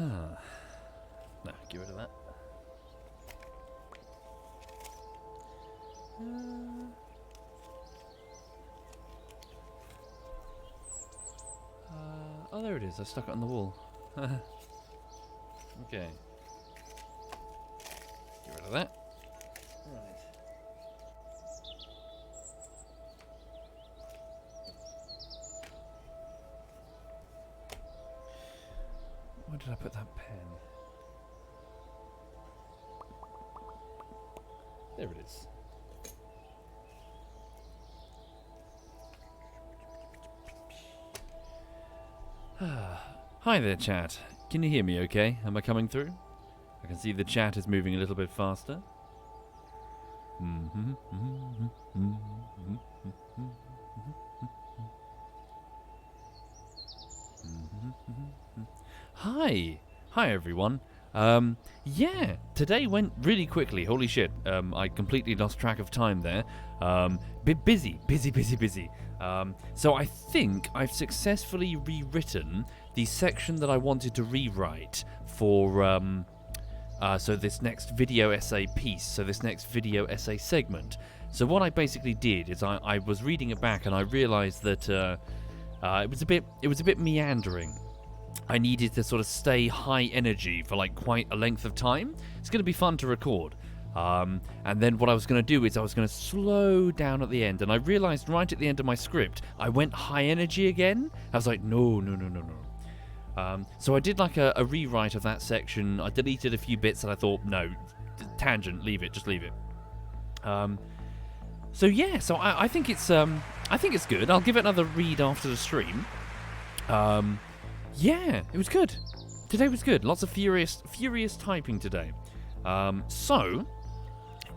No, get rid of that. Oh, there it is. I stuck it on the wall. Okay. Get rid of that. Right. Where did I put that pen? There it is. Hi there, chat. Can you hear me okay? Am I coming through? I can see the chat is moving a little bit faster. Hi! Hi, everyone. Yeah, today went really quickly. Holy shit. I completely lost track of time there. Busy. So I think I've successfully rewritten the section that I wanted to rewrite for, so this next video essay piece, so this next video essay segment. So what I basically did is I was reading it back and I realized that it was a bit meandering. I needed to sort of stay high energy for like quite a length of time. It's going to be fun to record. And then what I was going to do is I was going to slow down at the end. And I realized right at the end of my script, I went high energy again. I was like, no. So I did like a rewrite of that section. I deleted a few bits and I thought, no, tangent, leave it, just leave it. So yeah, so I think it's good. I'll give it another read after the stream. Yeah, it was good. Today was good. Lots of furious typing today. So,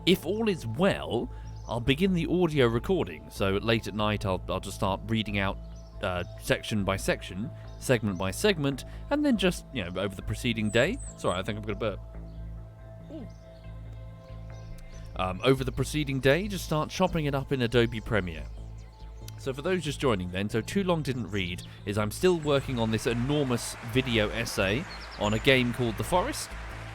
if all is well, I'll begin the audio recording. So late at night, I'll just start reading out section by section, segment by segment, and then just, over the preceding day. Sorry, I think I'm going to burp. Over the preceding day, just start chopping it up in Adobe Premiere. So for those just joining then, so Too Long Didn't Read is I'm still working on this enormous video essay on a game called The Forest,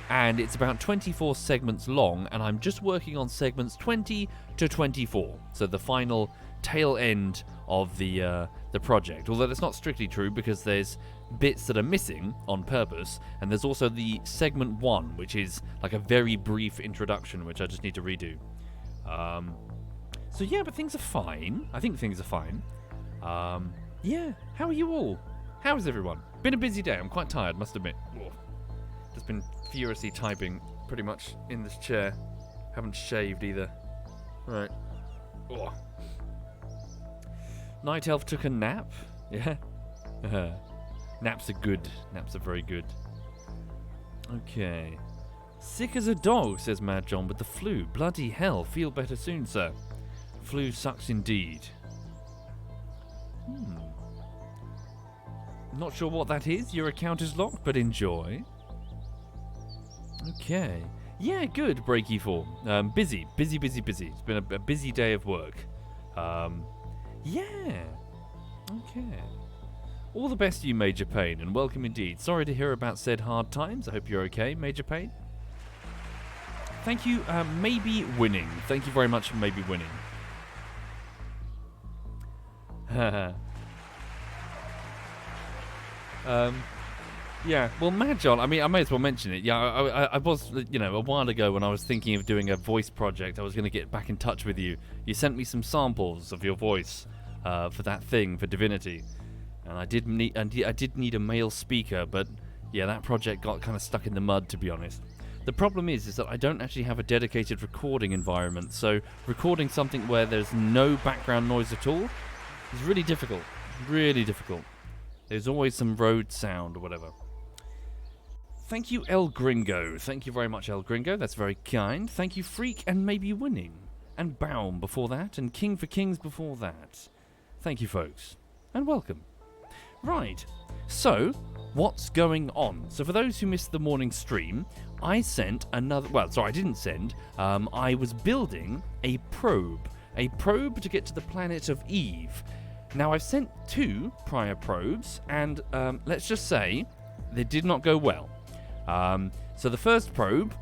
and it's about 24 segments long, and I'm just working on segments 20 to 24, so the final tail end of the project. Although that's not strictly true because there's bits that are missing on purpose, and there's also the segment 1, which is like a very brief introduction, which I just need to redo. So yeah, but things are fine. I think things are fine. Yeah, how are you all? How is everyone? Been a busy day. I'm quite tired, must admit. Just been furiously typing pretty much in this chair. Haven't shaved either. Right. Night Elf took a nap. Yeah. Naps are good. Naps are very good. Okay. Sick as a dog, says Mad John, with the flu. Bloody hell. Feel better soon, sir. Flu sucks indeed. Not sure what that is. Your account is locked, but enjoy. Okay. Yeah, good, Breaky 4. Busy. It's been a busy day of work. Yeah. Okay. All the best to you, Major Payne, and welcome indeed. Sorry to hear about said hard times. I hope you're okay, Major Payne. Thank you, Maybe Winning. Thank you very much for Maybe Winning. Yeah, well, Mad John, I mean, I may as well mention it. Yeah, I was, a while ago when I was thinking of doing a voice project, I was going to get back in touch with you. You sent me some samples of your voice for that thing, for Divinity. And I did need a male speaker, but yeah, that project got kind of stuck in the mud, to be honest. The problem is that I don't actually have a dedicated recording environment, so recording something where there's no background noise at all is really difficult. Really difficult. There's always some road sound or whatever. Thank you, El Gringo. Thank you very much, El Gringo. That's very kind. Thank you, Freak and Maybe Winning. And Baum before that, and King for Kings before that. Thank you, folks. And welcome. Right. So, what's going on? So for those who missed the morning stream, I sent another... Well, sorry, I didn't send. I was building a probe. A probe to get to the planet of Eve. Now, I've sent 2 prior probes, and let's just say they did not go well. So the first probe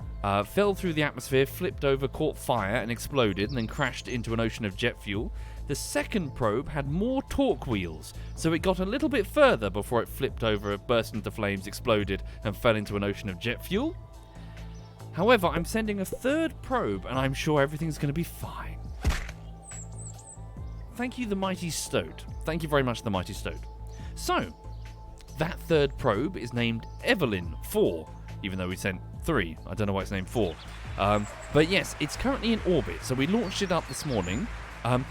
fell through the atmosphere, flipped over, caught fire, and exploded, and then crashed into an ocean of jet fuel. The second probe had more torque wheels, so it got a little bit further before it flipped over, burst into flames, exploded, and fell into an ocean of jet fuel. However, I'm sending a third probe, and I'm sure everything's going to be fine. Thank you, the Mighty Stoat. Thank you very much, the Mighty Stoat. So, that third probe is named Evelyn 4, even though we sent 3. I don't know why it's named 4. But yes, it's currently in orbit, so we launched it up this morning.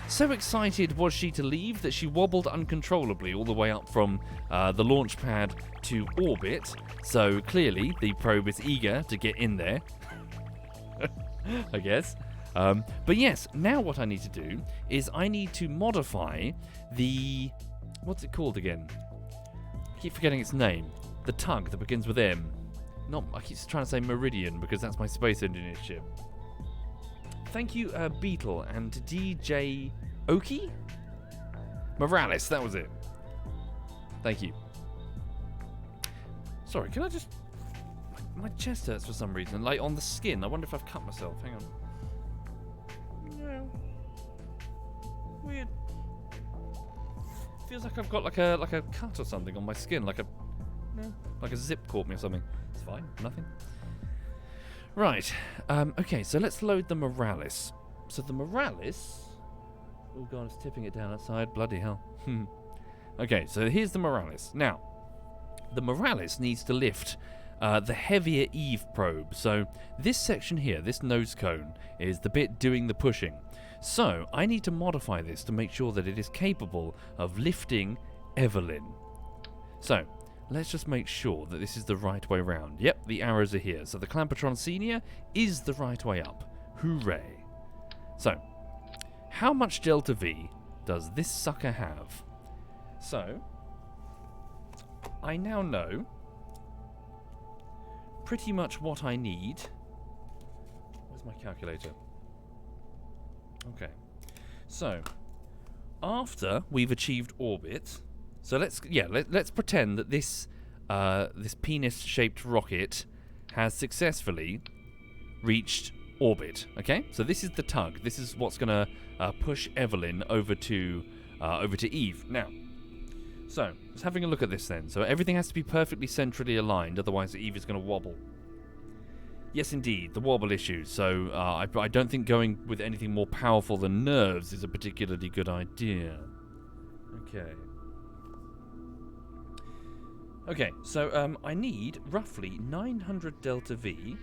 So excited was she to leave that she wobbled uncontrollably all the way up from the launch pad to orbit. So clearly the probe is eager to get in there, I guess. But yes, now what I need to do is I need to modify the... What's it called again? I keep forgetting its name. The tug that begins with M. I keep trying to say Meridian because that's my Space Engineer ship. Thank you, Beetle and DJ Oki? Morales, that was it. Thank you. Sorry, can I just... My chest hurts for some reason, like on the skin. I wonder if I've cut myself. Hang on. No. Weird. Feels like I've got like a cut or something on my skin, like a zip caught me or something. It's fine, nothing. Right, okay, so let's load the Morales. So the Morales... Oh god, it's tipping it down outside, bloody hell. Okay, so here's the Morales. Now, the Morales needs to lift the heavier Eve probe. So this section here, this nose cone, is the bit doing the pushing. So I need to modify this to make sure that it is capable of lifting Evelyn. So... let's just make sure that this is the right way round. Yep, the arrows are here. So the Clampotron Senior is the right way up. Hooray. So, how much Delta V does this sucker have? So, I now know pretty much what I need. Where's my calculator? Okay. So, after we've achieved orbit... So let's pretend that this penis-shaped rocket has successfully reached orbit. Okay, so this is the tug. This is what's gonna push Evelyn over to Eve. Now, so let's having a look at this then. So everything has to be perfectly centrally aligned, otherwise Eve is gonna wobble. Yes, indeed, the wobble issue. So I don't think going with anything more powerful than nerves is a particularly good idea. Okay. Okay, so I need roughly 900 Delta V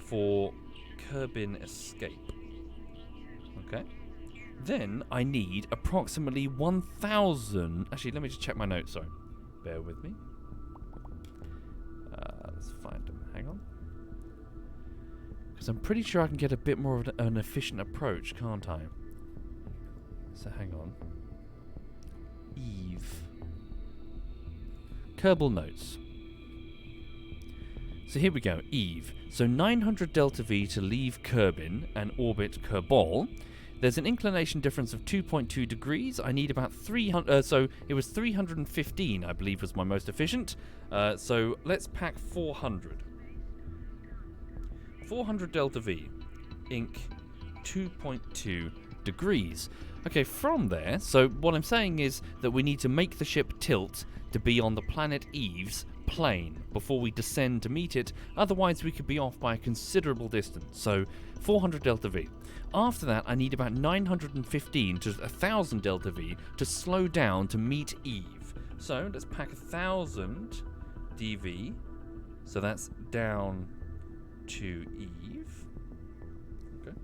for Kerbal escape. Okay. Then I need approximately 1,000... Actually, let me just check my notes, sorry. Bear with me. Let's find them. Hang on. Because I'm pretty sure I can get a bit more of an efficient approach, can't I? So hang on. Eve... Kerbal notes. So here we go, Eve. So 900 Delta V to leave Kerbin and orbit Kerbal. There's an inclination difference of 2.2 degrees. I need about 300... so it was 315, I believe, was my most efficient. So let's pack 400. 400 Delta V. Inc. 2.2 degrees. Okay, from there, so what I'm saying is that we need to make the ship tilt to be on the planet Eve's plane before we descend to meet it, otherwise we could be off by a considerable distance. So 400 Delta V. After that, I need about 915 to 1,000 Delta V to slow down to meet Eve. So let's pack 1,000 DV. So that's down to Eve. Okay.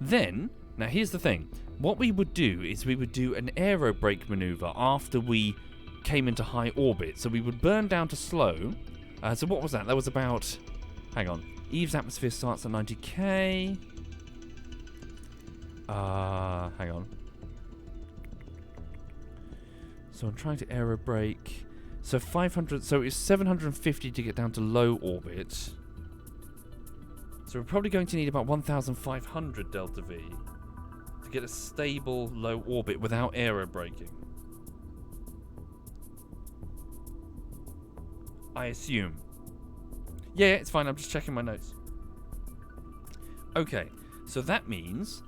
Then, now here's the thing. What we would do is we would do an aero brake maneuver after we came into high orbit. So we would burn down to slow. So what was that? That was about... Hang on. Eve's atmosphere starts at 90k. Hang on. So I'm trying to aero brake. So 500... So it's 750 to get down to low orbit. So we're probably going to need about 1,500 Delta V to get a stable low orbit without aero braking. I assume. Yeah, it's fine. I'm just checking my notes. Okay, so that means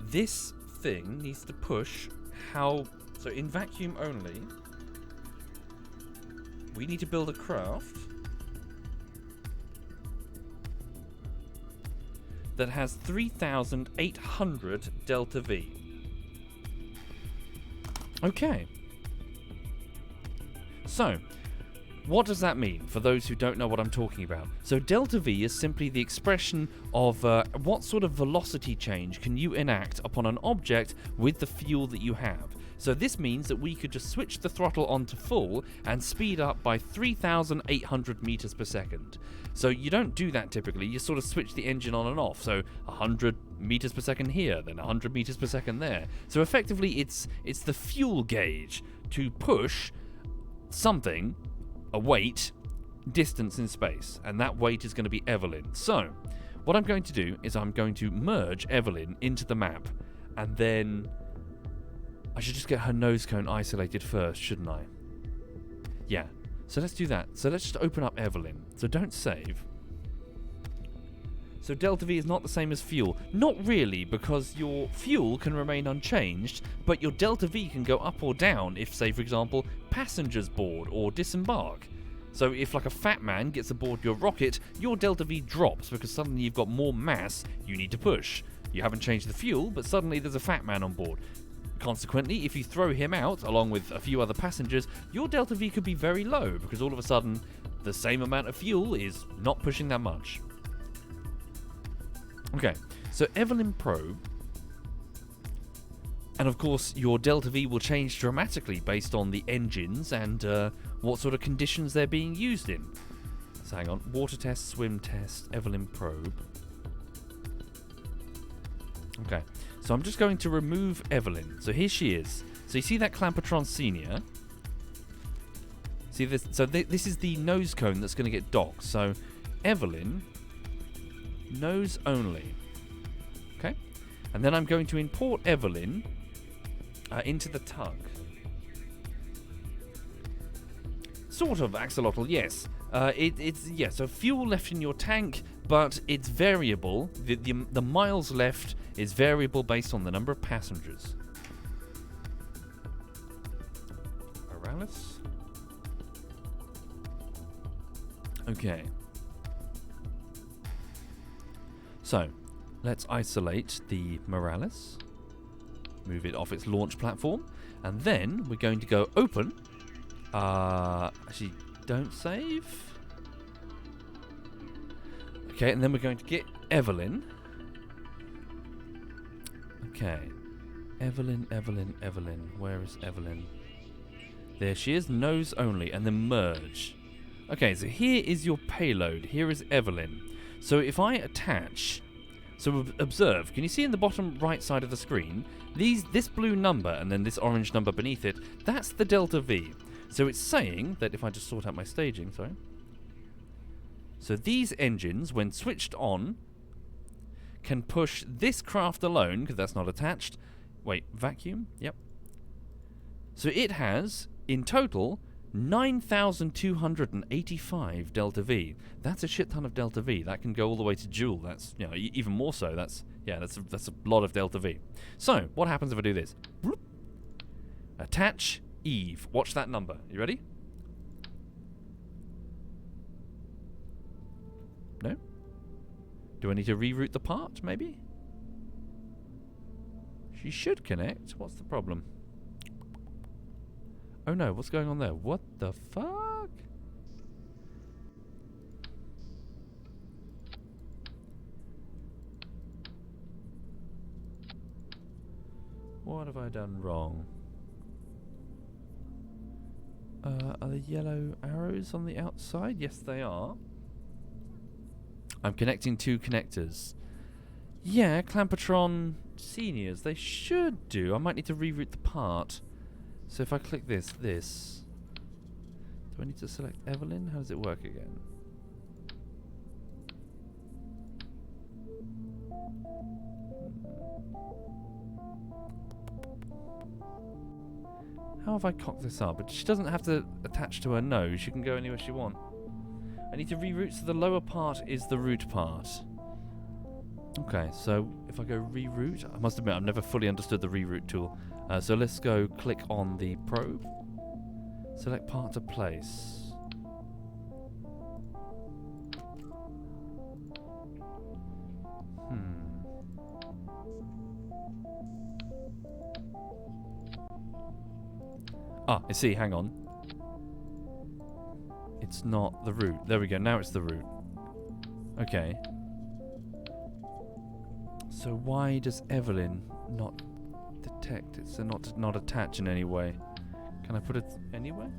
this thing needs to push how... So in vacuum only, we need to build a craft that has 3,800 delta V. Okay. So, what does that mean for those who don't know what I'm talking about? So delta V is simply the expression of what sort of velocity change can you enact upon an object with the fuel that you have. So this means that we could just switch the throttle on to full and speed up by 3,800 meters per second. So you don't do that typically, you sort of switch the engine on and off. So 100 meters per second here, then 100 meters per second there. So effectively it's the fuel gauge to push something, a weight, distance in space, and that weight is going to be Evelyn. So what I'm going to do is I'm going to merge Evelyn into the map, and then I should just get her nose cone isolated first, shouldn't I? Yeah, so let's do that. So let's just open up Evelyn. So don't save. So delta V is not the same as fuel. Not really, because your fuel can remain unchanged, but your delta V can go up or down if, say, for example, passengers board or disembark. So if, like, a fat man gets aboard your rocket, your delta V drops because suddenly you've got more mass you need to push. You haven't changed the fuel, but suddenly there's a fat man on board. Consequently, if you throw him out, along with a few other passengers, your delta V could be very low, because all of a sudden, the same amount of fuel is not pushing that much. Okay, so Evelyn probe, and of course your delta V will change dramatically based on the engines and what sort of conditions they're being used in. So hang on, water test, swim test, Evelyn probe. Okay, so I'm just going to remove Evelyn. So here she is. So you see that Clampotron Senior? See this? So this is the nose cone that's going to get docked. So Evelyn, nose only. Okay, and then I'm going to import Evelyn into the tug. Sort of axolotl, yes. It's so fuel left in your tank, but it's variable. The miles left is variable based on the number of passengers. Morales. Okay. So, let's isolate the Morales. Move it off its launch platform, and then we're going to go open. Actually, don't save. Okay, and then we're going to get Evelyn. Okay. Evelyn. Where is Evelyn? There she is, nose only, and then merge. Okay, so here is your payload. Here is Evelyn. So if I attach... So observe, can you see in the bottom right side of the screen, this blue number and then this orange number beneath it, that's the delta V. So it's saying that if I just sort out my staging, sorry. So these engines, when switched on, can push this craft alone, because that's not attached. Wait, vacuum? Yep. So it has, in total, 9,285 delta V. That's a shit ton of delta V. That can go all the way to Joule. That's, you know, even more so. That's a lot of delta V. So, what happens if I do this? Attach Eve. Watch that number. You ready? No? Do I need to reroute the part, maybe? She should connect. What's the problem? Oh no, what's going on there? What the fuck? What have I done wrong? Are the yellow arrows on the outside? Yes, they are. I'm connecting two connectors. Yeah, Clampotron Seniors, they should do. I might need to reroute the part. So if I click this. Do I need to select Evelyn? How does it work again? How have I cocked this up? But she doesn't have to attach to her nose. She can go anywhere she wants. I need to reroute, so the lower part is the root part. Okay, so if I go reroute, I must admit I've never fully understood the reroute tool. So let's go click on the probe. Select part to place. Ah, I see, hang on. It's not the root. There we go, now it's the root. Okay. So why does Evelyn not detect it? So not attach in any way. Can I put it anywhere?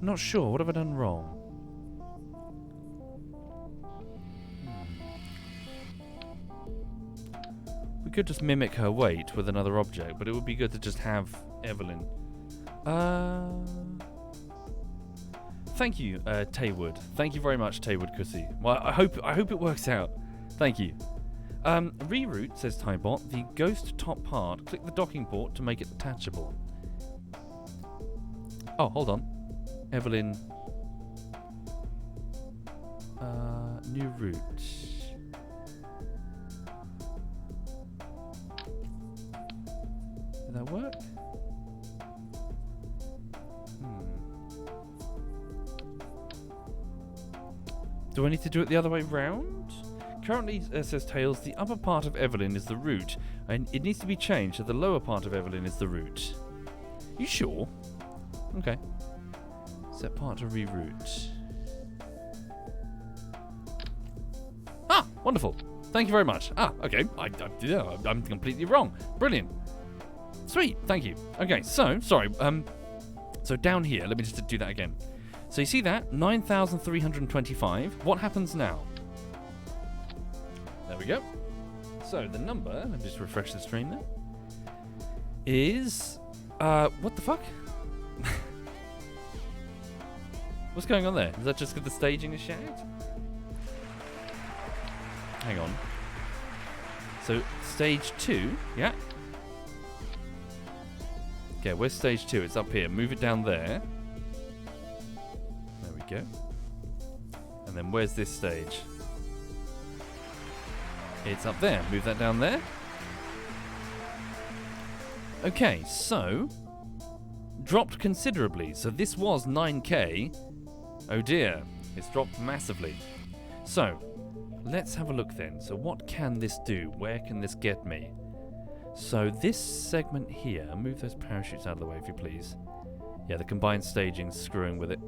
Not sure. What have I done wrong? We could just mimic her weight with another object, but it would be good to just have Evelyn. Thank you, Taywood. Thank you very much, Taywood Cussy. Well, I hope it works out. Thank you. Reroute, says Tybot, the ghost top part. Click the docking port to make it detachable. Oh, hold on. Evelyn. New route. Did that work? Do I need to do it the other way round? Currently, says Tails, the upper part of Evelyn is the root, and it needs to be changed so the lower part of Evelyn is the root. You sure? Okay. Set part to reroute. Ah, wonderful. Thank you very much. Ah, okay. I'm completely wrong. Brilliant. Sweet. Thank you. Okay, so sorry. So down here, let me just do that again. So you see that 9,325. What happens now? There we go. So the number, let me just refresh the stream there, is what the fuck? What's going on there? Is that just because the staging is shagged? Hang on. So stage 2, yeah. Okay, where's stage 2? It's up here. Move it down there. There we go. And then where's this stage? It's up there. Move that down there. Okay, so dropped considerably. So this was 9K. Oh dear, it's dropped massively. So let's have a look then. So what can this do? Where can this get me? So this segment here, move those parachutes out of the way if you please. Yeah, the combined staging's screwing with it.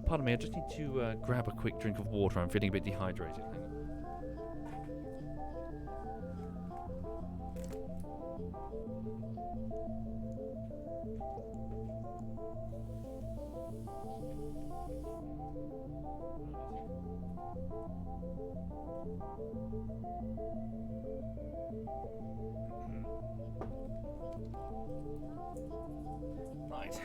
Pardon me, I just need to grab a quick drink of water. I'm feeling a bit dehydrated. Hang on. Right.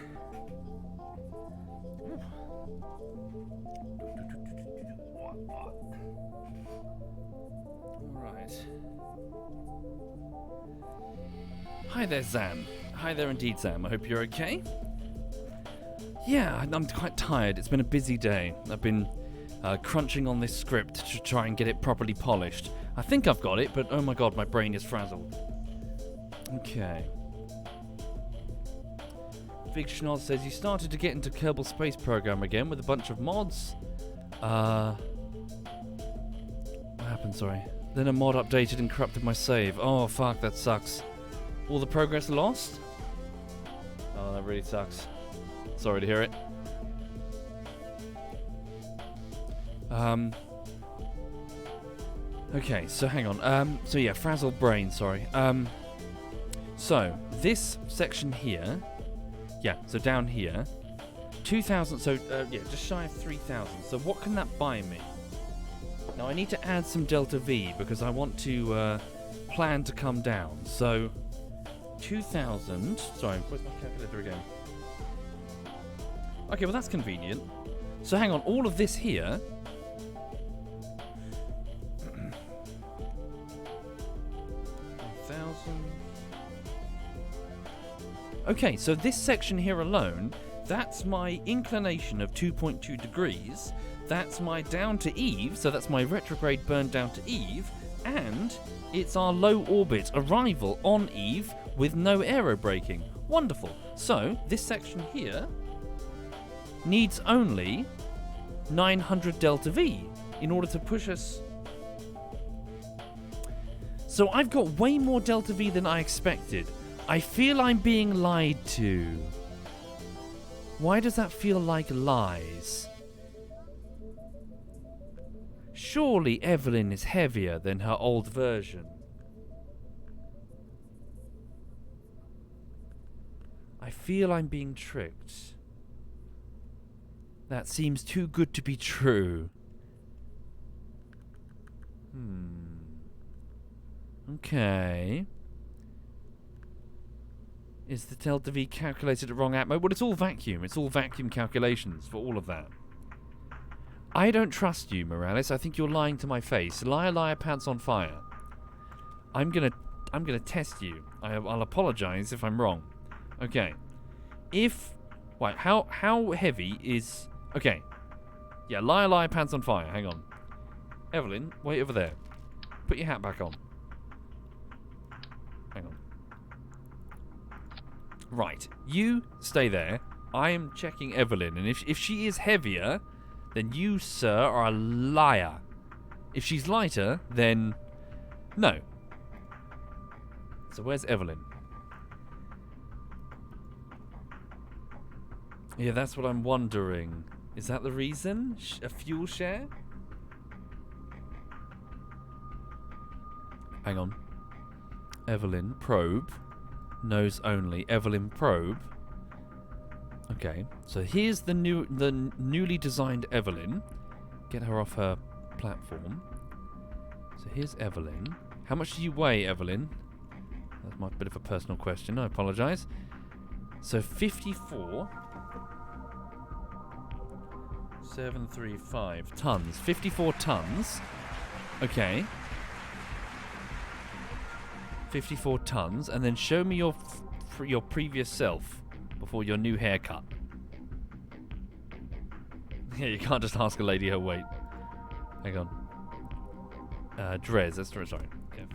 Alright. Hi there, Zam. Hi there indeed, Zam. I hope you're okay. Yeah, I'm quite tired. It's been a busy day. I've been crunching on this script to try and get it properly polished. I think I've got it, but oh my god, my brain is frazzled. Okay. Big Schnoz says, you started to get into Kerbal Space Program again with a bunch of mods. What happened, sorry? Then a mod updated and corrupted my save. Oh, fuck, that sucks. All the progress lost? Oh, that really sucks. Sorry to hear it. Okay, so hang on. So yeah, frazzled brain, sorry. So, this section here... Yeah, so down here, 2,000, so yeah, just shy of 3,000. So what can that buy me? Now I need to add some delta V because I want to plan to come down. So 2,000, sorry, where's my calculator again? Okay, well that's convenient. So hang on, all of this here, Okay, so this section here alone, that's my inclination of 2.2 degrees. That's my down to Eve, so that's my retrograde burn down to Eve. And it's our low orbit arrival on Eve with no aerobraking. Wonderful. So this section here needs only 900 delta V in order to push us. So I've got way more delta V than I expected. I feel I'm being lied to. Why does that feel like lies? Surely Evelyn is heavier than her old version. I feel I'm being tricked. That seems too good to be true. Okay. Is the delta V calculated at wrong atmo? Well, it's all vacuum. It's all vacuum calculations for all of that. I don't trust you, Morales. I think you're lying to my face. Liar, liar, pants on fire. I'm gonna test you. I'll apologize if I'm wrong. Okay. Wait, how heavy is... Okay. Yeah, liar, liar, pants on fire. Hang on. Evelyn, wait over there. Put your hat back on. Hang on. Right. You stay there. I am checking Evelyn, and if she is heavier, then you, sir, are a liar. If she's lighter, then no. So where's Evelyn? Yeah, that's what I'm wondering. Is that the reason? A fuel share? Hang on. Evelyn, probe. Nose only. Evelyn, probe. Okay, so here's the newly designed Evelyn. Get her off her platform. So here's Evelyn. How much do you weigh, Evelyn? That's my bit of a personal question. I apologise. So 54. 735 tons. 54 tons. Okay. 54 tons, and then show me your previous self before your new haircut. Yeah, you can't just ask a lady her weight. Hang on. Drez, that's sorry. Yeah.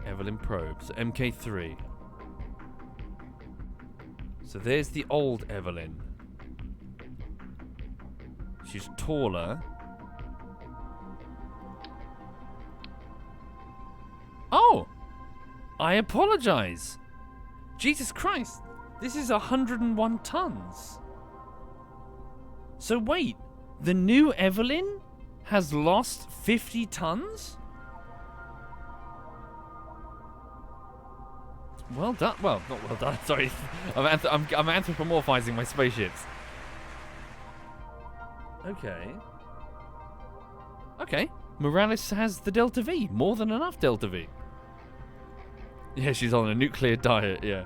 Evelyn Probe, so MK3. So there's the old Evelyn. She's taller. Oh! I apologize. Jesus Christ. This is 101 tons. So wait, the new Evelyn has lost 50 tons? Well done. Well, not well done. Sorry. I'm anthropomorphizing my spaceships. Okay. Okay. Morales has the Delta V. More than enough Delta V. Yeah, she's on a nuclear diet, yeah.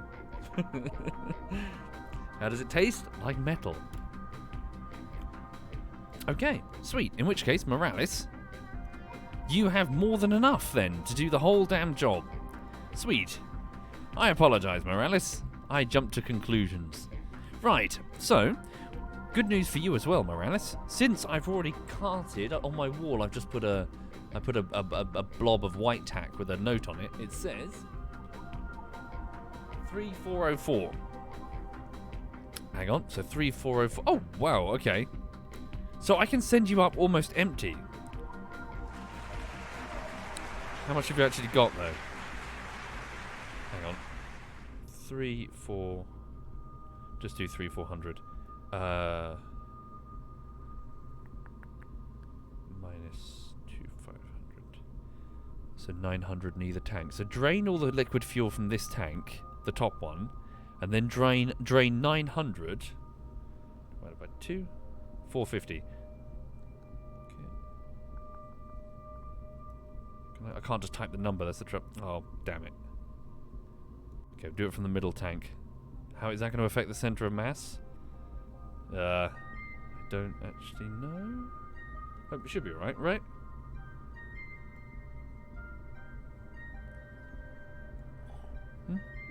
How does it taste? Like metal. Okay, sweet. In which case, Morales, you have more than enough then to do the whole damn job. Sweet. I apologize, Morales. I jumped to conclusions. Right, so, good news for you as well, Morales. Since I've already carted on my wall, I've just put a blob of white tack with a note on it. It says 3404. Hang on, so 3404. Oh, wow, okay. So I can send you up almost empty. How much have you actually got, though? Hang on. 3, 4. Just do 3, 400. Minus 2, 500. So 900 in either tank. So drain all the liquid fuel from this tank, the top one, and then drain 900. Divided by 2. 450. Okay. I can't just type the number, that's the trouble. Oh, damn it. Okay, do it from the middle tank. How is that going to affect the center of mass? I don't actually know. Oh, it should be alright, right?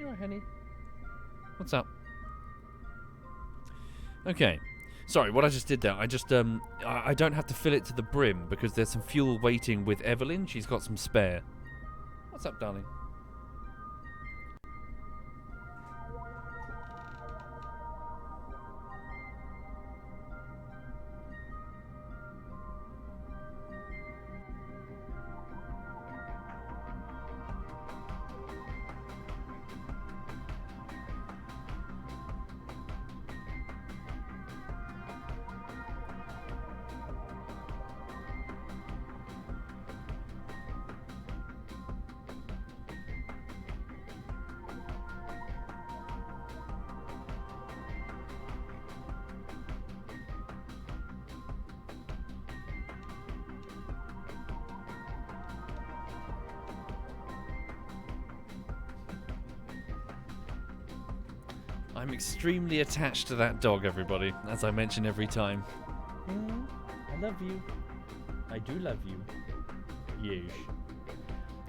You alright, honey? What's up? Okay. Sorry, what I just did there, I don't have to fill it to the brim because there's some fuel waiting with Evelyn. She's got some spare. What's up, darling? I'm extremely attached to that dog, everybody, as I mention every time. I love you. I do love you. Yes.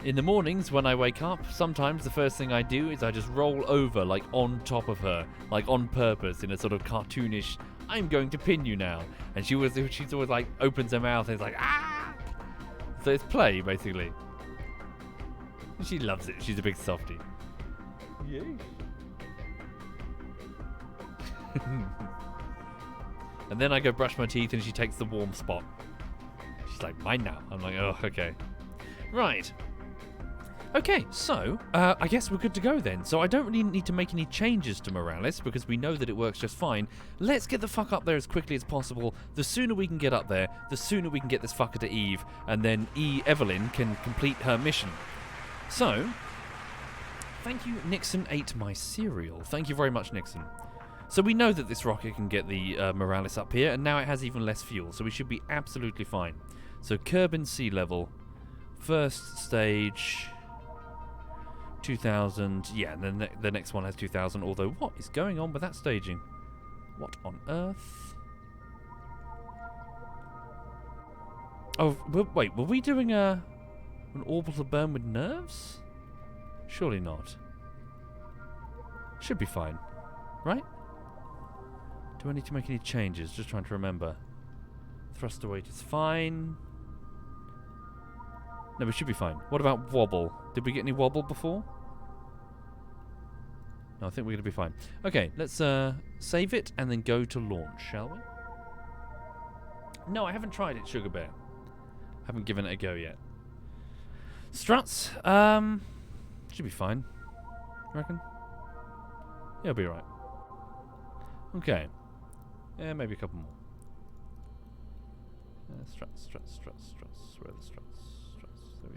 In the mornings when I wake up, sometimes the first thing I do is I just roll over, like, on top of her, like, on purpose, in a sort of cartoonish, I'm going to pin you now. And she's always, like, opens her mouth and is like, ah! So it's play, basically. She loves it. She's a big softie. Yes. And then I go brush my teeth and she takes the warm spot. She's like, mine now. I'm like, oh, okay. Right. Okay, so I guess we're good to go then. So I don't really need to make any changes to Morales because we know that it works just fine. Let's get the fuck up there as quickly as possible. The sooner we can get up there, the sooner we can get this fucker to Eve, and then Evelyn can complete her mission. So, thank you, Nixon ate my cereal. Thank you very much, Nixon. So we know that this rocket can get the Morales up here, and now it has even less fuel, so we should be absolutely fine. So Kerbal sea level, first stage, 2,000. Yeah, and then the next one has 2,000. Although, what is going on with that staging? What on earth? Oh, wait, were we doing an orbital burn with nerves? Surely not. Should be fine, right? Do I need to make any changes? Just trying to remember. Thruster weight is fine. No, we should be fine. What about wobble? Did we get any wobble before? No, I think we're going to be fine. Okay, let's save it and then go to launch, shall we? No, I haven't tried it, Sugar Bear. Haven't given it a go yet. Struts, should be fine. Reckon? Yeah, it'll be alright. Okay. Yeah, maybe a couple more. Struts. Where are the struts? There we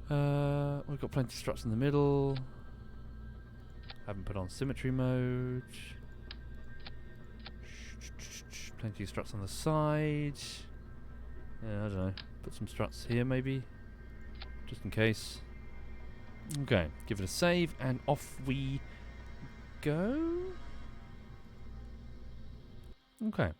go. We've got plenty of struts in the middle. Haven't put on symmetry mode. Plenty of struts on the side. Yeah, I don't know. Put some struts here, maybe. Just in case. Okay, give it a save, and off we go. Okay.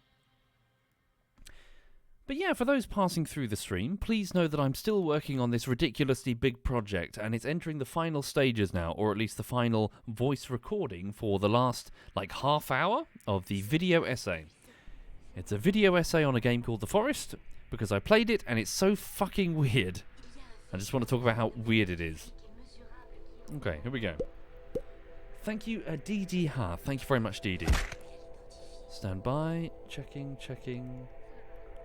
But yeah, for those passing through the stream, please know that I'm still working on this ridiculously big project, and it's entering the final stages now, or at least the final voice recording for the last, like, half hour of the video essay. It's a video essay on a game called The Forest, because I played it, and it's so fucking weird. I just want to talk about how weird it is. Okay, here we go. Thank you, DD Ha. Thank you very much, DD. Stand by. Checking.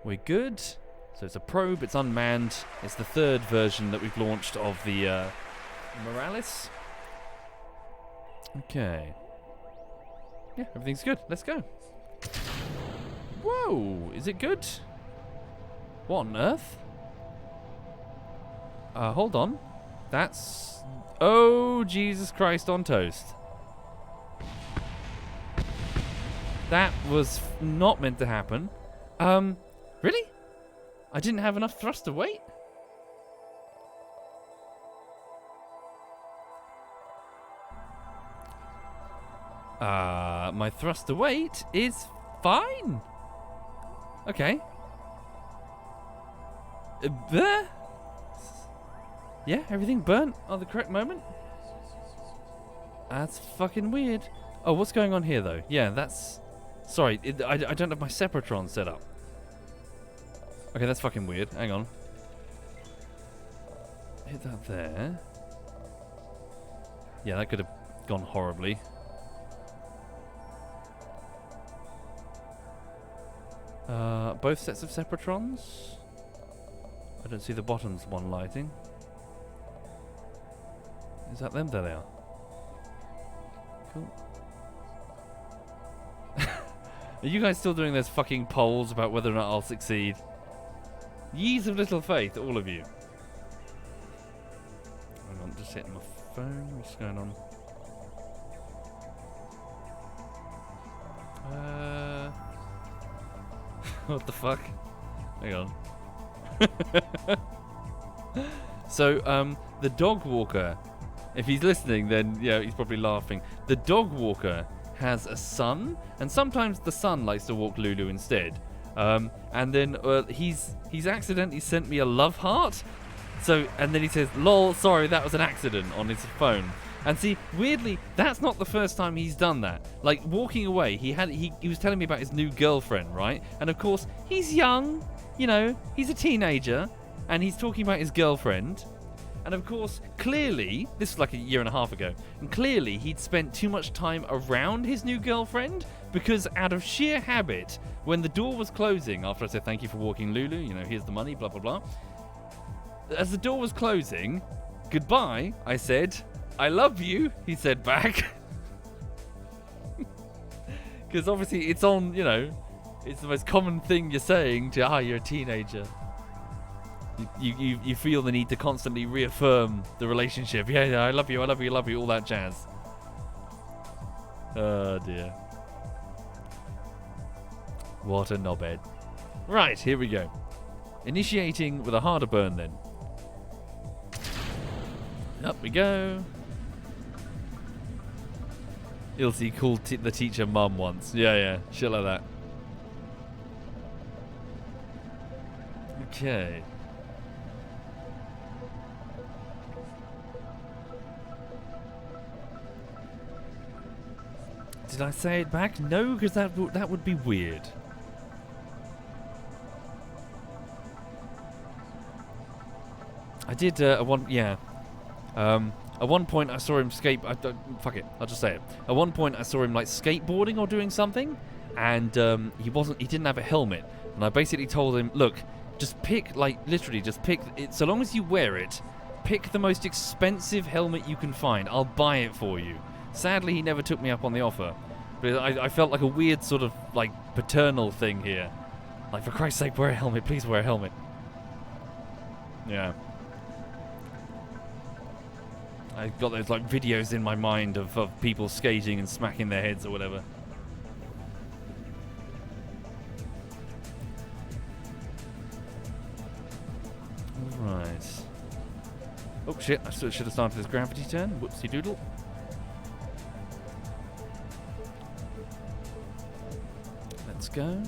We're good. So it's a probe. It's unmanned. It's the third version that we've launched of the Morales. Okay. Yeah, everything's good. Let's go. Whoa! Is it good? What on earth? Hold on. That's... Oh, Jesus Christ on toast. That was not meant to happen. Really? I didn't have enough thruster weight? My thruster weight is fine. Okay. Yeah, everything burnt at the correct moment. That's fucking weird. Oh, what's going on here, though? Yeah, that's... Sorry, I don't have my Separatron set up. Okay, that's fucking weird. Hang on. Hit that there. Yeah, that could have gone horribly. Both sets of Separatrons? I don't see the bottoms one lighting. Is that them? There they are. Cool. Are you guys still doing those fucking polls about whether or not I'll succeed? Yees of little faith, all of you. Hang on, just hitting my phone. What's going on? What the fuck? Hang on. So, the dog walker, if he's listening, then yeah, he's probably laughing. The dog walker has a son, and sometimes the son likes to walk Lulu instead. And then he's accidentally sent me a love heart. So, and then he says, "Lol, sorry, that was an accident," on his phone. And see, weirdly, that's not the first time he's done that. Like, walking away, he was telling me about his new girlfriend, right? And of course, he's young, you know, he's a teenager, and he's talking about his girlfriend. And of course, clearly, this was like a year and a half ago, and clearly he'd spent too much time around his new girlfriend, because out of sheer habit, when the door was closing, after I said thank you for walking Lulu, you know, here's the money, blah, blah, blah. As the door was closing, goodbye, I said, "I love you," he said back. Because obviously it's on, you know, it's the most common thing you're saying to, you're a teenager. You feel the need to constantly reaffirm the relationship. Yeah, I love you, I love you, I love you, all that jazz. Oh dear. What a knobhead. Right, here we go. Initiating with a harder burn then. Up we go. Ilse called the teacher mum once. Yeah, shit like that. Okay. Did I say it back? No, because that would be weird. I did at one point I saw him fuck it, I'll just say it. At one point I saw him like skateboarding or doing something, and he didn't have a helmet, and I basically told him, look, just pick, like literally just pick it, so long as you wear it, pick the most expensive helmet you can find, I'll buy it for you. Sadly, he never took me up on the offer, but I felt like a weird sort of like paternal thing here, like, for Christ's sake, wear a helmet, please wear a helmet. Yeah. I've got those like videos in my mind of people skating and smacking their heads or whatever. Alright. Oh shit, I should have started this gravity turn. Whoopsie doodle. Let's go.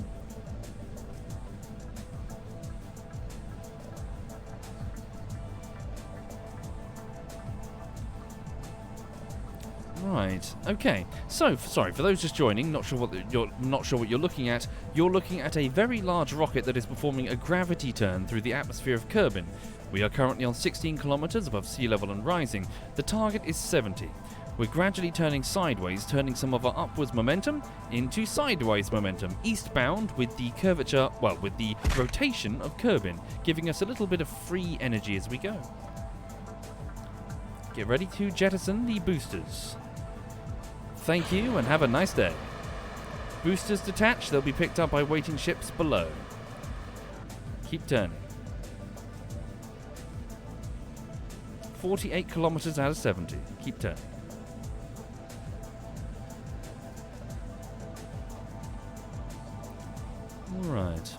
Right. Okay. So, sorry for those just joining. Not sure what you're looking at. You're looking at a very large rocket that is performing a gravity turn through the atmosphere of Kerbin. We are currently on 16 kilometers above sea level and rising. The target is 70. We're gradually turning sideways, turning some of our upwards momentum into sideways momentum, eastbound with the curvature, well, with the rotation of Kerbin, giving us a little bit of free energy as we go. Get ready to jettison the boosters. Thank you and have a nice day. Boosters detach, they'll be picked up by waiting ships below. Keep turning. 48 kilometers out of 70. Keep turning. Alright.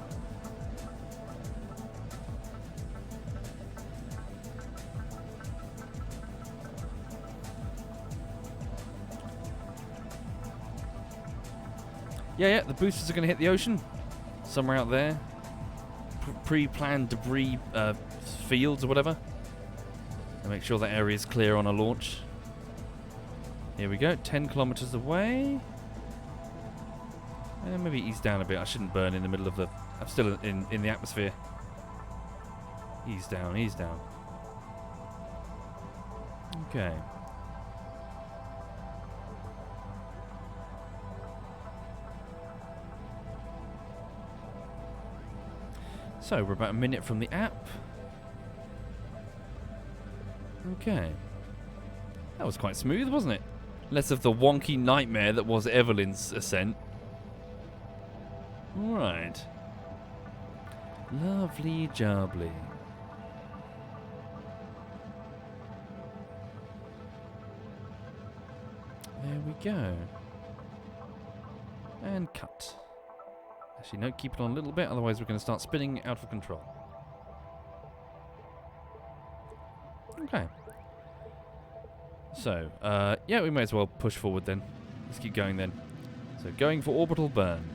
Yeah, the boosters are going to hit the ocean. Somewhere out there. Pre-planned debris fields or whatever. And make sure that area is clear on a launch. Here we go, 10 kilometers away. And maybe ease down a bit. I shouldn't burn in the middle of the... I'm still in the atmosphere. Ease down, ease down. Okay. So, we're about a minute from the app. Okay. That was quite smooth, wasn't it? Less of the wonky nightmare that was Evelyn's ascent. Alright. Lovely jubbly. There we go. And cut. Actually, no, keep it on a little bit, otherwise we're going to start spinning out of control. Okay. So, yeah, we may as well push forward then. Let's keep going then. So, going for orbital burn.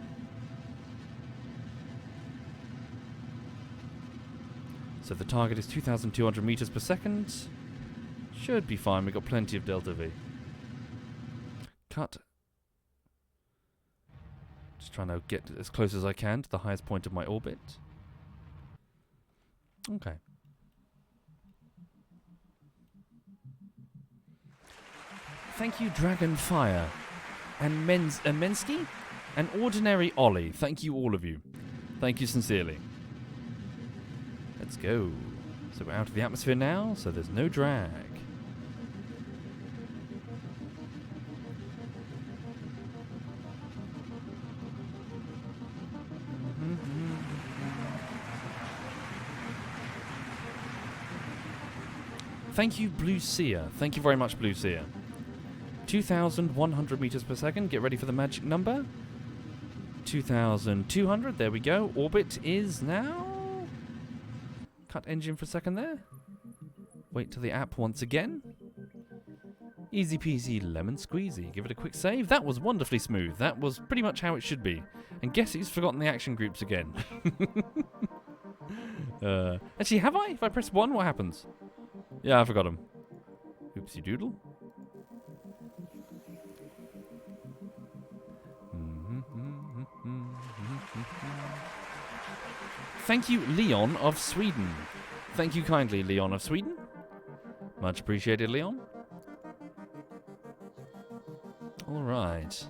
So the target is 2,200 meters per second. Should be fine, we've got plenty of delta V. Cut. Just trying to get as close as I can to the highest point of my orbit. Okay. Thank you, Dragonfire. And Mensky? And Ordinary Ollie. Thank you, all of you. Thank you sincerely. Let's go. So we're out of the atmosphere now, so there's no drag. Thank you, Blue Seer. Thank you very much, Blue Seer. 2,100 meters per second. Get ready for the magic number. 2,200. There we go. Orbit is now... Cut engine for a second there. Wait till the app once again. Easy peasy lemon squeezy. Give it a quick save. That was wonderfully smooth. That was pretty much how it should be. And guess who's forgotten the action groups again? Actually, have I? If I press 1, what happens? Yeah, I forgot them. Oopsie doodle. Thank you, Leon of Sweden. Thank you kindly, Leon of Sweden. Much appreciated, Leon. All right.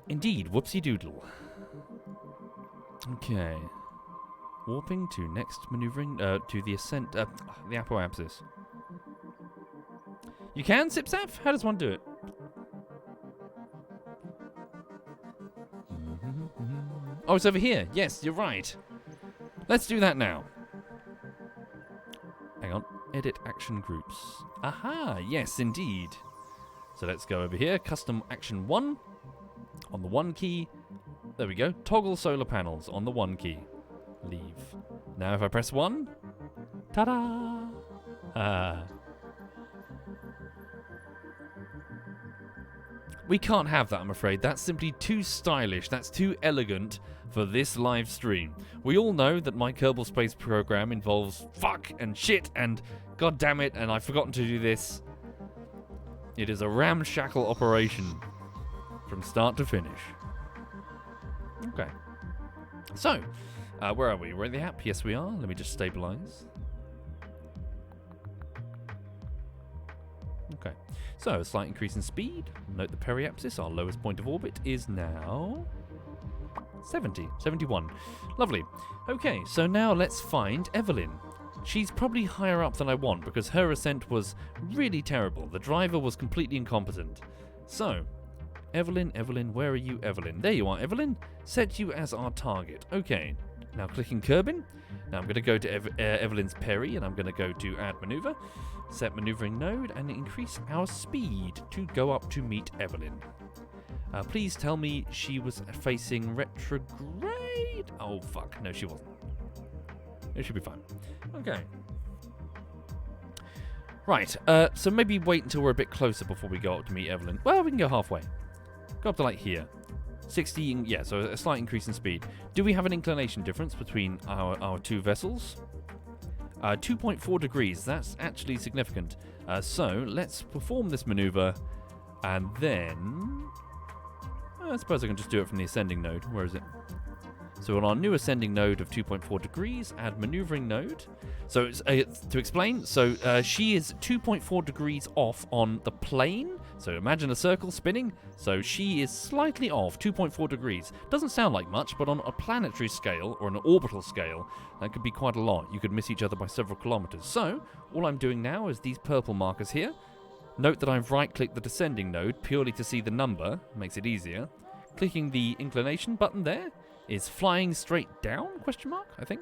Indeed, whoopsie doodle. Okay. Warping to next maneuvering, to the ascent, the apoapsis. You can, Sipsaf? How does one do it? Oh, it's over here. Yes, you're right. Let's do that now. Hang on. Edit action groups. Aha, yes, indeed. So let's go over here. Custom action 1 on the 1 key. There we go. Toggle solar panels on the 1 key. Leave. Now if I press 1. Ta-da! Ah. We can't have that, I'm afraid. That's simply too stylish. That's too elegant for this live stream. We all know that my Kerbal Space program involves fuck and shit and god damn it, and I've forgotten to do this. It is a ramshackle operation from start to finish. Okay. So, where are we? We're in the app. Yes, we are. Let me just stabilize. Okay. So, a slight increase in speed. Note the periapsis, our lowest point of orbit, is now 71. Lovely. Okay, so now let's find Evelyn. She's probably higher up than I want because her ascent was really terrible. The driver was completely incompetent. So, Evelyn, where are you, Evelyn? There you are, Evelyn. Set you as our target. Okay, now clicking Kerbin. Now I'm going to go to Evelyn's Perry and I'm going to go to Add Maneuver. Set maneuvering node and increase our speed to go up to meet Evelyn. Please tell me she was facing retrograde. Oh fuck, no she wasn't. It should be fine. Okay. Right, so maybe wait until we're a bit closer before we go up to meet Evelyn. Well, we can go halfway. Go up to like here. 60, yeah, so a slight increase in speed. Do we have an inclination difference between our two vessels? 2.4 degrees. That's actually significant. So let's perform this maneuver, and then I suppose I can just do it from the ascending node. Where is it? So on our new ascending node of 2.4 degrees, add maneuvering node. So it's, to explain, so she is 2.4 degrees off on the plane. So imagine a circle spinning. So she is slightly off, 2.4 degrees. Doesn't sound like much, but on a planetary scale or an orbital scale, that could be quite a lot. You could miss each other by several kilometers. So all I'm doing now is these purple markers here. Note that I've right-clicked the descending node purely to see the number. Makes it easier. Clicking the inclination button there is flying straight down, question mark, I think.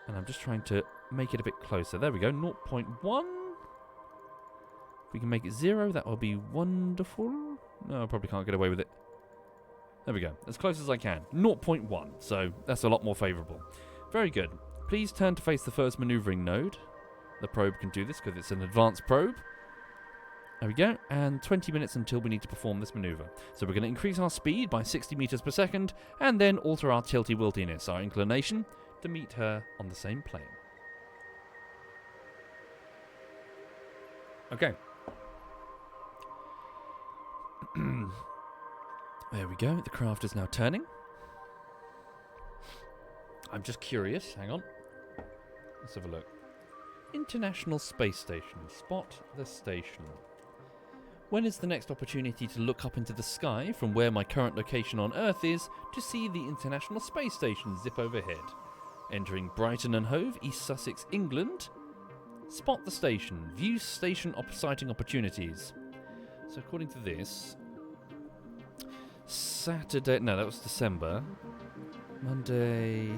And I'm just trying to make it a bit closer. There we go, 0.1. If we can make it 0, that will be wonderful. No, I probably can't get away with it. There we go, as close as I can. 0.1, so that's a lot more favourable. Very good. Please turn to face the first manoeuvring node. The probe can do this because it's an advanced probe. There we go, and 20 minutes until we need to perform this maneuver. So we're going to increase our speed by 60 meters per second, and then alter our tilty-wiltiness, our inclination, to meet her on the same plane. Okay. There we go, the craft is now turning. I'm just curious, hang on. Let's have a look. International Space Station, spot the station. When is the next opportunity to look up into the sky from where my current location on Earth is to see the International Space Station zip overhead? Entering Brighton and Hove, East Sussex, England. Spot the station. View station sighting opportunities. So according to this, Saturday... No, that was December. Monday...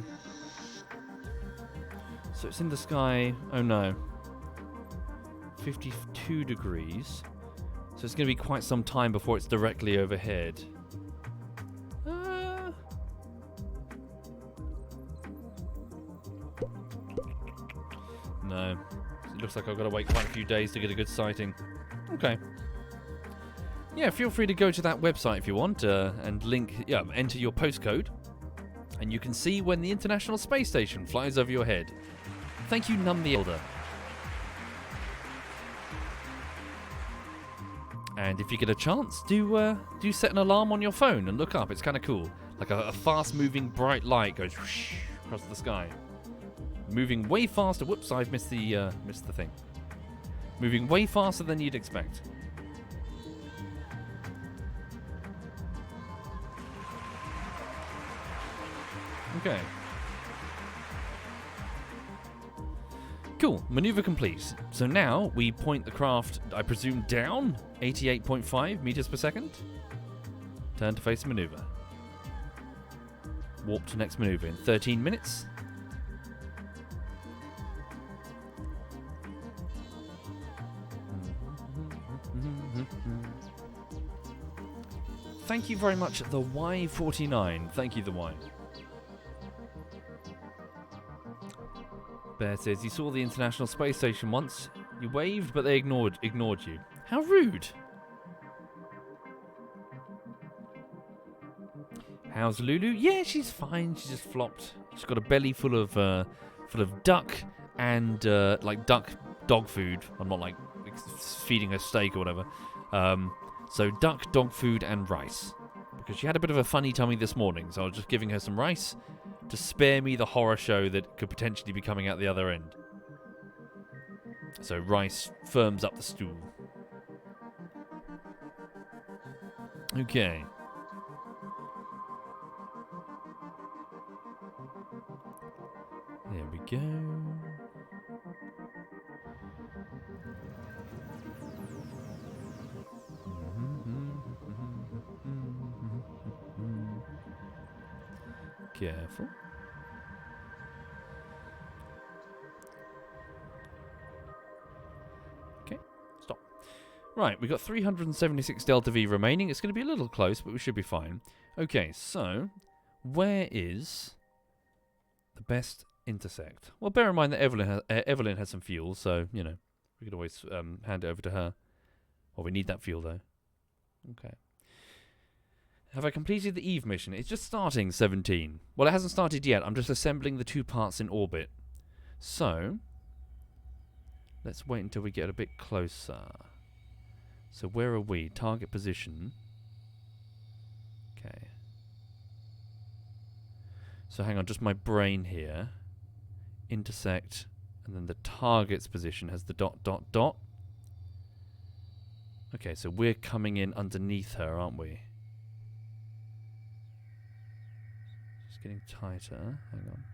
So it's in the sky... Oh no. 52 degrees. So it's going to be quite some time before it's directly overhead. No. It looks like I've got to wait quite a few days to get a good sighting. Okay. Yeah, feel free to go to that website if you want and enter your postcode. And you can see when the International Space Station flies over your head. Thank you, Num the Elder. And if you get a chance, do set an alarm on your phone and look up. It's kind of cool. Like a fast-moving bright light goes whoosh across the sky. Moving way faster. Whoops, I've missed the thing. Moving way faster than you'd expect. Okay. Cool, maneuver complete. So now we point the craft, I presume, down 88.5 meters per second. Turn to face maneuver. Warp to next maneuver in 13 minutes. Thank you very much, the Y49. Thank you, the Y. Bear says, you saw the International Space Station once. You waved, but they ignored you. How rude. How's Lulu? Yeah, she's fine. She just flopped. She's got a belly full of duck and like duck dog food. I'm not like feeding her steak or whatever. So duck, dog food, and rice. Because she had a bit of a funny tummy this morning, so I was just giving her some rice to spare me the horror show that could potentially be coming out the other end. So rice firms up the stool. Okay. There we go. Careful. Okay, stop. Right, we've got 376 Delta V remaining. It's going to be a little close, but we should be fine. Okay, so where is the best intersect? Well, bear in mind that Evelyn has some fuel, so, you know, we could always hand it over to her. Well, we need that fuel, though. Okay. Have I completed the Eve mission? It's just starting, 17. Well, it hasn't started yet. I'm just assembling the two parts in orbit. So, let's wait until we get a bit closer. So where are we? Target position. Okay. So hang on, just my brain here. Intersect, and then the target's position has the dot, dot, dot. Okay, so we're coming in underneath her, aren't we? Just getting tighter. Hang on.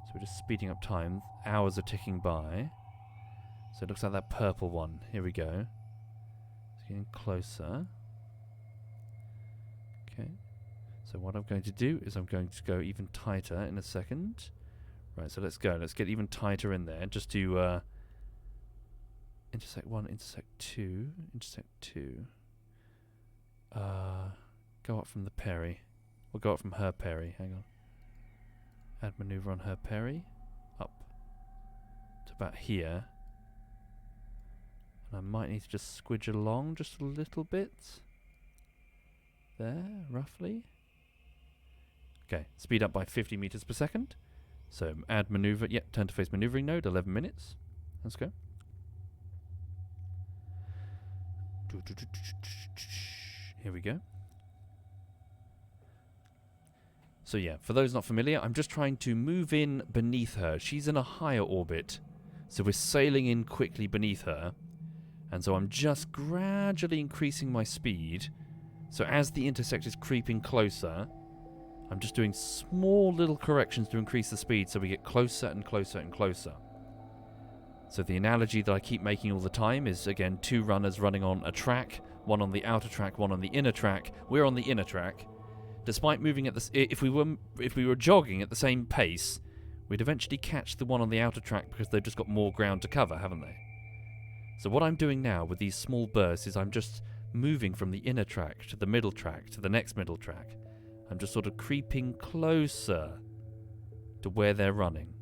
So we're just speeding up time. Hours are ticking by. So it looks like that purple one. Here we go. It's getting closer. Okay. So what I'm going to do is I'm going to go even tighter in a second. Right, so let's go. Let's get even tighter in there. Just to intersect 1, intersect 2, intersect 2. Go up from the parry. We'll go up from her parry. Hang on. Add maneuver on her parry. Up to about here. And I might need to just squidge along just a little bit. There, roughly. Okay, speed up by 50 meters per second. So add maneuver. Yep, turn to face maneuvering node, 11 minutes. Let's go. Here we go. So yeah, for those not familiar, I'm just trying to move in beneath her. She's in a higher orbit, so we're sailing in quickly beneath her. And so I'm just gradually increasing my speed. So as the intersect is creeping closer, I'm just doing small little corrections to increase the speed so we get closer and closer and closer. So the analogy that I keep making all the time is, again, 2 runners running on a track, one on the outer track, one on the inner track. We're on the inner track. Despite moving at the if we were jogging at the same pace, we'd eventually catch the one on the outer track because they've just got more ground to cover, haven't they? So what I'm doing now with these small bursts is I'm just moving from the inner track to the middle track to the next middle track. I'm just sort of creeping closer to where they're running.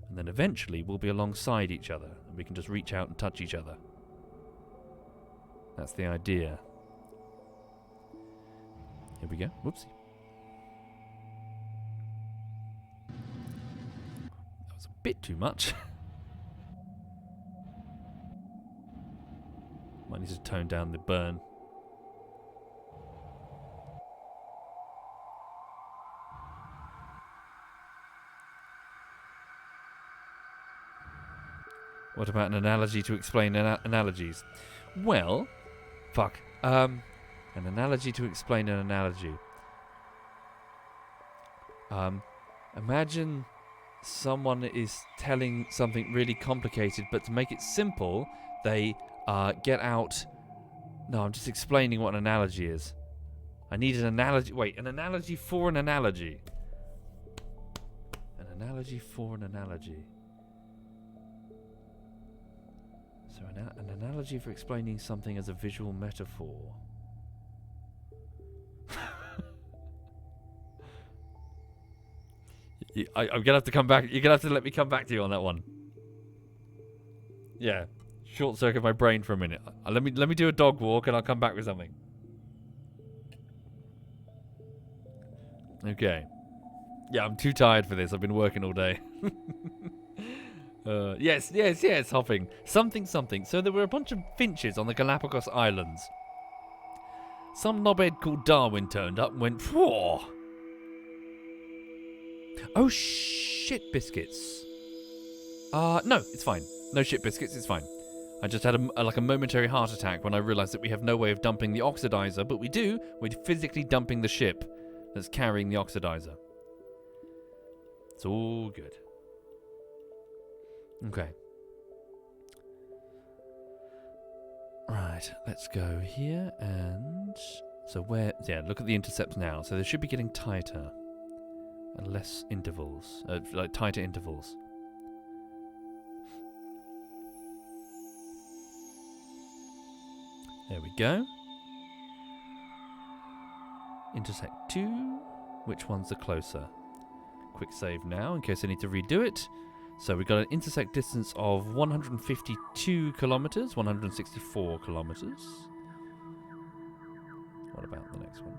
And then eventually we'll be alongside each other and we can just reach out and touch each other. That's the idea. Here we go. Whoopsie. That was a bit too much. Might need to tone down the burn. What about an analogy to explain analogies? Well, fuck. An analogy to explain an analogy. Imagine someone is telling something really complicated, but to make it simple, they get out... No, I'm just explaining what an analogy is. I need an analogy... Wait, an analogy for an analogy. An analogy for an analogy. So an analogy for explaining something as a visual metaphor. I'm gonna have to come back. You're gonna have to let me come back to you on that one. Yeah, short circuit my brain for a minute. Let me do a dog walk and I'll come back with something. Okay. Yeah, I'm too tired for this. I've been working all day. Yes, hopping. Something. So there were a bunch of finches on the Galapagos Islands. Some knobhead called Darwin turned up and went, whoa. Oh, shit biscuits. No, it's fine. No shit biscuits, it's fine. I just had a momentary heart attack when I realised that we have no way of dumping the oxidizer, but we do. We're physically dumping the ship that's carrying the oxidizer. It's all good. Okay. Right, let's go here and... So where... Yeah, look at the intercepts now. So they should be getting tighter. And less intervals. Like tighter intervals. There we go. Intersect 2. Which one's the closer? Quick save now in case I need to redo it. So we've got an intersect distance of 152 kilometers, 164 kilometers. What about the next one?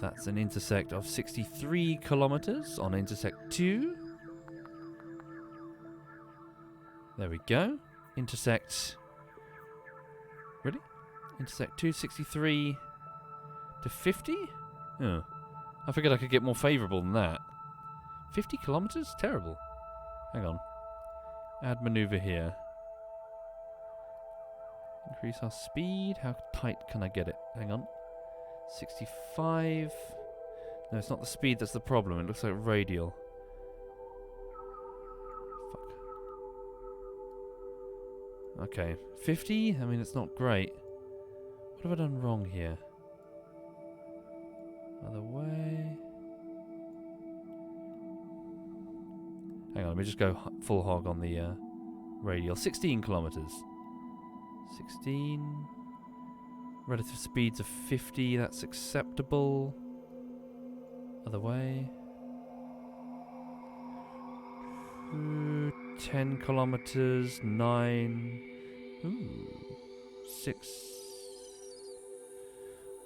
That's an intersect of 63 kilometers on intersect 2. There we go. Intersect... Really? Intersect 263 to 50? Oh. I figured I could get more favourable than that. 50 kilometers? Terrible. Hang on. Add manoeuvre here. Increase our speed. How tight can I get it? Hang on. 65. No, it's not the speed that's the problem. It looks like radial. Fuck. Okay. 50? I mean, it's not great. What have I done wrong here? Other way. Hang on, let me just go full hog on the radial. 16 kilometers. 16. Relative speeds of 50, that's acceptable. Other way. 10 kilometers, 9. Ooh. 6.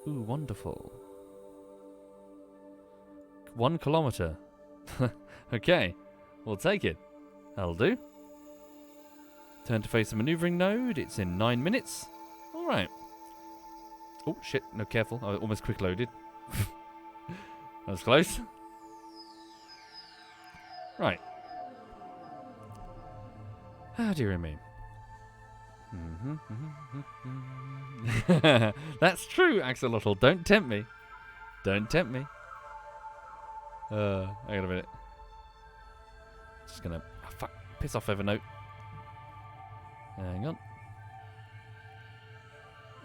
Ooh, wonderful. 1 kilometer. Okay, we'll take it. That'll do. Turn to face the maneuvering node. It's in 9 minutes. Alright. Oh, shit. No, careful. I almost quick loaded. That was close. Right. Ah, dear me. That's true, Axolotl. Don't tempt me. Don't tempt me. Hang on a minute. Just gonna... Oh, fuck. Piss off, Evernote. Hang on.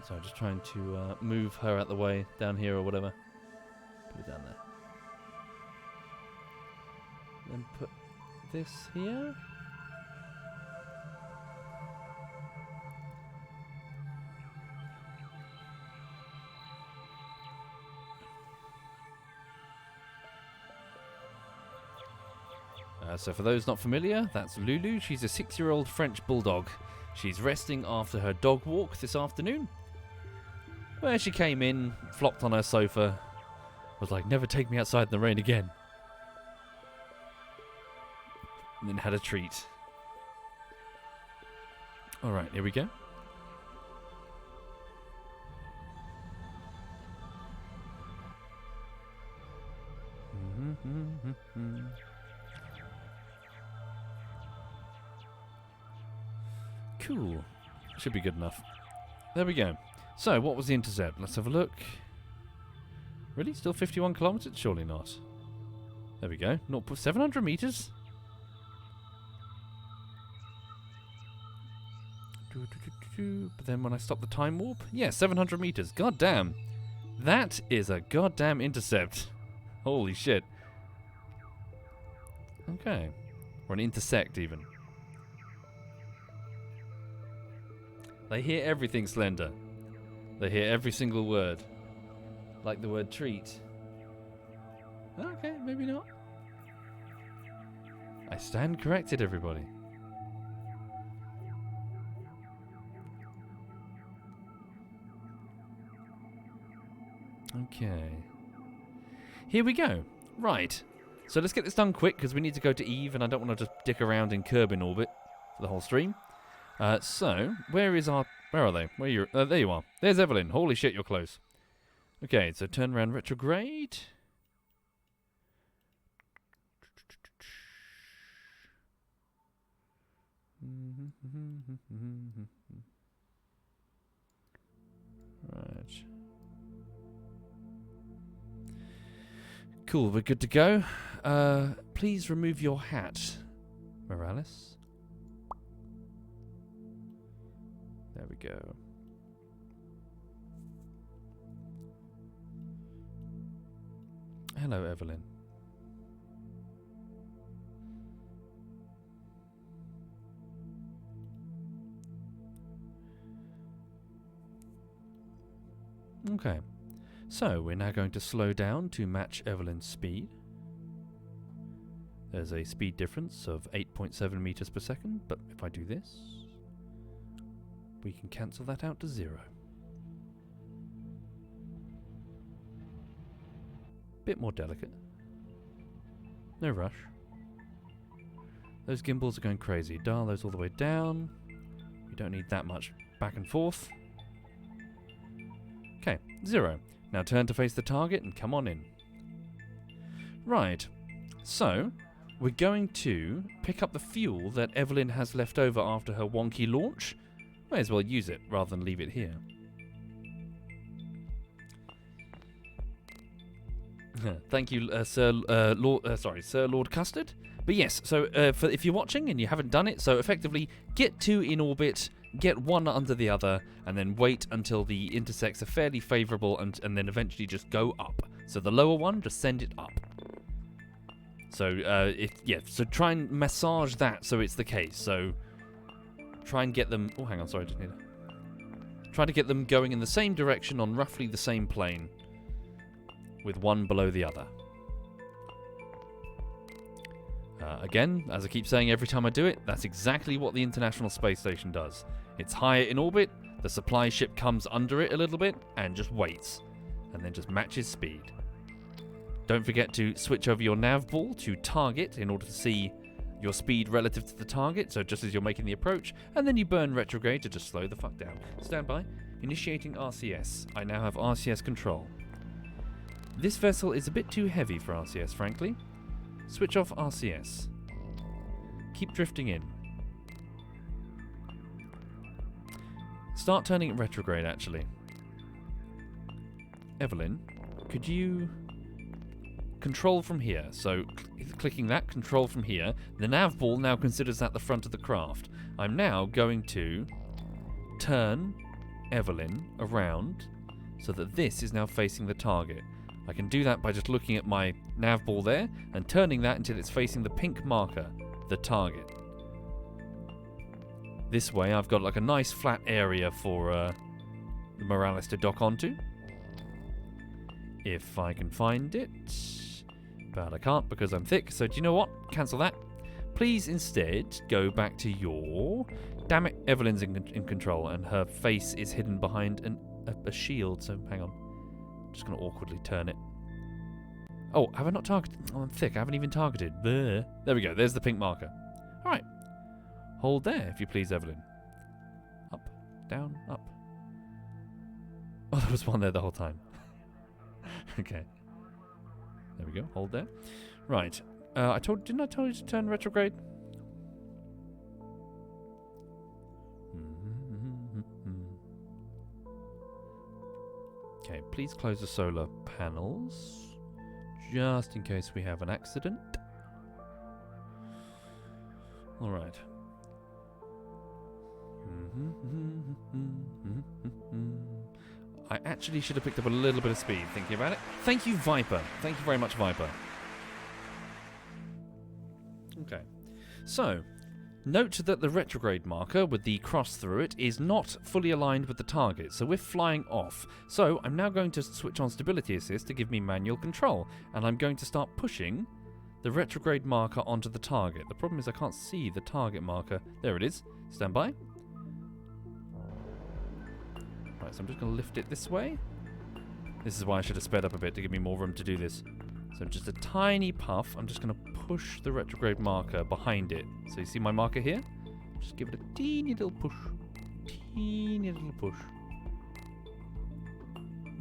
So I'm just trying to move her out the way down here or whatever. Put it down there. Then put this here. So for those not familiar, that's Lulu. She's a 6-year-old French bulldog. She's resting after her dog walk this afternoon, where she came in, flopped on her sofa, was like, never take me outside in the rain again. And then had a treat. Alright, here we go. Cool. Should be good enough. There we go. So, what was the intercept? Let's have a look. Really? Still 51 kilometers? Surely not. There we go. 700 meters? But then when I stop the time warp? Yeah, 700 meters. God damn. That is a goddamn intercept. Holy shit. Okay. Or an intersect, even. They hear everything, Slender. They hear every single word. Like the word treat. Okay, maybe not. I stand corrected, everybody. Okay. Here we go. Right. So let's get this done quick, because we need to go to Eve, and I don't want to just dick around in Kerbal orbit for the whole stream. So, where are they? There you are. There's Evelyn. Holy shit, you're close. Okay, so turn around retrograde. Right. Cool, we're good to go. Please remove your hat, Morales. There we go. Hello, Evelyn. Okay. So, we're now going to slow down to match Evelyn's speed. There's a speed difference of 8.7 meters per second, but if I do this, we can cancel that out to 0. Bit more delicate. No rush. Those gimbals are going crazy. Dial those all the way down. You don't need that much back and forth. Okay, 0. Now turn to face the target and come on in. Right, so we're going to pick up the fuel that Evelyn has left over after her wonky launch. May as well use it rather than leave it here. Thank you, Sir Lord Custard. But yes, so if you're watching and you haven't done it, so effectively get 2 in orbit, get 1 under the other, and then wait until the intersects are fairly favourable, and then eventually just go up. So the lower one, just send it up. So so try and massage that so it's the case. So try and get them. Oh, hang on, sorry, I just need to try to get them going in the same direction on roughly the same plane, with one below the other. Again, as I keep saying every time I do it, that's exactly what the International Space Station does. It's higher in orbit, the supply ship comes under it a little bit, and just waits. And then just matches speed. Don't forget to switch over your nav ball to target in order to see your speed relative to the target, so just as you're making the approach, and then you burn retrograde to just slow the fuck down. Stand by. Initiating RCS. I now have RCS control. This vessel is a bit too heavy for RCS, frankly. Switch off RCS. Keep drifting in. Start turning it retrograde, actually. Evelyn, could you control from here? So, clicking that, control from here. The nav ball now considers that the front of the craft. I'm now going to turn Evelyn around so that this is now facing the target. I can do that by just looking at my nav ball there and turning that until it's facing the pink marker, the target. This way I've got like a nice flat area for the Morales to dock onto. If I can find it. But I can't because I'm thick, so do you know what? Cancel that. Please instead go back to your... Damn it, Evelyn's in control and her face is hidden behind a shield, so hang on. Just going to awkwardly turn it. Oh, have I not targeted? Oh, I'm thick. I haven't even targeted. Bleh. There we go. There's the pink marker. All right. Hold there, if you please, Evelyn. Up, down, up. Oh, there was one there the whole time. Okay. There we go. Hold there. Right. Didn't I tell you to turn retrograde? Okay, please close the solar panels, just in case we have an accident. All right. I actually should have picked up a little bit of speed thinking about it. Thank you, Viper. Thank you very much, Viper. Okay. So, note that the retrograde marker with the cross through it is not fully aligned with the target, so we're flying off. So I'm now going to switch on stability assist to give me manual control, and I'm going to start pushing the retrograde marker onto the target. The problem is I can't see the target marker. There it is. Stand by. Right, so I'm just going to lift it this way. This is why I should have sped up a bit to give me more room to do this. So just a tiny puff. I'm just going to push the retrograde marker behind it. So you see my marker here? Just give it a teeny little push. Teeny little push.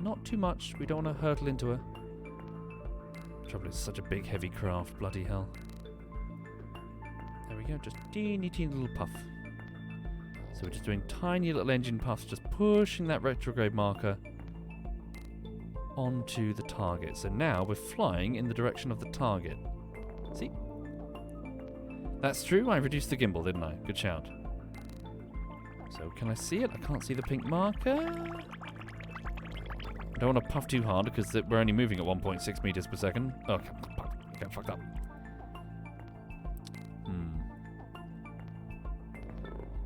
Not too much. We don't want to hurtle into her. Trouble is such a big heavy craft. Bloody hell. There we go. Just teeny little puff. So we're just doing tiny little engine puffs. Just pushing that retrograde marker onto the target. So now we're flying in the direction of the target. See? That's true, I reduced the gimbal, didn't I? Good shout. So can I see it? I can't see the pink marker. I don't want to puff too hard because we're only moving at 1.6 meters per second. Oh, okay, fucked up.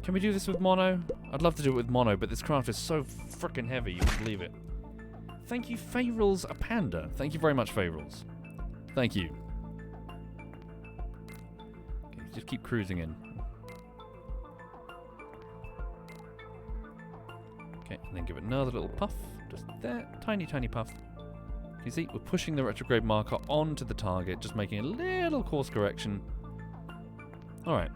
Can we do this with mono? I'd love to do it with mono, but this craft is so freaking heavy, you wouldn't believe it. Thank you, Fayrul's a panda. Thank you very much, Fayrul's. Thank you. Okay, just keep cruising in. Okay, and then give it another little puff. Just there. Tiny puff. You see, we're pushing the retrograde marker onto the target, just making a little course correction. Alright.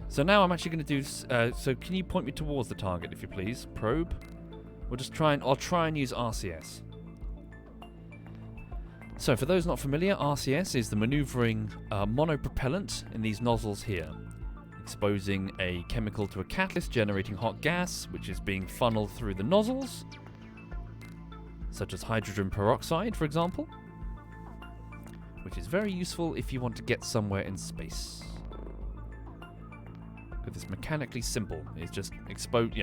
So now I'm actually going to do... so can you point me towards the target, if you please? Probe. We'll just try and... I'll try and use RCS. So for those not familiar, RCS is the maneuvering monopropellant in these nozzles here, exposing a chemical to a catalyst generating hot gas, which is being funneled through the nozzles, such as hydrogen peroxide, for example, which is very useful if you want to get somewhere in space. Because it's mechanically simple. It's just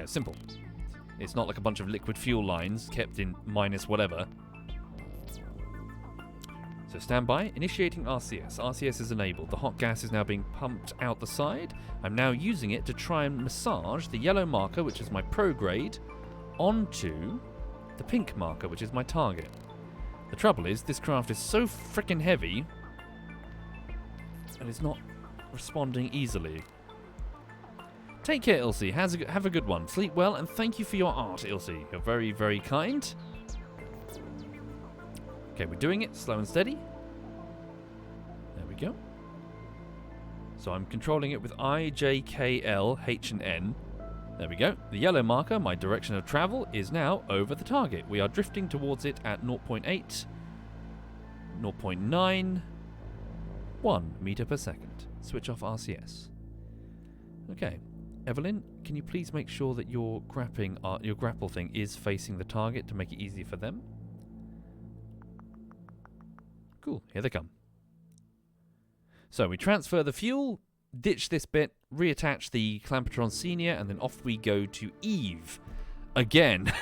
simple. It's not like a bunch of liquid fuel lines kept in minus whatever. So stand by, initiating RCS. RCS is enabled. The hot gas is now being pumped out the side. I'm now using it to try and massage the yellow marker, which is my prograde, onto the pink marker, which is my target. The trouble is, this craft is so freaking heavy, and it's not responding easily. Take care, Ilse. Have a good one. Sleep well, and thank you for your art, Ilse. You're very, very kind. Okay, we're doing it slow and steady. There we go. So I'm controlling it with I, J, K, L, H, and N. There we go. The yellow marker, my direction of travel, is now over the target. We are drifting towards it at 0.8, 0.9, 1 meter per second. Switch off RCS. Okay. Evelyn, can you please make sure that your grapple thing is facing the target to make it easier for them? Cool, here they come. So we transfer the fuel, ditch this bit, reattach the Clampetron Senior, and then off we go to Eve. Again.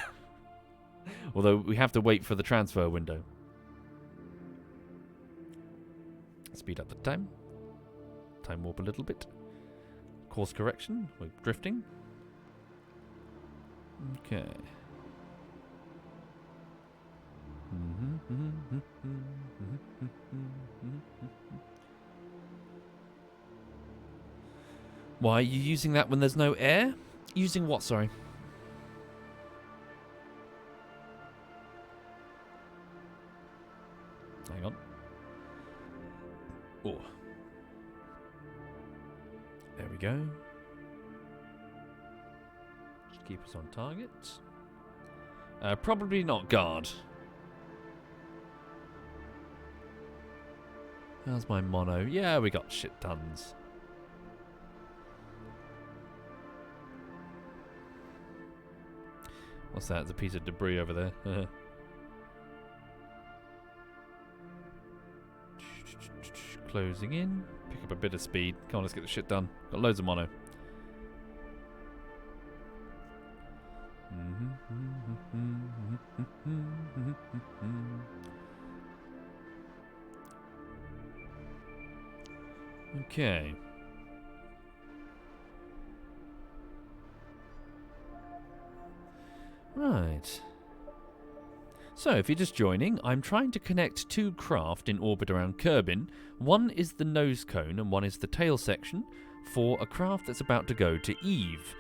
Although we have to wait for the transfer window. Speed up the time. Time warp a little bit. Course correction, we're drifting. Okay. Why are you using that when there's no air? Using what, sorry? Hang on. Oh. There we go. Just keep us on target. Probably not guard. How's my mono? Yeah, we got shit tons. What's that? It's a piece of debris over there. Closing in. Pick up a bit of speed. Come on, let's get the shit done. Got loads of mono. Okay. Right. So, if you're just joining, I'm trying to connect two craft in orbit around Kerbin. One is the nose cone and one is the tail section for a craft that's about to go to Eve.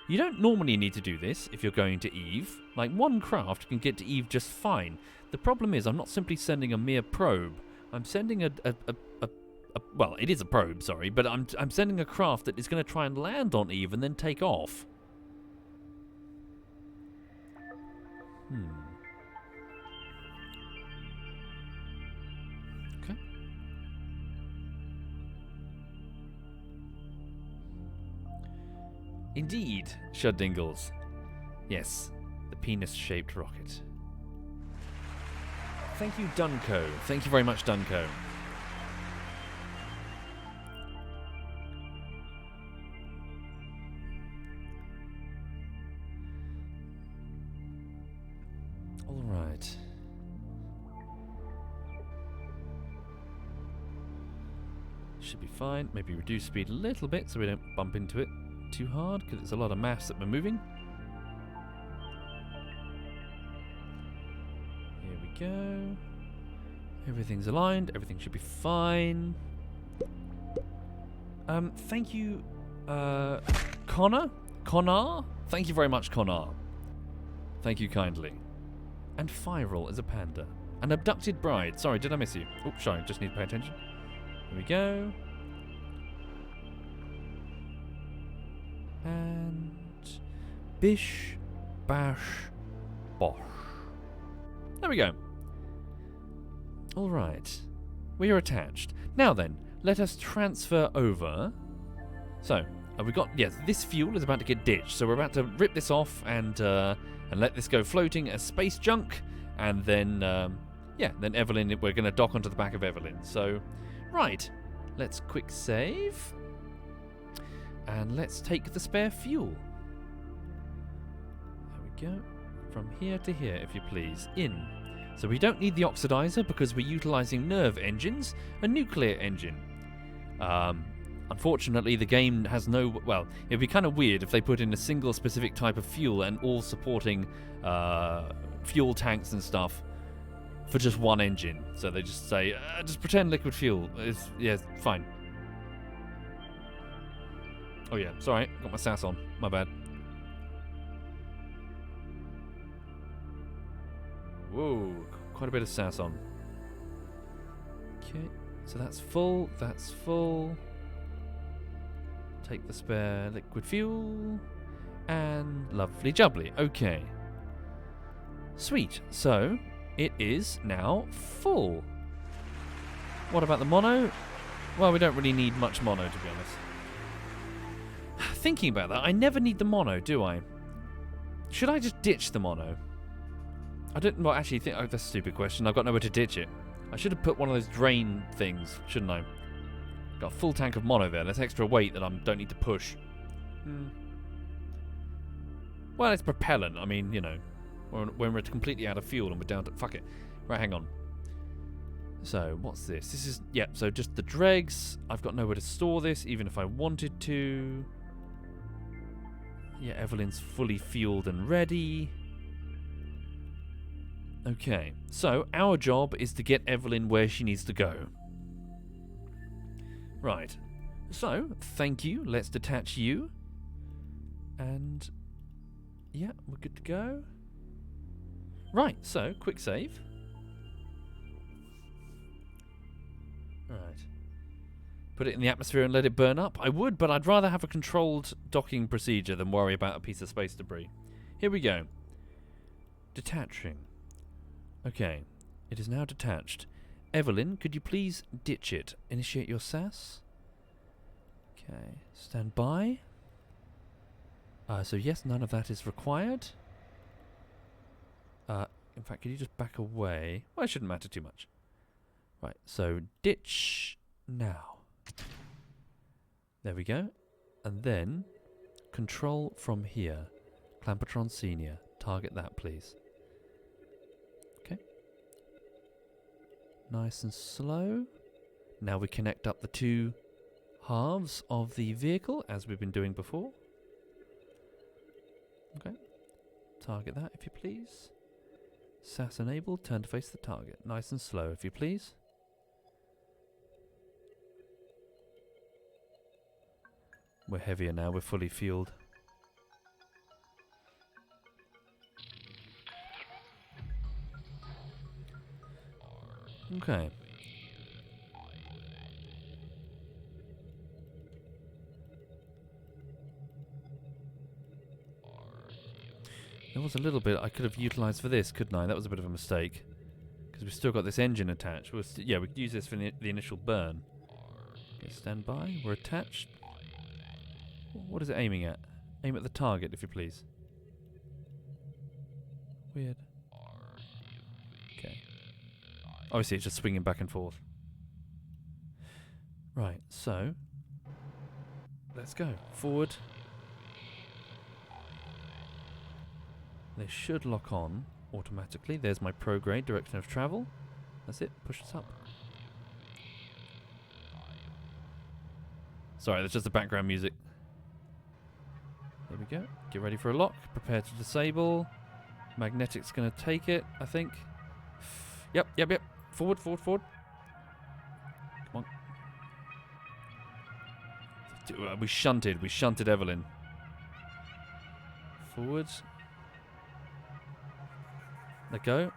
You don't normally need to do this if you're going to Eve. Like, one craft can get to Eve just fine. The problem is I'm not simply sending a mere probe. I'm sending well, it is a probe, sorry, but I'm sending a craft that is going to try and land on Eve and then take off. Okay. Indeed, Shuddingles. Yes, the penis-shaped rocket. Thank you, Dunco. Thank you very much, Dunco. Alright. Should be fine. Maybe reduce speed a little bit so we don't bump into it too hard, because it's a lot of mass that we're moving. Here we go. Everything's aligned. Everything should be fine. Thank you, Connor? Connor? Thank you very much, Connor. Thank you kindly. And Firel is a panda. An abducted bride. Sorry, did I miss you? Oh, sorry, just need to pay attention. Here we go. And bish, bash, bosh. There we go. All right. We are attached. Now then, let us transfer over. So, we got, yes, this fuel is about to get ditched. So we're about to rip this off and let this go floating as space junk. And then, then Evelyn, we're going to dock onto the back of Evelyn. So, right. Let's quick save. And let's take the spare fuel. There we go. From here to here, if you please. In. So we don't need the oxidizer because we're utilizing nerve engines, a nuclear engine. Unfortunately, the game has no... Well, it'd be kind of weird if they put in a single specific type of fuel and all supporting fuel tanks and stuff for just one engine. So they just say, just pretend liquid fuel. It's fine. Oh yeah, sorry, got my sass on. My bad. Whoa, quite a bit of sass on. Okay, so that's full, that's full. Take the spare liquid fuel. And lovely jubbly. Okay. Sweet, so it is now full. What about the mono? Well, we don't really need much mono, to be honest. Thinking about that, I never need the mono, do I? Should I just ditch the mono? I don't well, actually think... Oh, that's a stupid question. I've got nowhere to ditch it. I should have put one of those drain things, shouldn't I? Got a full tank of mono there. That's extra weight that I don't need to push. Well, it's propellant. I mean, you know, when we're completely out of fuel and we're down to... Fuck it. Right, hang on. So, what's this? This is... Yeah, so just the dregs. I've got nowhere to store this, even if I wanted to. Yeah, Evelyn's fully fueled and ready. Okay, so our job is to get Evelyn where she needs to go. Right. So, thank you. Let's detach you. And... yeah, we're good to go. Right, so, quick save. Right. Put it in the atmosphere and let it burn up? I would, but I'd rather have a controlled docking procedure than worry about a piece of space debris. Here we go. Detaching. Okay. It is now detached. Evelyn, could you please ditch it? Initiate your SAS. Okay. Stand by. So yes, none of that is required. In fact, could you just back away? Well, it shouldn't matter too much. Right, so ditch now. There we go. And then control from here. Clampertron Senior. Target that, please. Okay. Nice and slow. Now we connect up the two halves of the vehicle, as we've been doing before. Okay. Target that, if you please. SAS enabled. Turn to face the target. Nice and slow, if you please. We're heavier now, we're fully fueled. Okay. There was a little bit I could have utilised for this, couldn't I? That was a bit of a mistake. Because we've still got this engine attached. Yeah, we could use this for the initial burn. Okay, stand by. We're attached. What is it aiming at? Aim at the target, if you please. Weird. Okay. Obviously, it's just swinging back and forth. Right, so... let's go. Forward. They should lock on automatically. There's my prograde direction of travel. That's it. Push us up. Sorry, that's just the background music. There we go. Get ready for a lock. Prepare to disable. Magnetic's going to take it, I think. Yep. Forward. Come on. We shunted Evelyn. Forward. Let go.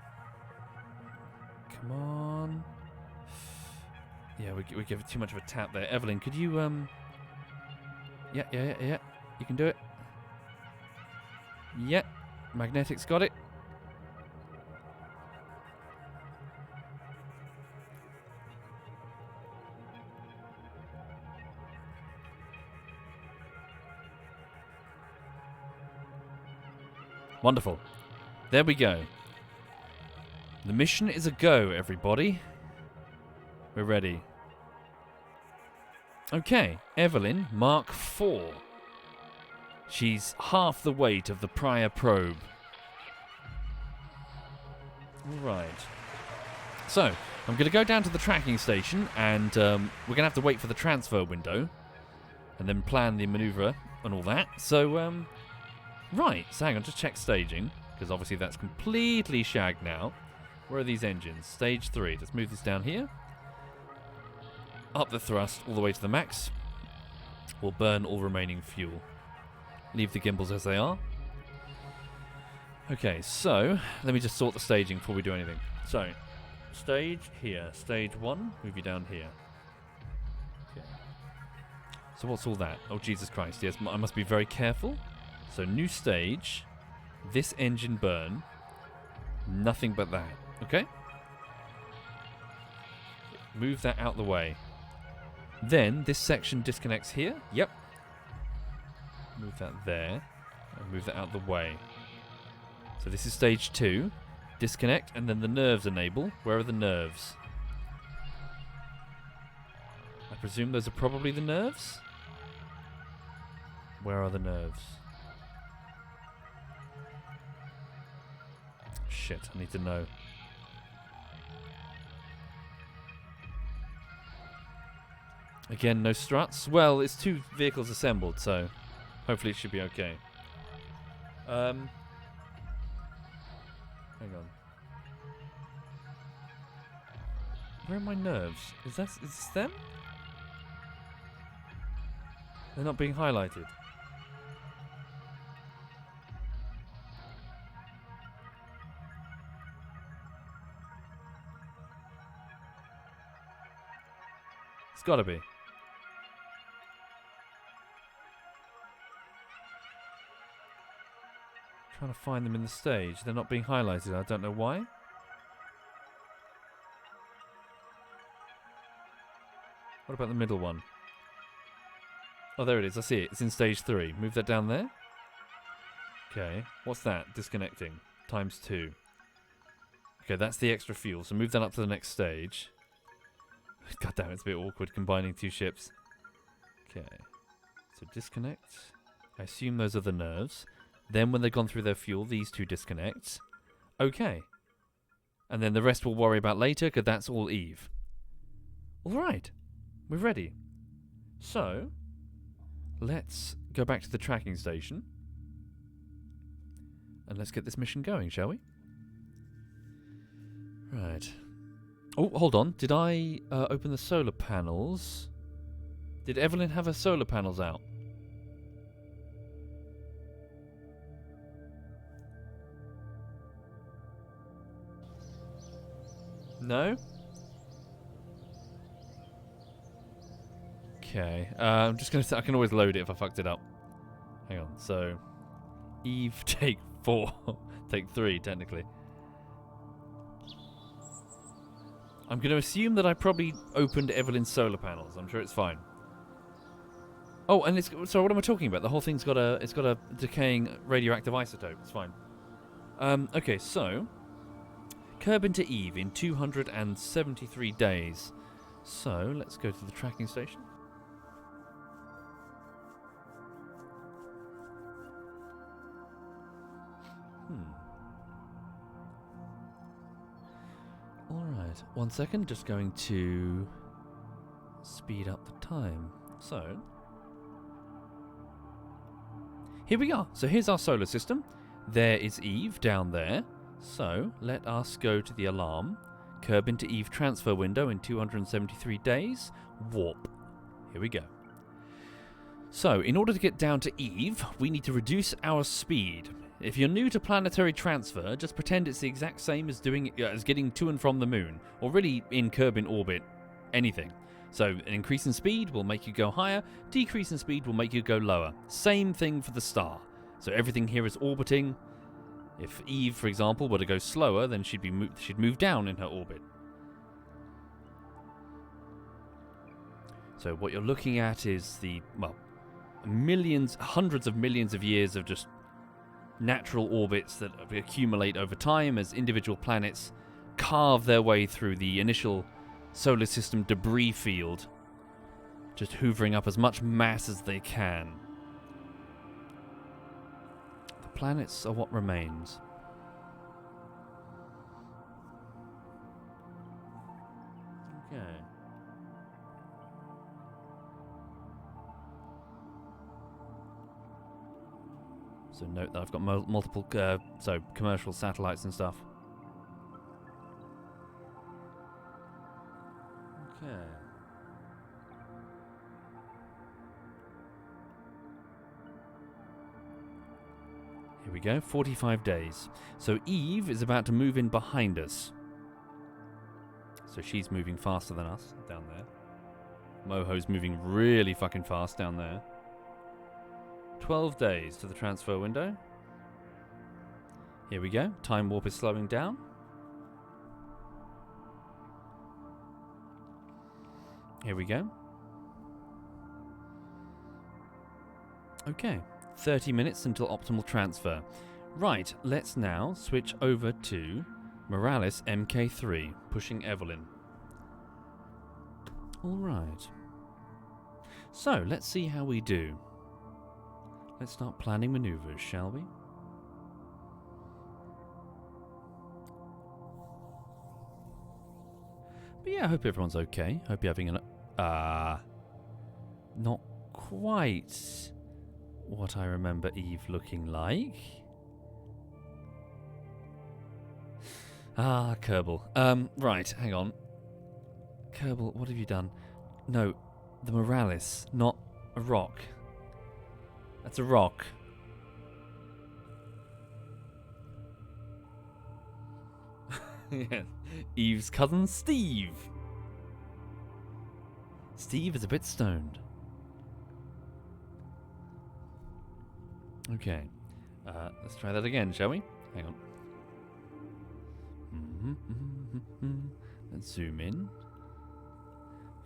Come on. Yeah, we give it too much of a tap there. Evelyn, could you, Yeah. You can do it. Yeah. Magnetic's got it. Wonderful. There we go. The mission is a go, everybody. We're ready. Okay, Evelyn, Mark 4. She's half the weight of the prior probe. Alright. So, I'm going to go down to the tracking station, and we're going to have to wait for the transfer window, and then plan the maneuver and all that. So, right, so hang on, just check staging, because obviously that's completely shagged now. Where are these engines? Stage 3. Let's move this down here. Up the thrust all the way to the max. We'll burn all remaining fuel. Leave the gimbals as they are. Okay, so let me just sort the staging before we do anything. So, stage here. Stage 1, move you down here. Okay. So what's all that? Oh, Jesus Christ. Yes, I must be very careful. So, new stage. This engine burn. Nothing but that. Okay? Move that out the way. Then, this section disconnects here. Yep. Move that there. And move that out the way. So this is stage 2. Disconnect, and then the nerves enable. Where are the nerves? I presume those are probably the nerves? Where are the nerves? Shit, I need to know. Again, no struts. Well, it's 2 vehicles assembled, so hopefully it should be okay. Hang on. Where are my nerves? Is this them? They're not being highlighted. It's gotta be. Trying to find them in the stage. They're not being highlighted. I don't know why. What about the middle one? Oh, there it is. I see it. It's in stage 3. Move that down there. Okay. What's that? Disconnecting. ×2. Okay, that's the extra fuel. So move that up to the next stage. God damn, it's a bit awkward combining 2 ships. Okay. So disconnect. I assume those are the nerves. Then when they've gone through their fuel, these 2 disconnect. Okay. And then the rest we'll worry about later, because that's all Eve. Alright. We're ready. So, let's go back to the tracking station. And let's get this mission going, shall we? Right. Oh, hold on. Did I open the solar panels? Did Evelyn have her solar panels out? No? Okay. I'm just going to... I can always load it if I fucked it up. Hang on. So, Eve, take 4. Take 3, technically. I'm going to assume that I probably opened Evelyn's solar panels. I'm sure it's fine. Oh, and it's... So what am I talking about? The whole thing's got a... It's got a decaying radioactive isotope. It's fine. Okay, so... Kerbal to Eve in 273 days. So, let's go to the tracking station. Alright, 1 second, just going to speed up the time. So, here we are. So here's our solar system. There is Eve down there. So, let us go to the alarm. Kerbal to Eve transfer window in 273 days. Warp. Here we go. So, in order to get down to Eve, we need to reduce our speed. If you're new to planetary transfer, just pretend it's the exact same as getting to and from the moon, or really in Kerbin orbit, anything. So an increase in speed will make you go higher, decrease in speed will make you go lower. Same thing for the star. So everything here is orbiting. If Eve, for example, were to go slower, then she'd move down in her orbit. So what you're looking at is hundreds of millions of years of just natural orbits that accumulate over time as individual planets carve their way through the initial solar system debris field, just hoovering up as much mass as they can. The planets are what remains. Okay. So note that I've got multiple commercial satellites and stuff. Okay. Here we go, 45 days. So Eve is about to move in behind us. So she's moving faster than us down there. Moho's moving really fucking fast down there. 12 days to the transfer window. Here we go. Time warp is slowing down. Here we go. Okay. 30 minutes until optimal transfer. Right, let's now switch over to Morales MK3, pushing Evelyn. Alright. So, let's see how we do. Let's start planning maneuvers, shall we? But yeah, I hope everyone's okay. Hope you're having an... not quite what I remember Eve looking like. Kerbal. Right, hang on. Kerbal, what have you done? No, the Morales, not a rock. That's a rock. Yeah. Eve's cousin Steve. Steve is a bit stoned. Okay. Let's try that again, shall we? Hang on. Let's zoom in.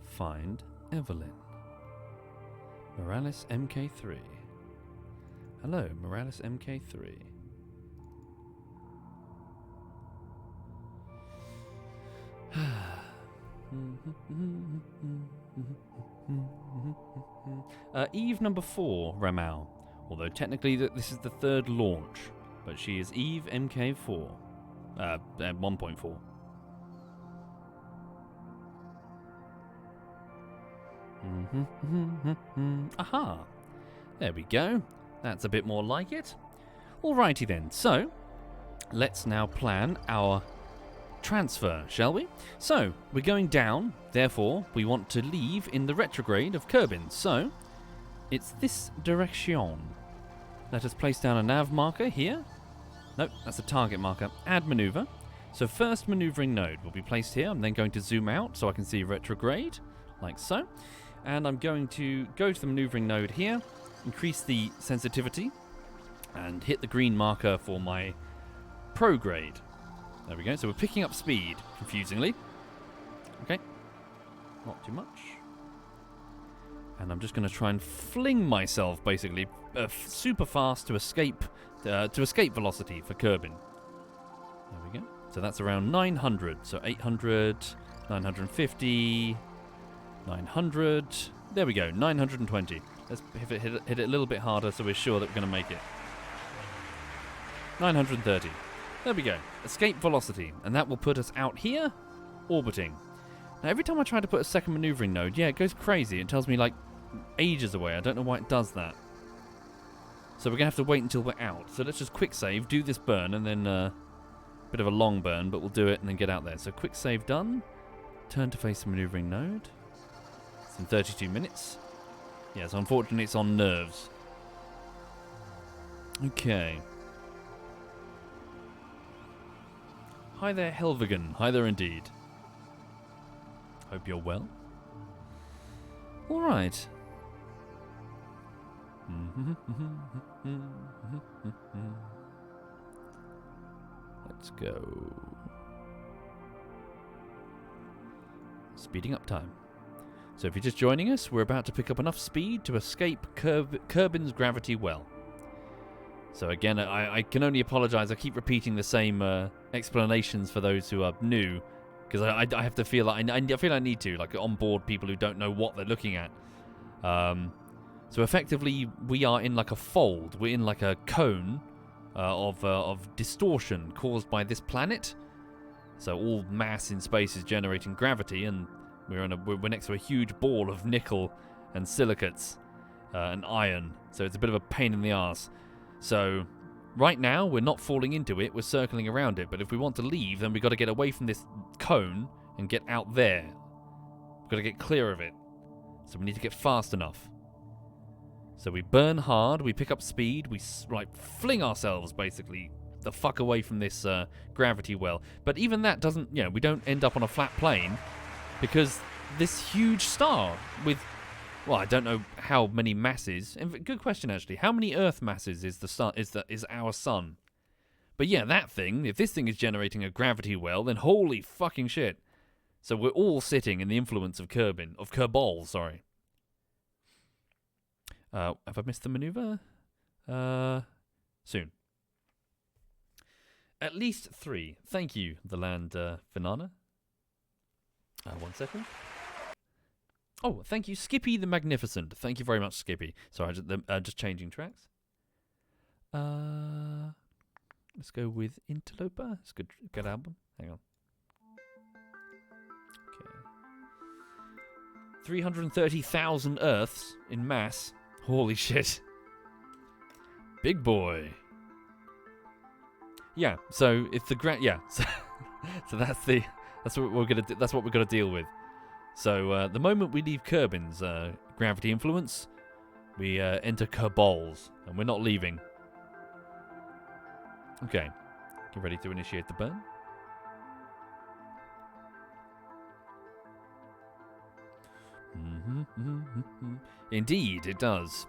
Find Evelyn. Morales MK3. Hello, Morales MK3. Eve number 4, Ramal. Although technically this is the third launch, but she is Eve MK4. 1.4. Aha! There we go. That's a bit more like it. Alrighty then, so let's now plan our transfer, shall we? So, we're going down, therefore we want to leave in the retrograde of Kerbin, so it's this direction. Let us place down a nav marker here. Nope, that's a target marker. Add maneuver. So first maneuvering node will be placed here. I'm then going to zoom out so I can see retrograde, like so. And I'm going to go to the maneuvering node here, increase the sensitivity, and hit the green marker for my prograde. There we go. So we're picking up speed, confusingly. Okay. Not too much. And I'm just going to try and fling myself, basically, super fast to escape velocity for Kerbin. There we go. So that's around 900. So 800, 950, 900. There we go, 920. Let's hit it a little bit harder so we're sure that we're going to make it. 930. There we go. Escape velocity. And that will put us out here, orbiting. Now, every time I try to put a second maneuvering node, yeah, it goes crazy. It tells me, like, ages away. I don't know why it does that. So we're going to have to wait until we're out. So let's just quick save, do this burn, and then bit of a long burn, but we'll do it and then get out there. So quick save done. Turn to face the maneuvering node. It's in 32 minutes. Yes, unfortunately it's on nerves. Okay. Hi there, Helvigan. Hi there indeed. Hope you're well. All right. Let's go. Speeding up time. So if you're just joining us, we're about to pick up enough speed to escape Kerbin's gravity well. So again, I can only apologise. I keep repeating the same explanations for those who are new, because I have to feel like I feel I need to onboard people who don't know what they're looking at. So effectively, we are in like a fold. We're in like a cone of distortion caused by this planet. So all mass in space is generating gravity, and we're next to a huge ball of nickel and silicates and iron. So it's a bit of a pain in the arse. So right now we're not falling into it. We're circling around it. But if we want to leave, then we've got to get away from this cone and get out there. We've got to get clear of it. So we need to get fast enough. So we burn hard. We pick up speed. We fling ourselves basically the fuck away from this gravity well. But even that doesn't, we don't end up on a flat plane, because this huge star with, well, I don't know how many masses. Good question actually. How many Earth masses is the sun? Is our sun? But yeah, that thing. If this thing is generating a gravity well, then holy fucking shit. So we're all sitting in the influence of Kerbal. Sorry. Have I missed the maneuver? Soon. At least 3. Thank you, the land Finana. 1 second. Oh, thank you, Skippy the Magnificent. Thank you very much, Skippy. Sorry, just changing tracks. Let's go with Interloper. It's a good album. Hang on. Okay. 330,000 Earths in mass. Holy shit. Big boy. Yeah, so if the so that's what we're gonna deal with. So the moment we leave Kerbin's gravity influence, we enter Kerbal's, and we're not leaving. Okay, get ready to initiate the burn. Indeed, it does.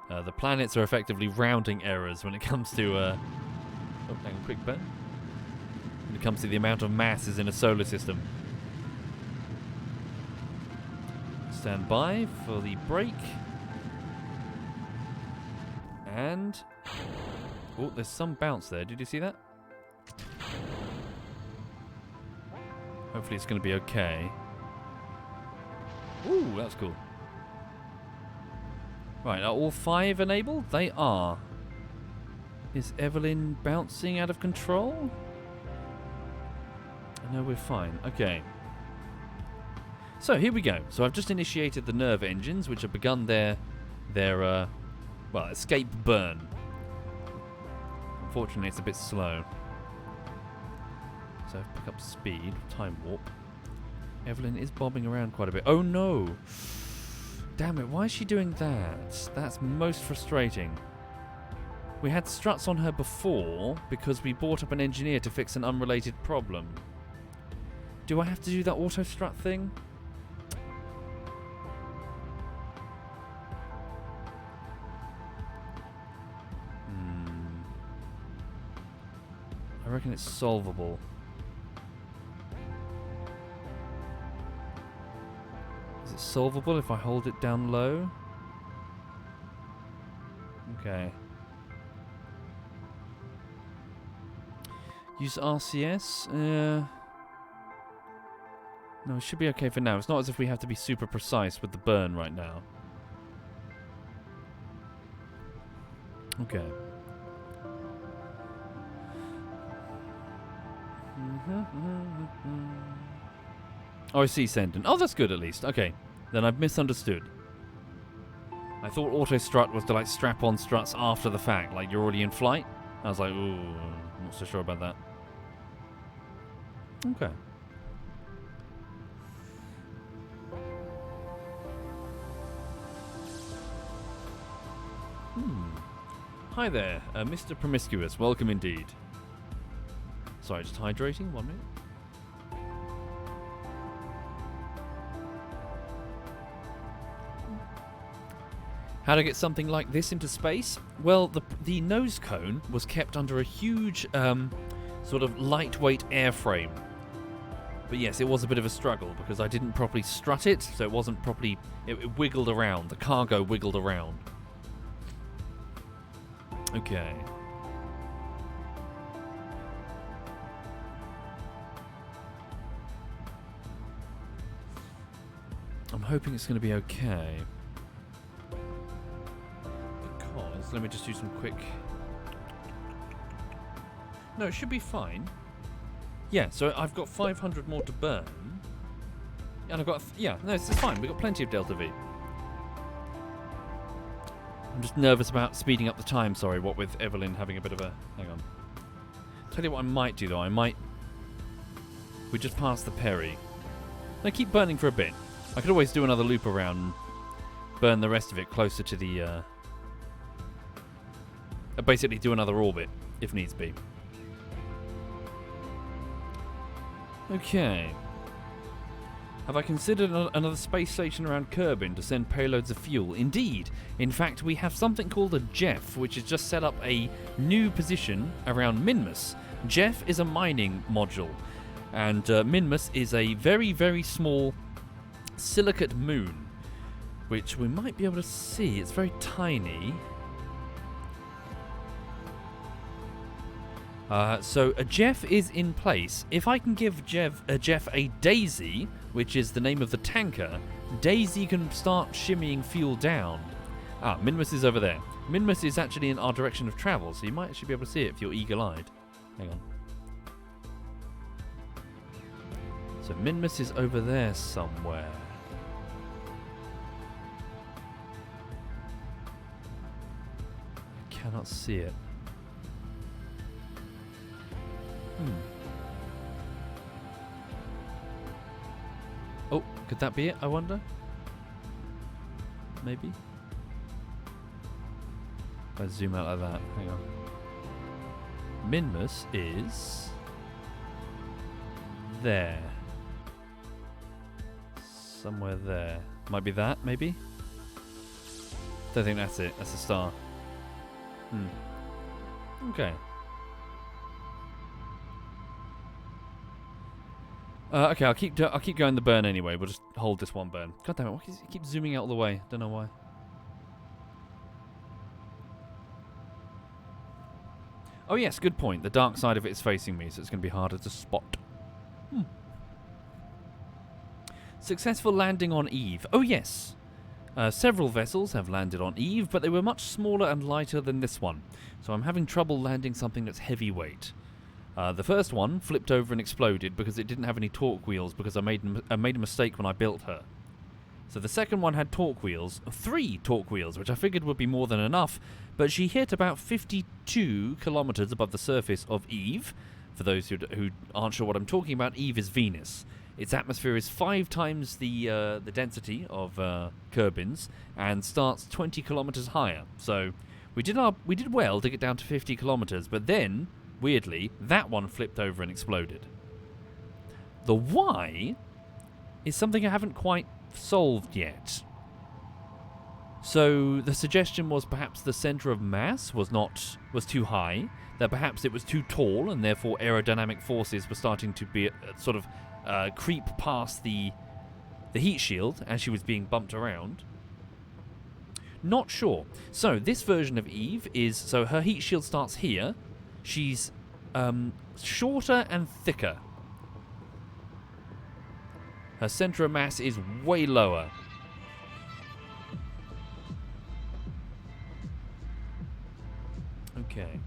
The planets are effectively rounding errors when it comes to. Oh, hang on, quick burn. When it comes to the amount of masses in a solar system. Stand by for the break. And... oh, there's some bounce there. Did you see that? Hopefully it's going to be okay. Ooh, that's cool. Right, are all 5 enabled? They are. Is Evelyn bouncing out of control? No, we're fine. Okay. So here we go. So I've just initiated the nerve engines, which have begun their escape burn. Unfortunately, it's a bit slow. So pick up speed, time warp. Evelyn is bobbing around quite a bit. Oh no! Damn it, why is she doing that? That's most frustrating. We had struts on her before because we brought up an engineer to fix an unrelated problem. Do I have to do that auto strut thing? I reckon it's solvable. Is it solvable if I hold it down low? Okay. Use RCS? No, it should be okay for now. It's not as if we have to be super precise with the burn right now. Okay. Oh, I see, Sendon. Oh, that's good at least. Okay. Then I've misunderstood. I thought auto strut was to strap on struts after the fact, like you're already in flight. I was like, ooh, I'm not so sure about that. Okay. Hi there, Mr. Promiscuous. Welcome indeed. Sorry, just hydrating. 1 minute. How to get something like this into space? Well, the nose cone was kept under a huge sort of lightweight airframe. But yes, it was a bit of a struggle because I didn't properly strut it, so it wasn't properly... It wiggled around. The cargo wiggled around. Okay. I'm hoping it's going to be okay. Because... Let me just do some quick... No, it should be fine. Yeah, so I've got 500 more to burn. And I've got... Yeah, no, it's fine. We've got plenty of Delta V. I'm just nervous about speeding up the time, sorry, what with Evelyn having a bit of a... Hang on. Tell you what I might do, though. I might... We just passed the Perry. No, keep burning for a bit. I could always do another loop around and burn the rest of it closer to the... basically do another orbit, if needs be. Okay. Have I considered another space station around Kerbin to send payloads of fuel? Indeed. In fact, we have something called a Jeff, which has just set up a new position around Minmus. Jeff is a mining module, and Minmus is a very, very small silicate moon, which we might be able to see. It's very tiny. So a Jeff is in place. If I can give Jeff a Daisy, which is the name of the tanker, Daisy can start shimmying fuel down. Ah, Minmus is over there. Minmus is actually in our direction of travel, so you might actually be able to see it if you're eagle-eyed. Hang on. So Minmus is over there somewhere. I cannot see it. Oh, could that be it, I wonder? Maybe? If I zoom out like that, hang on. Minmus is... there. Somewhere there. Might be that, maybe? Don't think that's it, that's a star. Okay. Okay, I'll keep going the burn anyway. We'll just hold this one burn. God damn it! Why does it keep zooming out all the way? Don't know why. Oh yes, good point. The dark side of it is facing me, so it's going to be harder to spot. Successful landing on Eve. Oh yes. Several vessels have landed on Eve, but they were much smaller and lighter than this one. So I'm having trouble landing something that's heavyweight. The first one flipped over and exploded because it didn't have any torque wheels because I made a mistake when I built her. So the second one had torque wheels, 3 torque wheels, which I figured would be more than enough, but she hit about 52 kilometers above the surface of Eve. For those who aren't sure what I'm talking about, Eve is Venus. Its atmosphere is 5 times the density of Kerbin's and starts 20 kilometers higher. So we did well to get down to 50 kilometers, but then... weirdly, that one flipped over and exploded. The why is something I haven't quite solved yet. So the suggestion was perhaps the center of mass was too high, that perhaps it was too tall, and therefore aerodynamic forces were starting to be sort of creep past the heat shield as she was being bumped around. Not sure. So this version of Eve is, so her heat shield starts here. She's shorter and thicker. Her center of mass is way lower. Okay.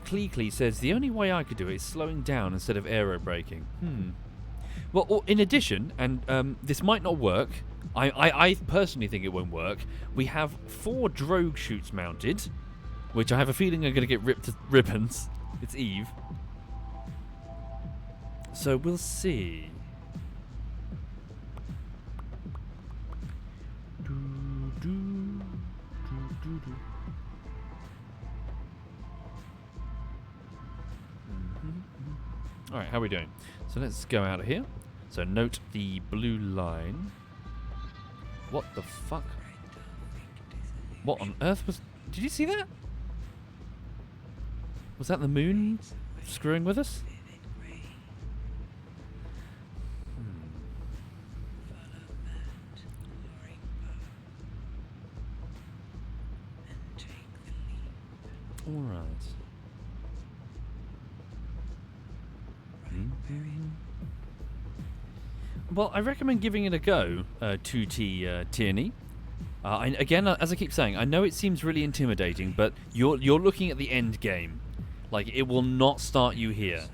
Clee says the only way I could do it is slowing down instead of aero braking. Well, in addition, and this might not work. I personally think it won't work. We have 4 drogue chutes mounted, which I have a feeling are going to get ripped to ribbons. It's Eve. So we'll see. Alright, how are we doing? So let's go out of here. So note the blue line. What the fuck? What on earth was... Did you see that? Was that the moon screwing with us? Alright. Well, I recommend giving it a go, 2T Tierney. Again, as I keep saying, I know it seems really intimidating, but you're looking at the end game. Like, it will not start you here.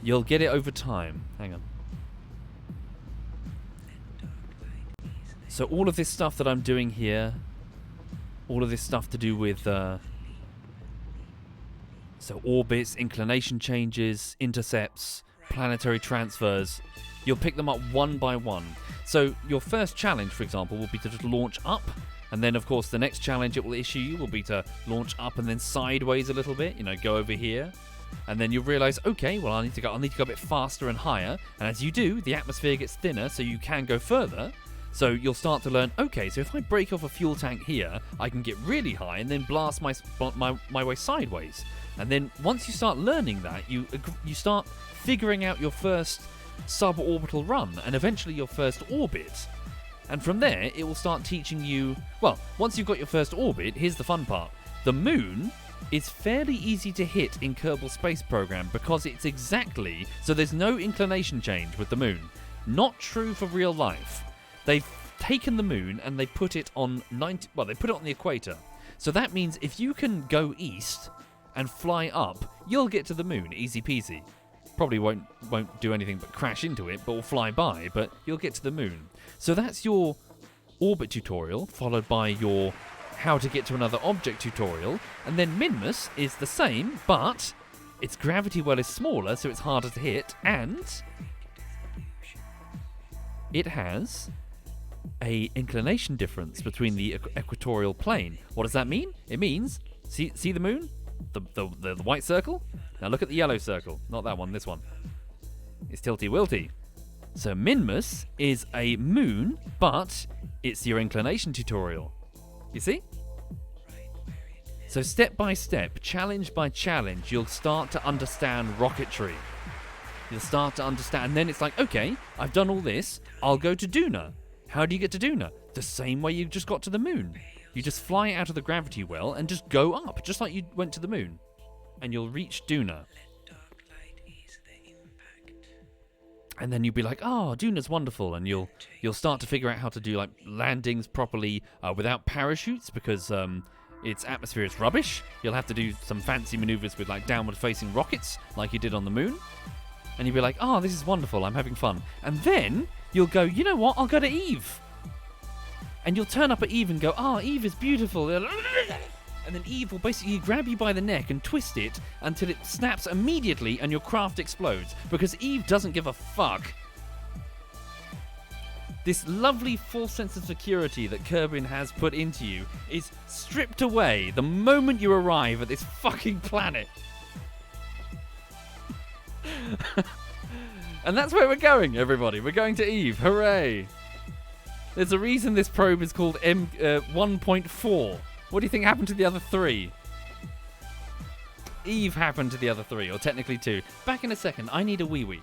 You'll get it over time. Hang on. So all of this stuff that I'm doing here, all of this stuff to do with... So orbits, inclination changes, intercepts, planetary transfers, you'll pick them up one by one. So your first challenge, for example, will be to just launch up, and then of course the next challenge it will issue you will be to launch up and then sideways a little bit, you know, go over here. And then you'll realise, okay, well I need to go a bit faster and higher, and as you do, the atmosphere gets thinner so you can go further. So you'll start to learn, okay, so if I break off a fuel tank here, I can get really high and then blast my way sideways. And then once you start learning that, you start figuring out your first suborbital run and eventually your first orbit. And from there, it will start teaching you... Well, once you've got your first orbit, here's the fun part. The moon is fairly easy to hit in Kerbal Space Program because it's exactly... So there's no inclination change with the moon. Not true for real life. They've taken the moon and they put it on they put it on the equator. So that means if you can go east and fly up, you'll get to the moon, easy peasy. Probably won't do anything but crash into it, but will fly by, but you'll get to the moon. So that's your orbit tutorial, followed by your how to get to another object tutorial, and then Minmus is the same, but its gravity well is smaller, so it's harder to hit, and it has a inclination difference between the equatorial plane. What does that mean? It means, see the moon? The white circle? Now look at the yellow circle. Not that one, this one. It's tilty-wilty. So Minmus is a moon, but it's your inclination tutorial. You see? So step by step, challenge by challenge, you'll start to understand rocketry. You'll start to understand, and then it's like, okay, I've done all this, I'll go to Duna. How do you get to Duna? The same way you just got to the moon. You just fly out of the gravity well and just go up, just like you went to the moon. And you'll reach Duna. And then you'll be like, oh, Duna's wonderful. And you'll start to figure out how to do like landings properly without parachutes because its atmosphere is rubbish. You'll have to do some fancy maneuvers with like downward facing rockets like you did on the moon. And you'll be like, oh, this is wonderful, I'm having fun. And then you'll go, you know what, I'll go to Eve. And you'll turn up at Eve and go, oh, Eve is beautiful. And then Eve will basically grab you by the neck and twist it until it snaps immediately and your craft explodes. Because Eve doesn't give a fuck. This lovely false sense of security that Kerbin has put into you is stripped away the moment you arrive at this fucking planet. And that's where we're going, everybody. We're going to Eve. Hooray. There's a reason this probe is called 1.4. What do you think happened to the other 3? Eve happened to the other 3, or technically 2. Back in a second. I need a wee-wee.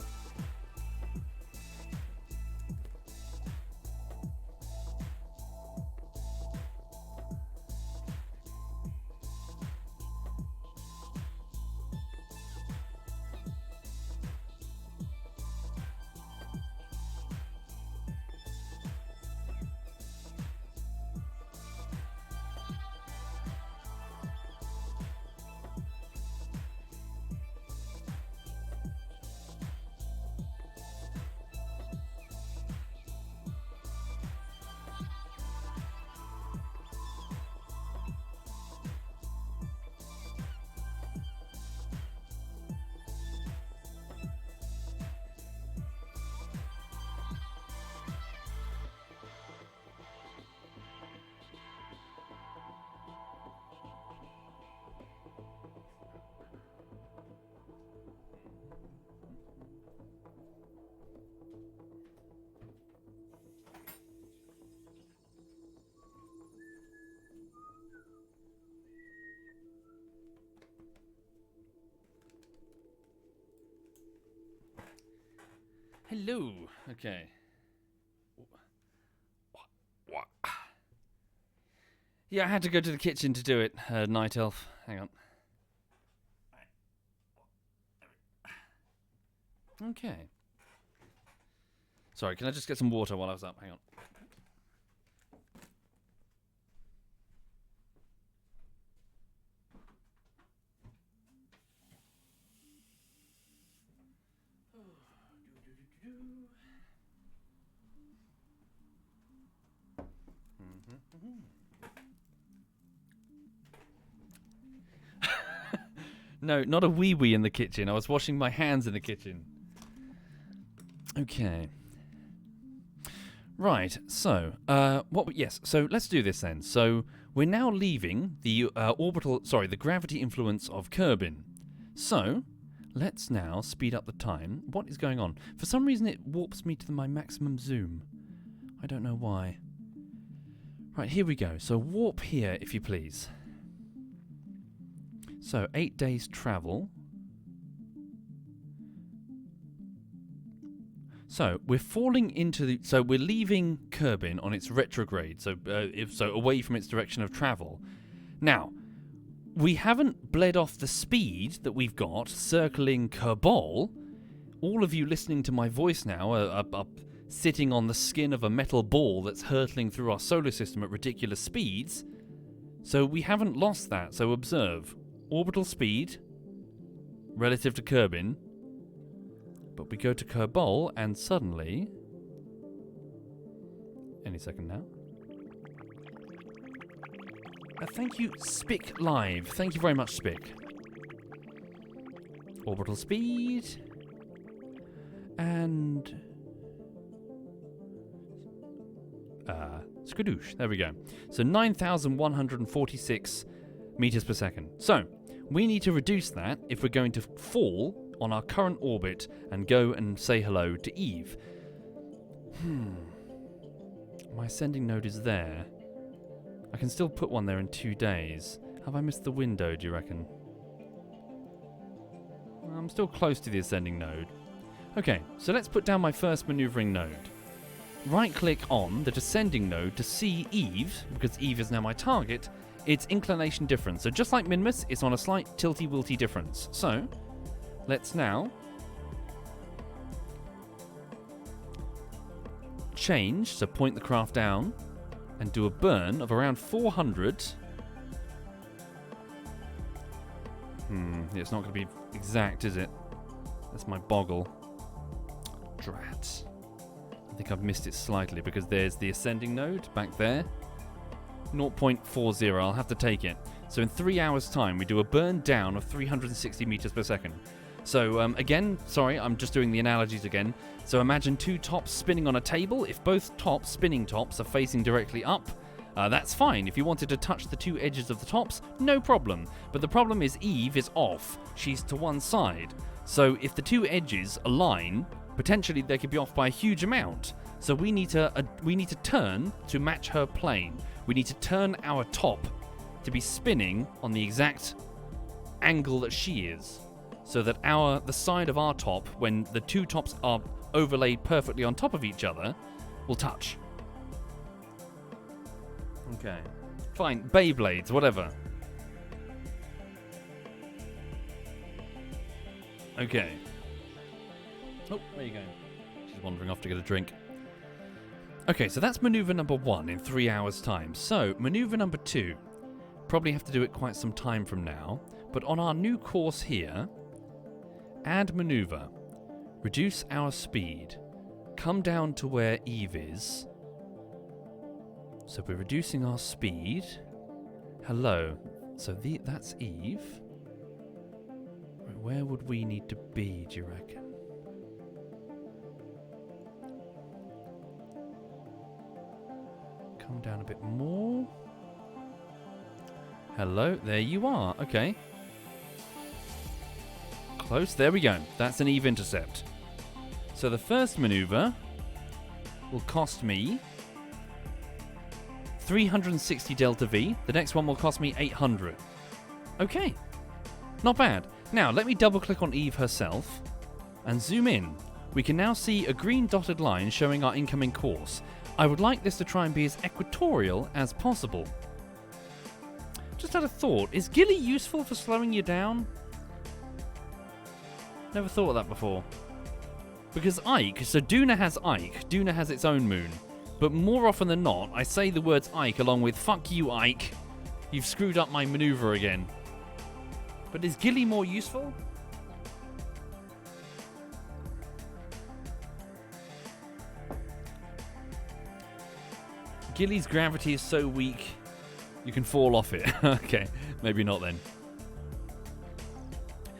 Hello. Okay. What? Yeah, I had to go to the kitchen to do it, Night Elf. Hang on. Okay. Sorry, can I just get some water while I was up? Hang on. No, not a wee-wee in the kitchen. I was washing my hands in the kitchen. Okay. Right, so, yes, so let's do this then. So, we're now leaving the the gravity influence of Kerbin. So, let's now speed up the time. What is going on? For some reason it warps me to my maximum zoom. I don't know why. Right, here we go. So, warp here, if you please. So, 8 days travel. So, we're falling into the... So, we're leaving Kerbin on its retrograde, so away from its direction of travel. Now, we haven't bled off the speed that we've got circling Kerbal. All of you listening to my voice now are sitting on the skin of a metal ball that's hurtling through our solar system at ridiculous speeds. So, we haven't lost that, so observe. Orbital speed relative to Kerbin, but we go to Kerbal and suddenly, any second now. Thank you, Spick Live. Thank you very much, Spick. Orbital speed and skadoosh. There we go. So 9,146 meters per second. So, we need to reduce that if we're going to fall on our current orbit and go and say hello to Eve. My ascending node is there. I can still put one there in 2 days. Have I missed the window, do you reckon? I'm still close to the ascending node. Okay, so let's put down my first maneuvering node. Right-click on the descending node to see Eve, because Eve is now my target, its inclination difference. So just like Minmus, it's on a slight tilty-wilty difference. So, let's now change, so point the craft down, and do a burn of around 400. It's not going to be exact, is it? That's my boggle. Drat. I think I've missed it slightly because there's the ascending node back there. 0.40, I'll have to take it. So in 3 hours' time, we do a burn down of 360 meters per second. So again, sorry, I'm just doing the analogies again. So imagine 2 tops spinning on a table. If both tops, spinning tops, are facing directly up, that's fine. If you wanted to touch the 2 edges of the tops, no problem. But the problem is Eve is off. She's to one side. So if the 2 edges align, potentially they could be off by a huge amount. So we need to turn to match her plane. We need to turn our top to be spinning on the exact angle that she is, so that the side of our top, when the 2 tops are overlaid perfectly on top of each other, will touch. Okay. Fine. Beyblades, whatever. Okay. Oh, there you go. She's wandering off to get a drink. Okay, so that's maneuver number 1 in 3 hours' time. So, maneuver number 2. Probably have to do it quite some time from now. But on our new course here, add maneuver. Reduce our speed. Come down to where Eve is. So we're reducing our speed. Hello. So that's Eve. Where would we need to be, do you reckon? Come down a bit more. Hello, there you are. Okay. Close, there we go. That's an Eve intercept. So the first maneuver will cost me 360 delta V. The next one will cost me 800. Okay. Not bad. Now, let me double click on Eve herself and zoom in. We can now see a green dotted line showing our incoming course. I would like this to try and be as equatorial as possible. Just had a thought. Is Gilly useful for slowing you down? Never thought of that before. Because Ike, so Duna has Ike. Duna has its own moon. But more often than not, I say the words Ike along with fuck you, Ike. You've screwed up my maneuver again. But is Gilly more useful? Gilly's gravity is so weak, you can fall off it. Okay, maybe not then.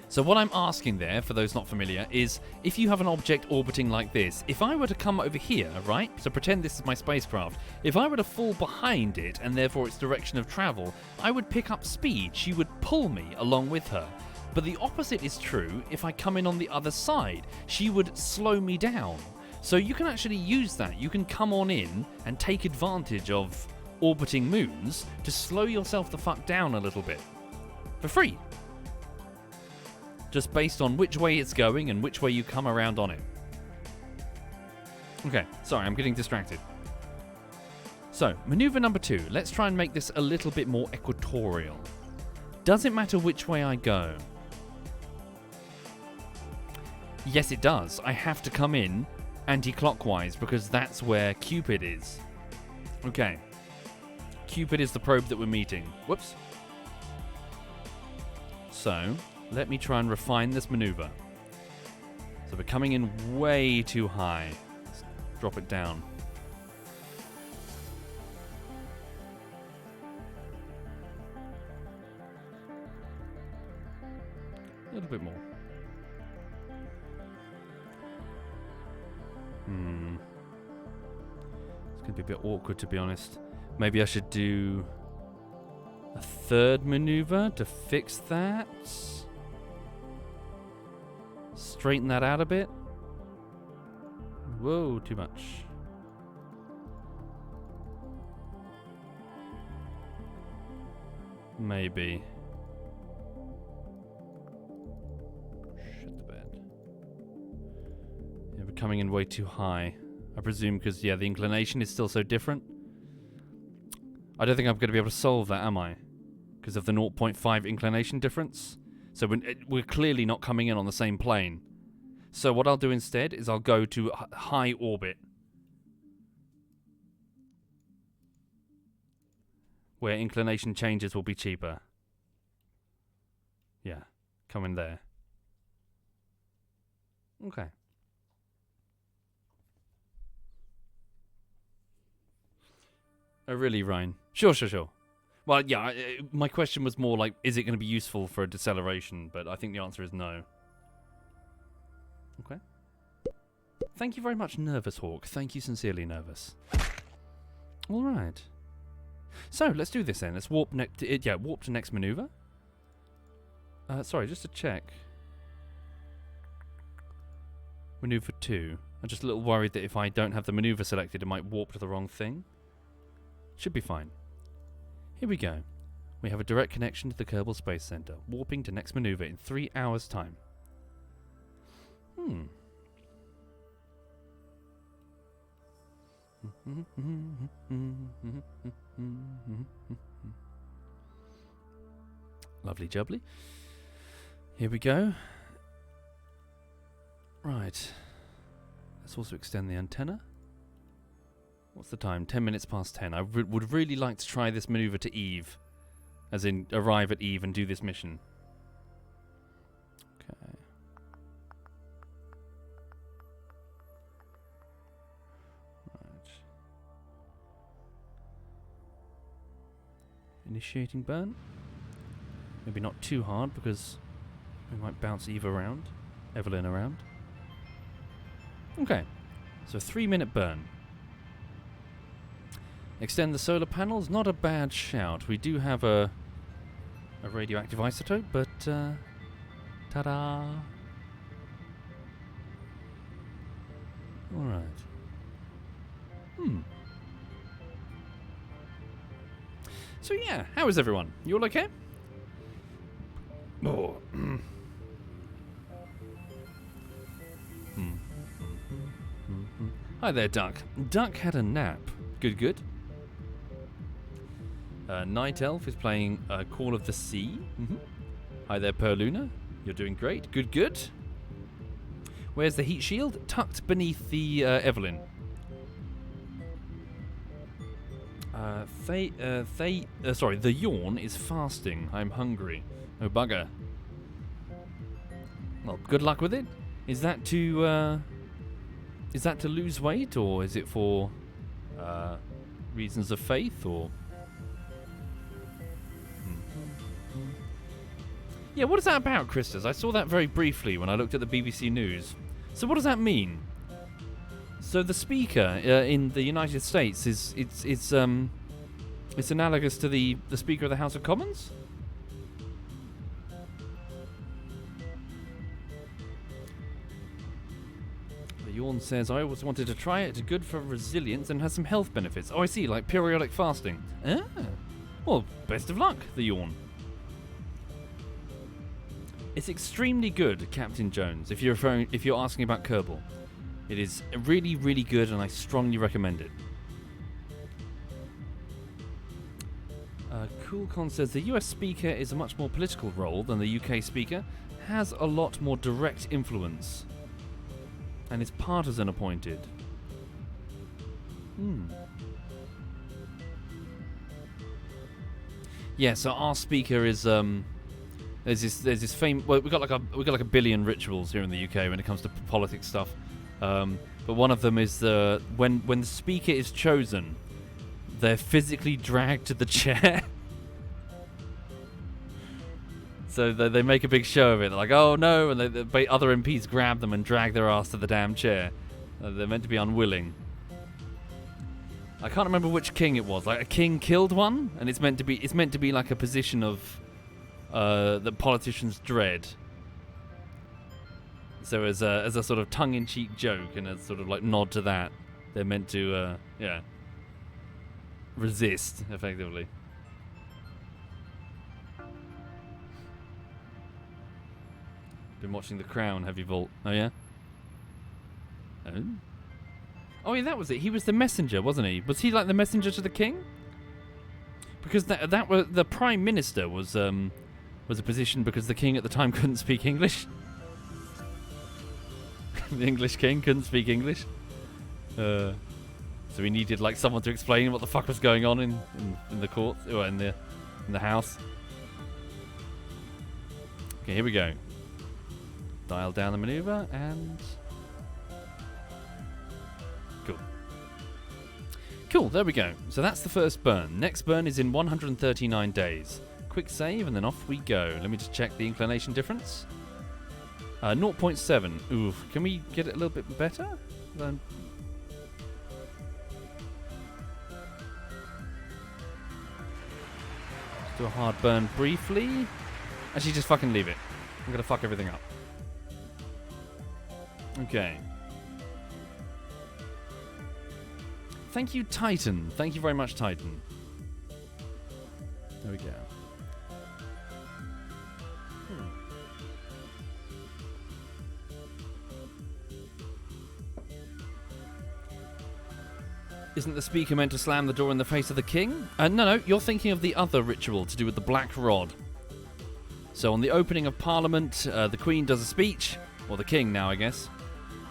So what I'm asking there, for those not familiar, is if you have an object orbiting like this, if I were to come over here, right, so pretend this is my spacecraft, if I were to fall behind it and therefore its direction of travel, I would pick up speed. She would pull me along with her. But the opposite is true if I come in on the other side. She would slow me down. So you can actually use that. You can come on in and take advantage of orbiting moons to slow yourself the fuck down a little bit. For free. Just based on which way it's going and which way you come around on it. Okay, sorry, I'm getting distracted. So, maneuver number 2. Let's try and make this a little bit more equatorial. Does it matter which way I go? Yes, it does. I have to come in anti-clockwise because that's where Cupid is. Okay. Cupid is the probe that we're meeting. Whoops. So, let me try and refine this maneuver. So we're coming in way too high. Let's drop it down. A little bit more. It's going to be a bit awkward, to be honest. Maybe I should do a third maneuver to fix that. Straighten that out a bit. Whoa, too much. Maybe. Shit the bed. Yeah, we're coming in way too high. I presume because, yeah, the inclination is still so different. I don't think I'm going to be able to solve that, am I? Because of the 0.5 inclination difference. So we're clearly not coming in on the same plane. So what I'll do instead is I'll go to high orbit. Where inclination changes will be cheaper. Yeah, come in there. Okay. Oh, really, Ryan? Sure. Well, yeah, my question was more like, is it going to be useful for a deceleration? But I think the answer is no. Okay. Thank you very much, Nervous Hawk. Thank you sincerely, Nervous. All right. So, let's do this then. Let's warp warp to next maneuver. Sorry, just to check. Maneuver 2. I'm just a little worried that if I don't have the maneuver selected, it might warp to the wrong thing. Should be fine. Here we go. We have a direct connection to the Kerbal Space Center, warping to next maneuver in 3 hours' time. Lovely jubbly. Here we go. Right. Let's also extend the antenna. What's the time? 10 minutes past 10. I would really like to try this maneuver to Eve. As in, arrive at Eve and do this mission. Okay. Right. Initiating burn. Maybe not too hard because we might bounce Eve around. Evelyn around. Okay. So 3-minute burn. Extend the solar panels, not a bad shout. We do have a radioactive isotope, but ta-da! Alright. So yeah, how is everyone? You all okay? Oh. Hi there, Duck. Duck had a nap. Good, good. Night Elf is playing Call of the Sea. Mm-hmm. Hi there, Perluna. You're doing great. Good, good. Where's the heat shield? Tucked beneath the Evelyn. The yawn is fasting. I'm hungry. Oh, bugger. Well, good luck with it. Is that to lose weight, or is it for reasons of faith, or? Yeah, what is that about, Christus? I saw that very briefly when I looked at the BBC News. So what does that mean? So the Speaker in the United States it's analogous to the Speaker of the House of Commons? The yawn says, I always wanted to try it. It's good for resilience and has some health benefits. Oh, I see, like periodic fasting. Ah. Well, best of luck, the yawn. It's extremely good, Captain Jones, if you're asking about Kerbal. It is really, really good, and I strongly recommend it. Coolcon says the US Speaker is a much more political role than the UK Speaker, has a lot more direct influence, and is partisan appointed. Yeah, so our Speaker is there's this famous. Well, we got like a billion rituals here in the UK when it comes to politics stuff. But one of them is when the Speaker is chosen, they're physically dragged to the chair. So they make a big show of it. They're like, oh no, and the other MPs grab them and drag their ass to the damn chair. They're meant to be unwilling. I can't remember which king it was. Like a king killed one, and it's meant to be like a position of that politicians dread. So as a sort of tongue-in-cheek joke and a sort of like nod to that, they're meant to resist effectively. Been watching The Crown, have you, Volt? Oh yeah. Oh yeah, that was it. He was the messenger, wasn't he? Was he like the messenger to the king? Because that was the prime minister was a position because the king at the time couldn't speak English. The English king couldn't speak English, so he needed like someone to explain what the fuck was going on in the court or in the house. Okay, here we go. Dial down the maneuver and cool. There we go. So that's the first burn. Next burn is in 139 days. Quick save and then off we go. Let me just check the inclination difference. 0.7. Oof. Can we get it a little bit better? Let's do a hard burn briefly. Actually, just fucking leave it. I'm gonna fuck everything up. Okay. Thank you, Titan. Thank you very much, Titan. There we go. Isn't the Speaker meant to slam the door in the face of the king? No, you're thinking of the other ritual to do with the Black Rod. So on the opening of Parliament, the Queen does a speech, or the King now, I guess.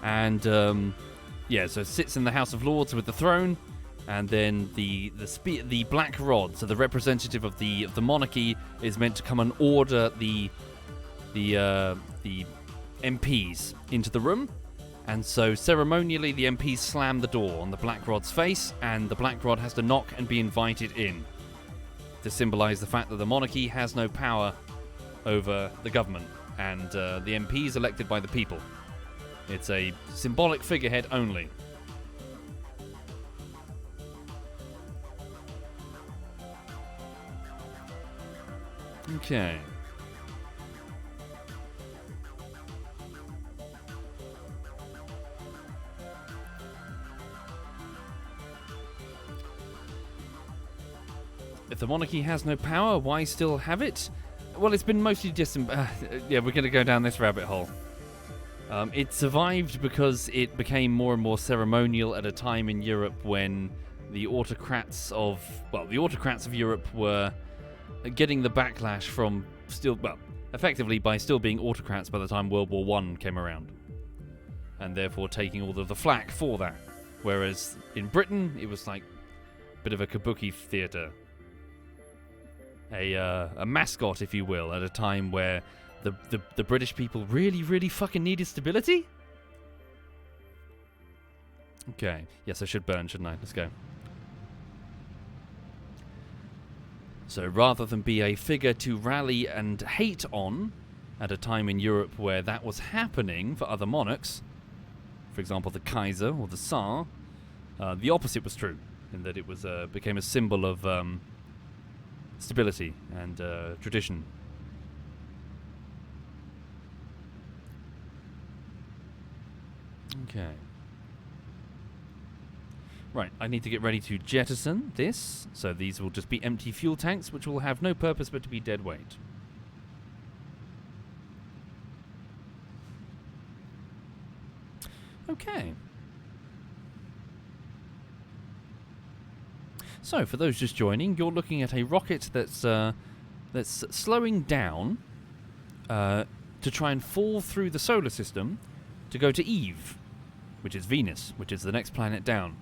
And, so sits in the House of Lords with the throne, and then the Black Rod, so the representative of the monarchy, is meant to come and order the MPs into the room. And so ceremonially the MPs slam the door on the Black Rod's face, and the Black Rod has to knock and be invited in to symbolise the fact that the monarchy has no power over the government, and the MPs elected by the people. It's a symbolic figurehead only. Okay. If the monarchy has no power, why still have it? Well, it's been mostly just... we're going to go down this rabbit hole. It survived because it became more and more ceremonial at a time in Europe when the autocrats of Europe were getting the backlash from effectively by still being autocrats by the time World War I came around, and therefore taking all of the flack for that. Whereas in Britain, it was like a bit of a kabuki theatre, a mascot, if you will, at a time where the British people really fucking needed stability. Okay, yes, I should burn, shouldn't I? Let's go. So rather than be a figure to rally and hate on at a time in Europe where that was happening for other monarchs, for example the Kaiser or the Tsar, the opposite was true, in that it was became a symbol of stability and tradition. Okay. Right, I need to get ready to jettison this, so these will just be empty fuel tanks, which will have no purpose but to be dead weight. Okay. So, for those just joining, you're looking at a rocket that's slowing down to try and fall through the solar system to go to Eve, which is Venus, which is the next planet down.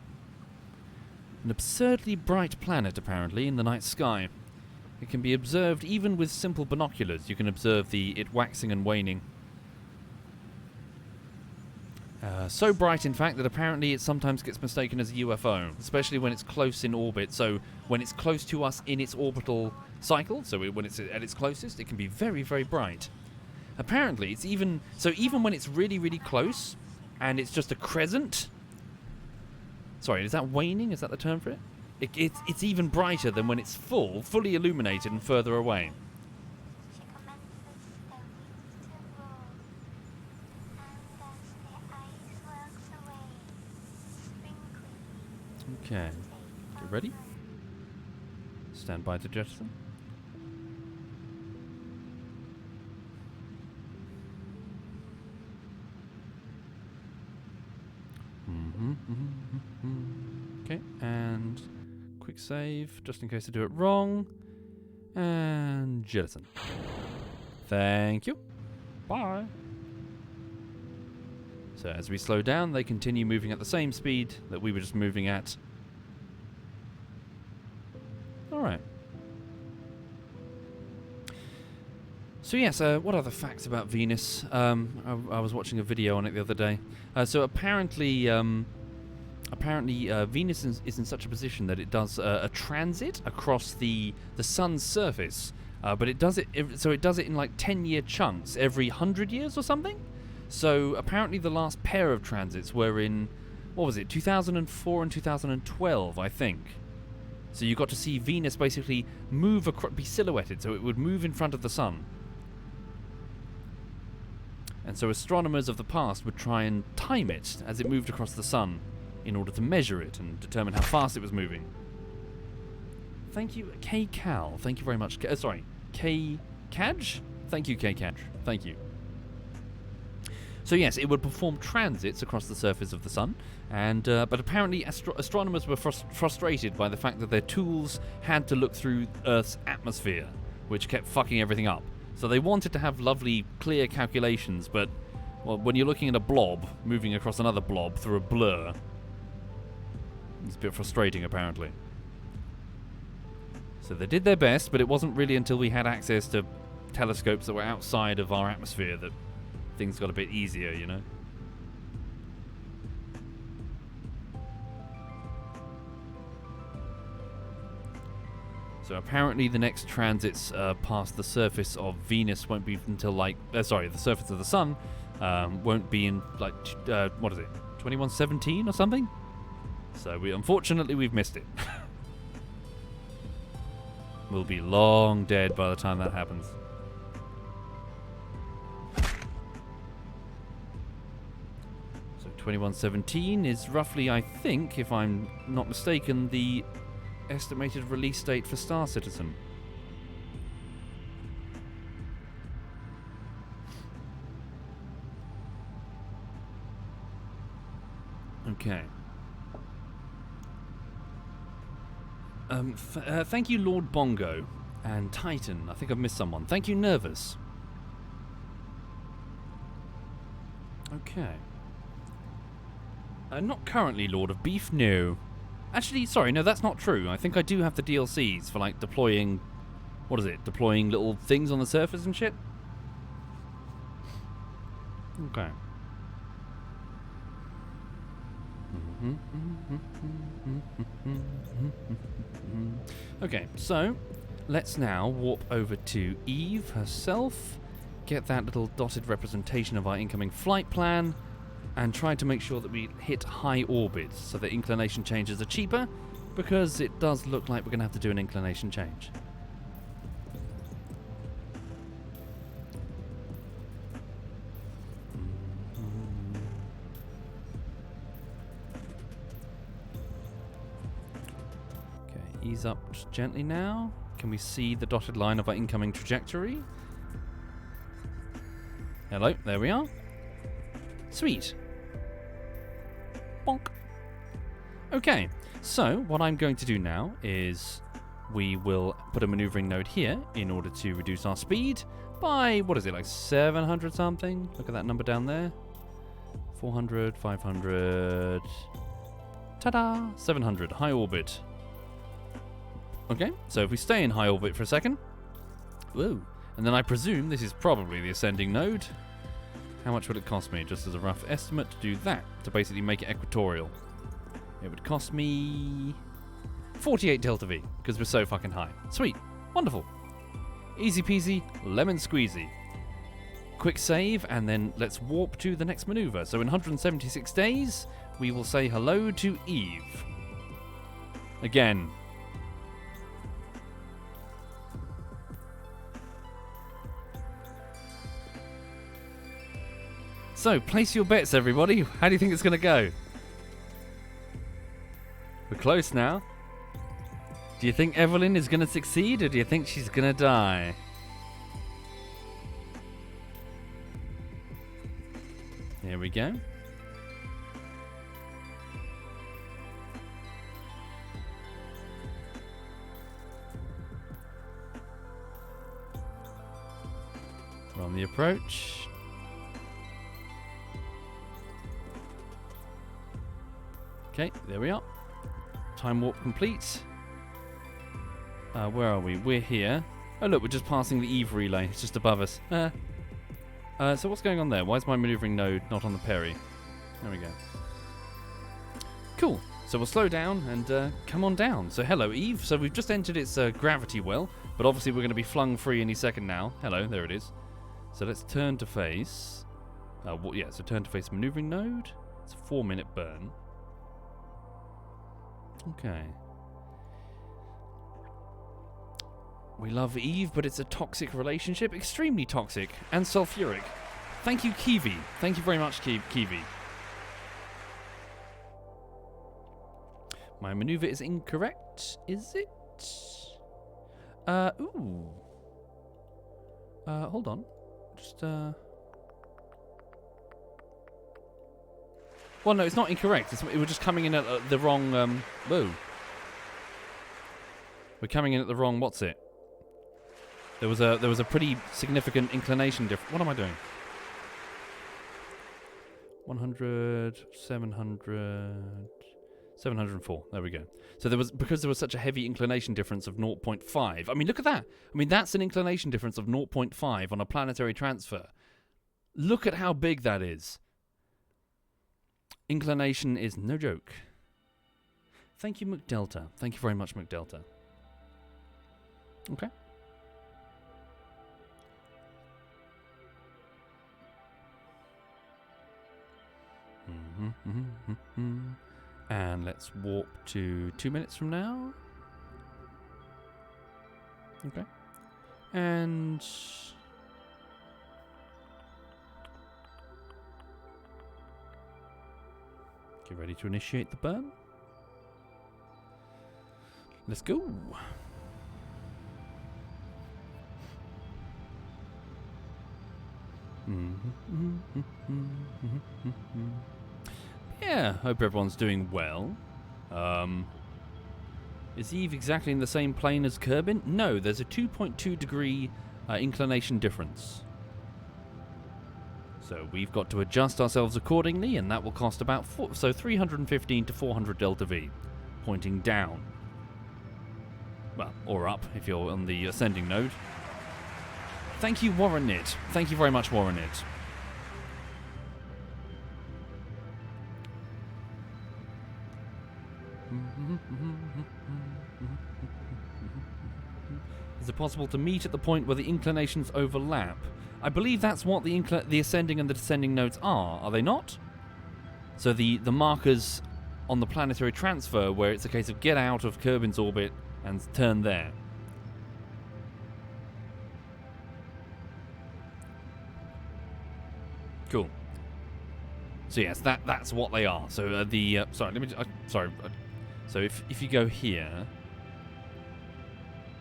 An absurdly bright planet, apparently, in the night sky. It can be observed even with simple binoculars. You can observe it waxing and waning. So bright, in fact, that apparently it sometimes gets mistaken as a UFO, especially when it's close in orbit. So when it's close to us in its orbital cycle, so when it's at its closest, it can be very, very bright. Apparently, it's even when it's really close, and it's just a crescent. Sorry, is that waning? Is that the term for it? It's even brighter than when it's fully illuminated and further away. Okay, get ready. Stand by to jettison. Okay, and quick save, just in case I do it wrong. And jettison. Thank you. Bye. So as we slow down, they continue moving at the same speed that we were just moving at. Alright. So yes, what are the facts about Venus? I was watching a video on it the other day. So apparently Venus is in such a position that it does a transit across the sun's surface, but it does it in like 10-year chunks every 100 years or something. So apparently the last pair of transits were in, what was it, 2004 and 2012, I think. So you got to see Venus basically be silhouetted, so it would move in front of the sun. And so astronomers of the past would try and time it as it moved across the sun in order to measure it and determine how fast it was moving. Thank you, K-Cal. Thank you very much. K-Kaj? Thank you, K-Kaj. Thank you. So yes, it would perform transits across the surface of the sun, and but apparently astronomers were frustrated by the fact that their tools had to look through Earth's atmosphere, which kept fucking everything up. So they wanted to have lovely, clear calculations, but well, when you're looking at a blob moving across another blob through a blur, it's a bit frustrating, apparently. So they did their best, but it wasn't really until we had access to telescopes that were outside of our atmosphere that things got a bit easier, you know? So apparently the next transits past the surface of Venus won't be until the surface of the sun won't be in like, what is it, 2117 or something? So unfortunately we've missed it. We'll be long dead by the time that happens. So 2117 is roughly, I think, if I'm not mistaken, the estimated release date for Star Citizen. Okay. Thank you, Lord Bongo and Titan. I think I've missed someone. Thank you, Nervous. Okay. Not currently, Lord of Beef, no. Actually, sorry, no, that's not true. I think I do have the DLCs for, like, deploying... What is it? Deploying little things on the surface and shit? Okay. Okay, so let's now warp over to Eve herself, get that little dotted representation of our incoming flight plan, and try to make sure that we hit high orbits so that inclination changes are cheaper, because it does look like we're going to have to do an inclination change. Ease up just gently now. Can we see the dotted line of our incoming trajectory? Hello, there we are. Sweet. Bonk. Okay, so what I'm going to do now is we will put a maneuvering node here in order to reduce our speed by, what is it, like 700 something? Look at that number down there. 400, 500. Ta-da! 700, high orbit. Okay, so if we stay in high orbit for a second. Whoa. And then I presume this is probably the ascending node. How much would it cost me, just as a rough estimate, to do that? To basically make it equatorial. It would cost me 48 delta V, because we're so fucking high. Sweet. Wonderful. Easy peasy, lemon squeezy. Quick save, and then let's warp to the next maneuver. So in 176 days, we will say hello to Eve. Again. So, place your bets, everybody. How do you think it's going to go? We're close now. Do you think Evelyn is going to succeed, or do you think she's going to die? Here we go. We're on the approach. Okay, there we are. Time warp complete. Where are we? We're here. Oh look, we're just passing the Eve relay. It's just above us. So what's going on there? Why is my maneuvering node not on the Perry? There we go. Cool. So we'll slow down and come on down. So hello, Eve. So we've just entered its gravity well, but obviously we're going to be flung free any second now. Hello, there it is. So let's turn to face. So turn to face maneuvering node. It's a 4-minute burn. Okay. We love Eve, but it's a toxic relationship. Extremely toxic and sulfuric. Thank you, Kiwi. Thank you very much, Kiwi. My maneuver is incorrect, is it? Ooh. Hold on. Just, Well, no, it's not incorrect. It was just coming in at the wrong, whoa. We're coming in at the wrong, what's it? There was a pretty significant inclination difference. What am I doing? 100, 700, 704. There we go. So because there was such a heavy inclination difference of 0.5. I mean, look at that. I mean, that's an inclination difference of 0.5 on a planetary transfer. Look at how big that is. Inclination is no joke. Thank you, McDelta. Thank you very much, McDelta. Okay. And let's warp to 2 minutes from now. Okay. And get ready to initiate the burn. Let's go. Yeah, hope everyone's doing well. Is Eve exactly in the same plane as Kerbin? No, there's a 2.2 degree inclination difference. So we've got to adjust ourselves accordingly, and that will cost about 315 to 400 delta V, pointing down. Well, or up if you're on the ascending node. Thank you, Warren Knit. Thank you very much, Warren Knit. Is it possible to meet at the point where the inclinations overlap? I believe that's what the ascending and the descending nodes are they not? So the markers on the planetary transfer, where it's a case of get out of Kerbin's orbit and turn there. Cool. So yes, that's what they are. So sorry, let me. So if you go here,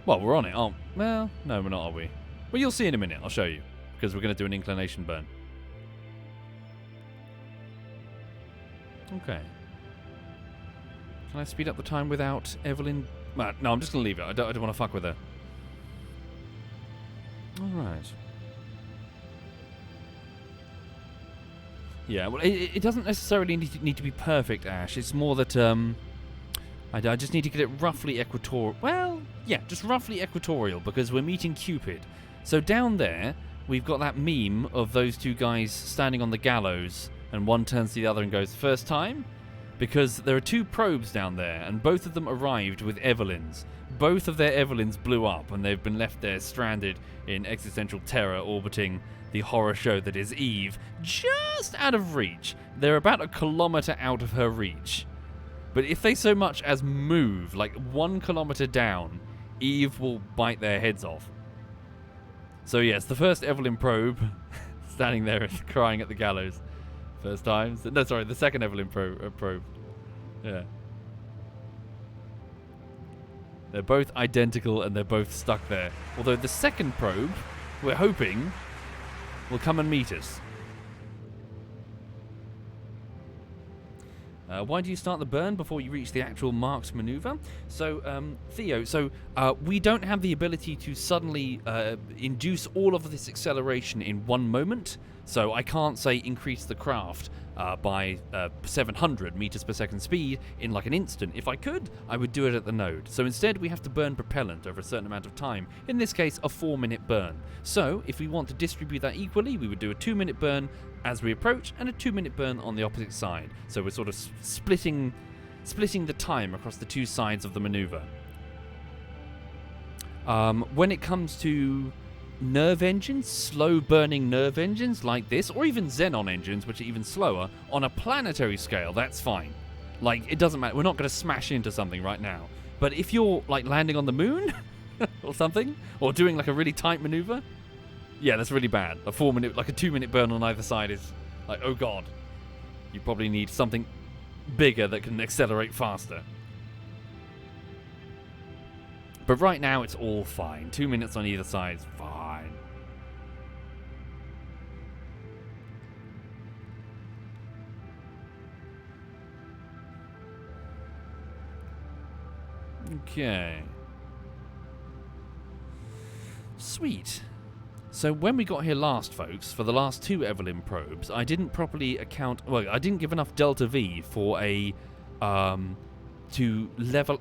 well, we're on it. Oh, well, no, we're not, are we? Well, you'll see in a minute. I'll show you, because we're going to do an inclination burn. Okay. Can I speed up the time without Evelyn? No, I'm just going to leave it. I don't want to fuck with her. All right. Yeah, well, it doesn't necessarily need to be perfect, Ash. It's more that I just need to get it roughly equatorial. Well, yeah, just roughly equatorial, because we're meeting Cupid. So down there, we've got that meme of those two guys standing on the gallows, and one turns to the other and goes, "First time?" Because there are two probes down there, and both of them arrived with Evelyns. Both of their Evelyns blew up, and they've been left there stranded in existential terror, orbiting the horror show that is Eve, just out of reach. They're about a kilometre out of her reach. But if they so much as move, like 1 kilometre down, Eve will bite their heads off. So yes, the first Evelyn probe, standing there crying at the gallows. First time? No, sorry, the second Evelyn probe. Yeah. They're both identical and they're both stuck there. Although the second probe, we're hoping, will come and meet us. Why do you start the burn before you reach the actual marked maneuver? So, Theo, we don't have the ability to suddenly induce all of this acceleration in one moment. So I can't say increase the craft by 700 meters per second speed in like an instant. If I could, I would do it at the node. So instead we have to burn propellant over a certain amount of time. In this case, a 4-minute burn. So if we want to distribute that equally, we would do a 2-minute burn as we approach and a 2-minute burn on the opposite side. So we're sort of splitting the time across the two sides of the maneuver. When it comes to nerve engines, slow burning nerve engines like this, or even xenon engines, which are even slower, on a planetary scale, that's fine. Like, it doesn't matter. We're not going to smash into something right now. But if you're, like, landing on the moon or something, or doing, like, a really tight maneuver, yeah, that's really bad. A 4-minute, like a 2-minute burn on either side is like, oh god. You probably need something bigger that can accelerate faster. But right now, it's all fine. 2 minutes on either side is fine. Okay. Sweet. So when we got here last, folks, for the last 2 Evelyn probes, I didn't properly account... Well, I didn't give enough delta V for a... to level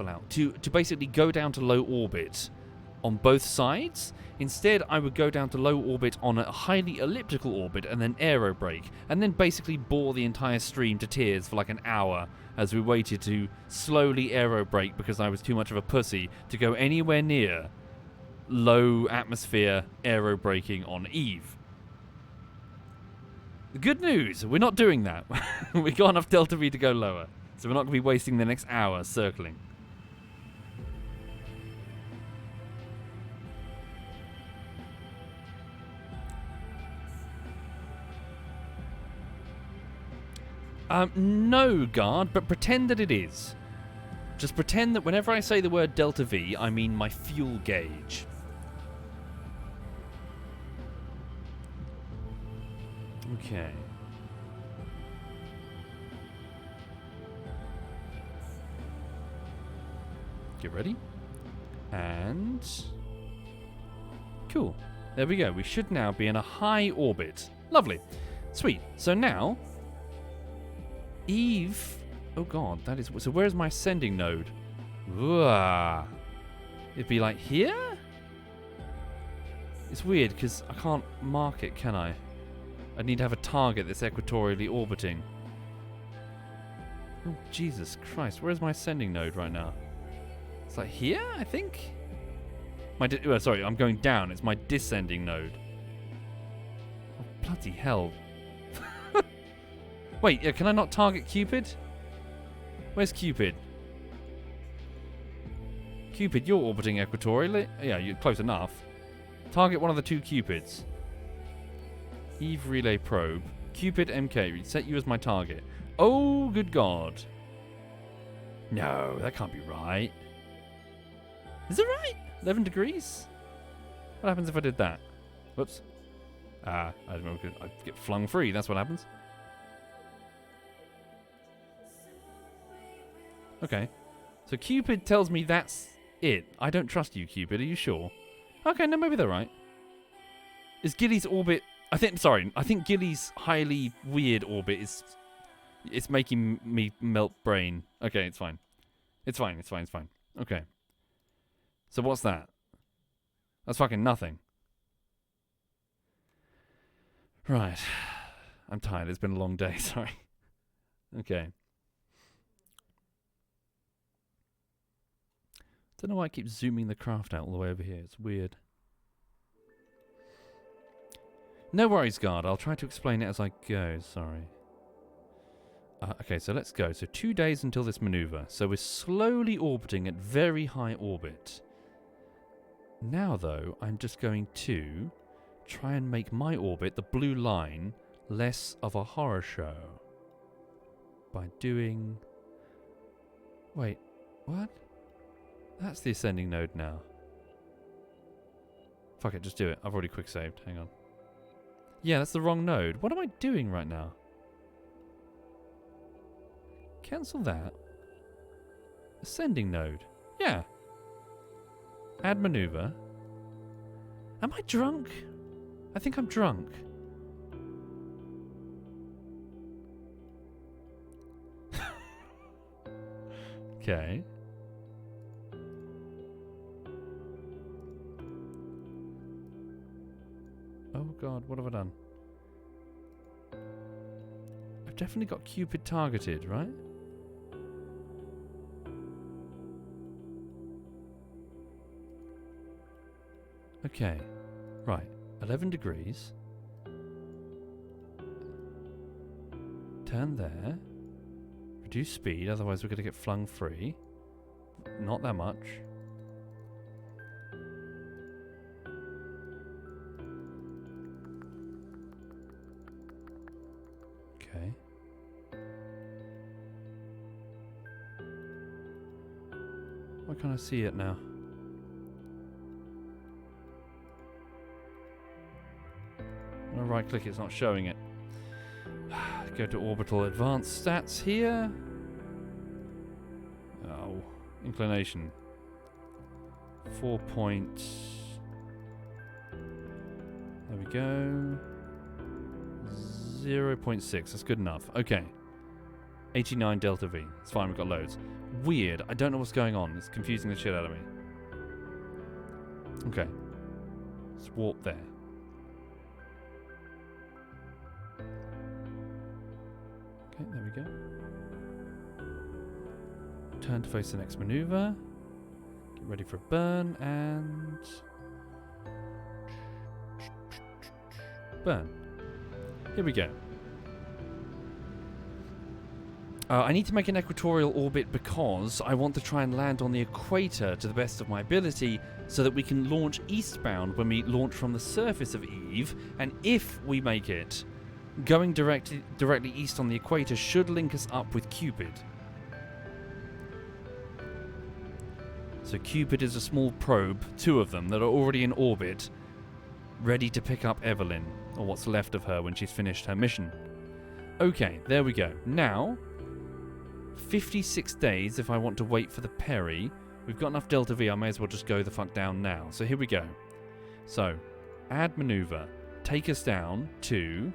out, to basically go down to low orbit on both sides. Instead, I would go down to low orbit on a highly elliptical orbit and then aerobrake, and then basically bore the entire stream to tears for like an hour as we waited to slowly aerobrake because I was too much of a pussy to go anywhere near low atmosphere aerobraking on Eve. The good news, we're not doing that. We got enough delta V to go lower. So we're not going to be wasting the next hour circling. No, guard, but pretend that it is. Just pretend that whenever I say the word delta V, I mean my fuel gauge. Okay. Get ready. And... cool. There we go. We should now be in a high orbit. Lovely. Sweet. So now... Eve... oh god, that is... so where's my ascending node? Ooh. It'd be like here? It's weird because I can't mark it, can I? I need to have a target that's equatorially orbiting. Oh, Jesus Christ. Where's my ascending node right now? It's like here, I think? Sorry, I'm going down. It's my descending node. Oh, bloody hell. Wait, can I not target Cupid? Where's Cupid? Cupid, you're orbiting equatorially. Yeah, you're close enough. Target one of the two Cupids. Eve relay probe. Cupid MK. Set you as my target. Oh, good God. No, that can't be right. Is it right? 11 degrees? What happens if I did that? Whoops. I don't know. I get flung free. That's what happens. Okay. So Cupid tells me that's it. I don't trust you, Cupid. Are you sure? Okay, no, maybe they're right. Is Gilly's orbit... I think Gilly's highly weird orbit is... it's making me melt brain. Okay, it's fine. It's fine. Okay. So what's that? That's fucking nothing. Right. I'm tired. It's been a long day. Sorry. Okay. Don't know why I keep zooming the craft out all the way over here. It's weird. No worries, guard. I'll try to explain it as I go. Sorry. Okay, so let's go. So 2 days until this maneuver. So we're slowly orbiting at very high orbit. Now, though, I'm just going to try and make my orbit, the blue line, less of a horror show. By doing... wait, what? That's the ascending node now. Fuck it, just do it. I've already quick saved. Hang on. Yeah, that's the wrong node. What am I doing right now? Cancel that. Ascending node. Yeah. Add maneuver. Am I drunk? I think I'm drunk. Okay. Oh god, what have I done? I've definitely got Cupid targeted, right? Okay, right, 11 degrees. Turn there. Reduce speed, otherwise we're going to get flung free. Not that much. Okay. Why can't I see it now? When I right click it's not showing it. Go to orbital advanced stats here. Oh, inclination. 4 point. There we go. 0.6. That's good enough. Okay. 89 delta V. It's fine. We've got loads. Weird. I don't know what's going on. It's confusing the shit out of me. Okay. Let's warp there. Okay, there we go. Turn to face the next maneuver. Get ready for a burn and... burn. Here we go. I need to make an equatorial orbit because I want to try and land on the equator to the best of my ability so that we can launch eastbound when we launch from the surface of Eve, and if we make it, going directly east on the equator should link us up with Cupid. So Cupid is a small probe, 2 of them, that are already in orbit, ready to pick up Evelyn, or what's left of her when she's finished her mission. Okay, there we go. Now, 56 days if I want to wait for the Perry, We've got enough delta V, I may as well just go the fuck down now. So here we go. So, add maneuver. Take us down to...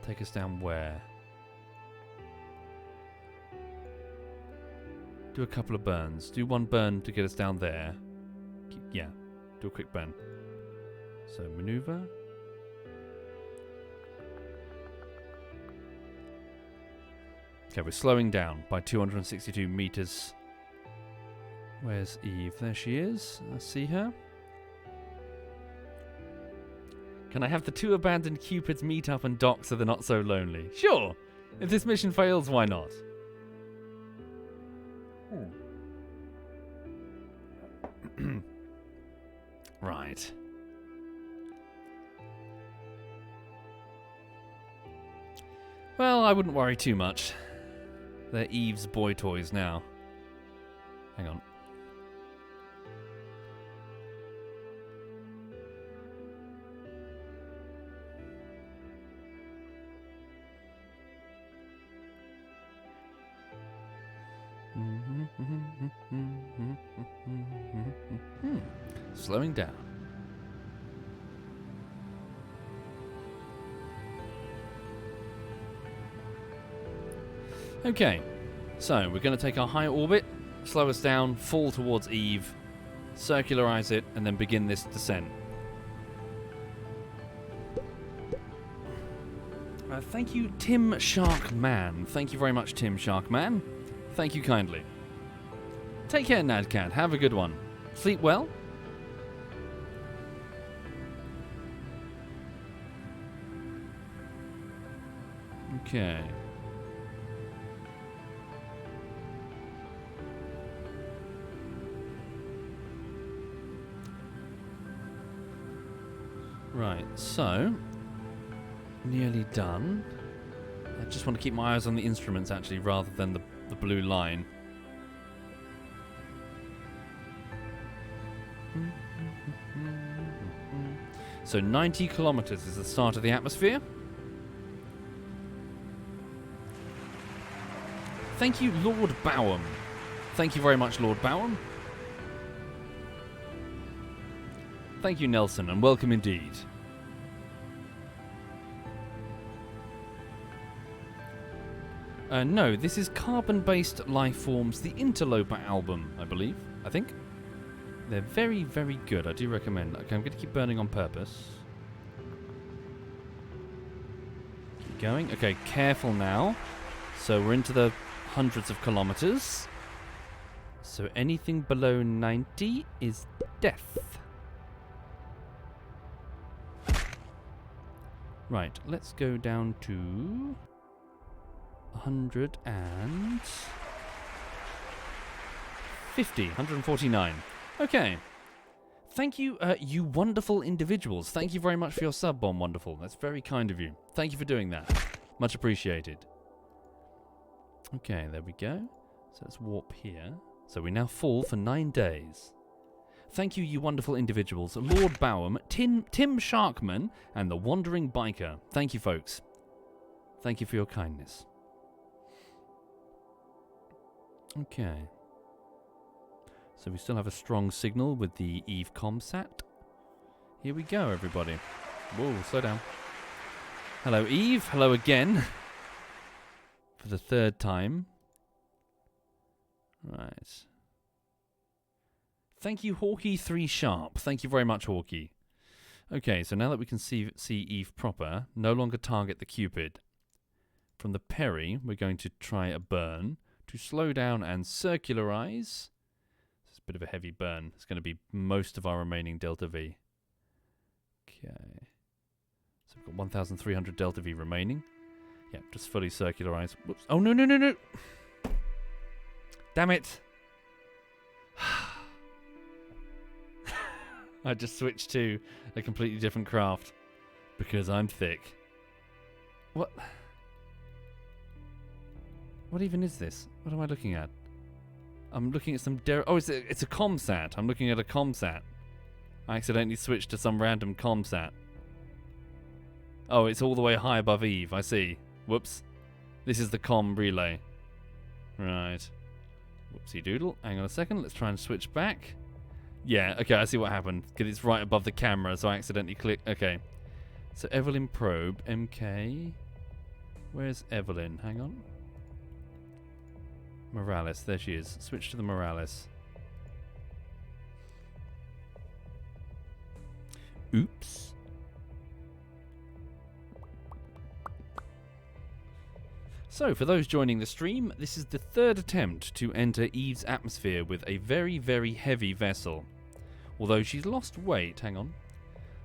Take us down where? Do a couple of burns. Do one burn to get us down there. Yeah, do a quick burn. So, maneuver. Okay, we're slowing down by 262 meters. Where's Eve? There she is. I see her. Can I have the two abandoned Cupids meet up and dock so they're not so lonely? Sure! If this mission fails, why not? Right. Well, I wouldn't worry too much. They're Eve's boy toys now. Hang on. Slowing down. Okay, so we're going to take our high orbit, slow us down, fall towards Eve, circularize it, and then begin this descent. Thank you, Tim Sharkman. Thank you very much, Tim Sharkman. Thank you kindly. Take care, Nadcat. Have a good one. Sleep well. Okay. Right, so nearly done. I just want to keep my eyes on the instruments actually rather than the blue line. So 90 kilometers is the start of the atmosphere. Thank you, Lord Bowham. Thank you very much, Lord Bowham. Thank you, Nelson, and welcome indeed. No, this is Carbon-Based Life Forms, the Interloper album, I believe. I think. They're very, very good. I do recommend. Okay, I'm going to keep burning on purpose. Keep going. Okay, careful now. So we're into the hundreds of kilometers. So anything below 90 is death. Right, let's go down to 149. Okay. Thank you, you wonderful individuals. Thank you very much for your sub, Bomb Wonderful. That's very kind of you. Thank you for doing that. Much appreciated. Okay, there we go. So let's warp here. So we now fall for 9 days. Thank you, you wonderful individuals. Lord Bowham, Tim Sharkman, and the Wandering Biker. Thank you, folks. Thank you for your kindness. Okay. So we still have a strong signal with the Eve Comsat. Here we go, everybody. Whoa, slow down. Hello, Eve. Hello again. For the third time. Right. Thank you, Hawkey3 Sharp. Thank you very much, Hawkey. Okay, so now that we can see Eve proper, no longer target the Cupid. From the Perry, we're going to try a burn to slow down and circularize. It's a bit of a heavy burn. It's going to be most of our remaining Delta V. Okay. So we've got 1,300 Delta V remaining. Yeah, just fully circularize. Whoops. Oh, no, no, no, no. Damn it. I just switched to a completely different craft because I'm thick. What? What even is this? What am I looking at? I'm looking at some oh, it's a comsat. I'm looking at a comsat. I accidentally switched to some random comsat. Oh, it's all the way high above Eve. I see. Whoops. This is the comm relay. Right. Whoopsie doodle. Hang on a second. Let's try and switch back. Yeah, okay, I see what happened. Because it's right above the camera, so I accidentally clicked. Okay. So Evelyn probe. MK. Where's Evelyn? Hang on. Morales. There she is. Switch to the Morales. Oops. So, for those joining the stream, this is the third attempt to enter Eve's atmosphere with a very, very heavy vessel. Although she's lost weight, hang on.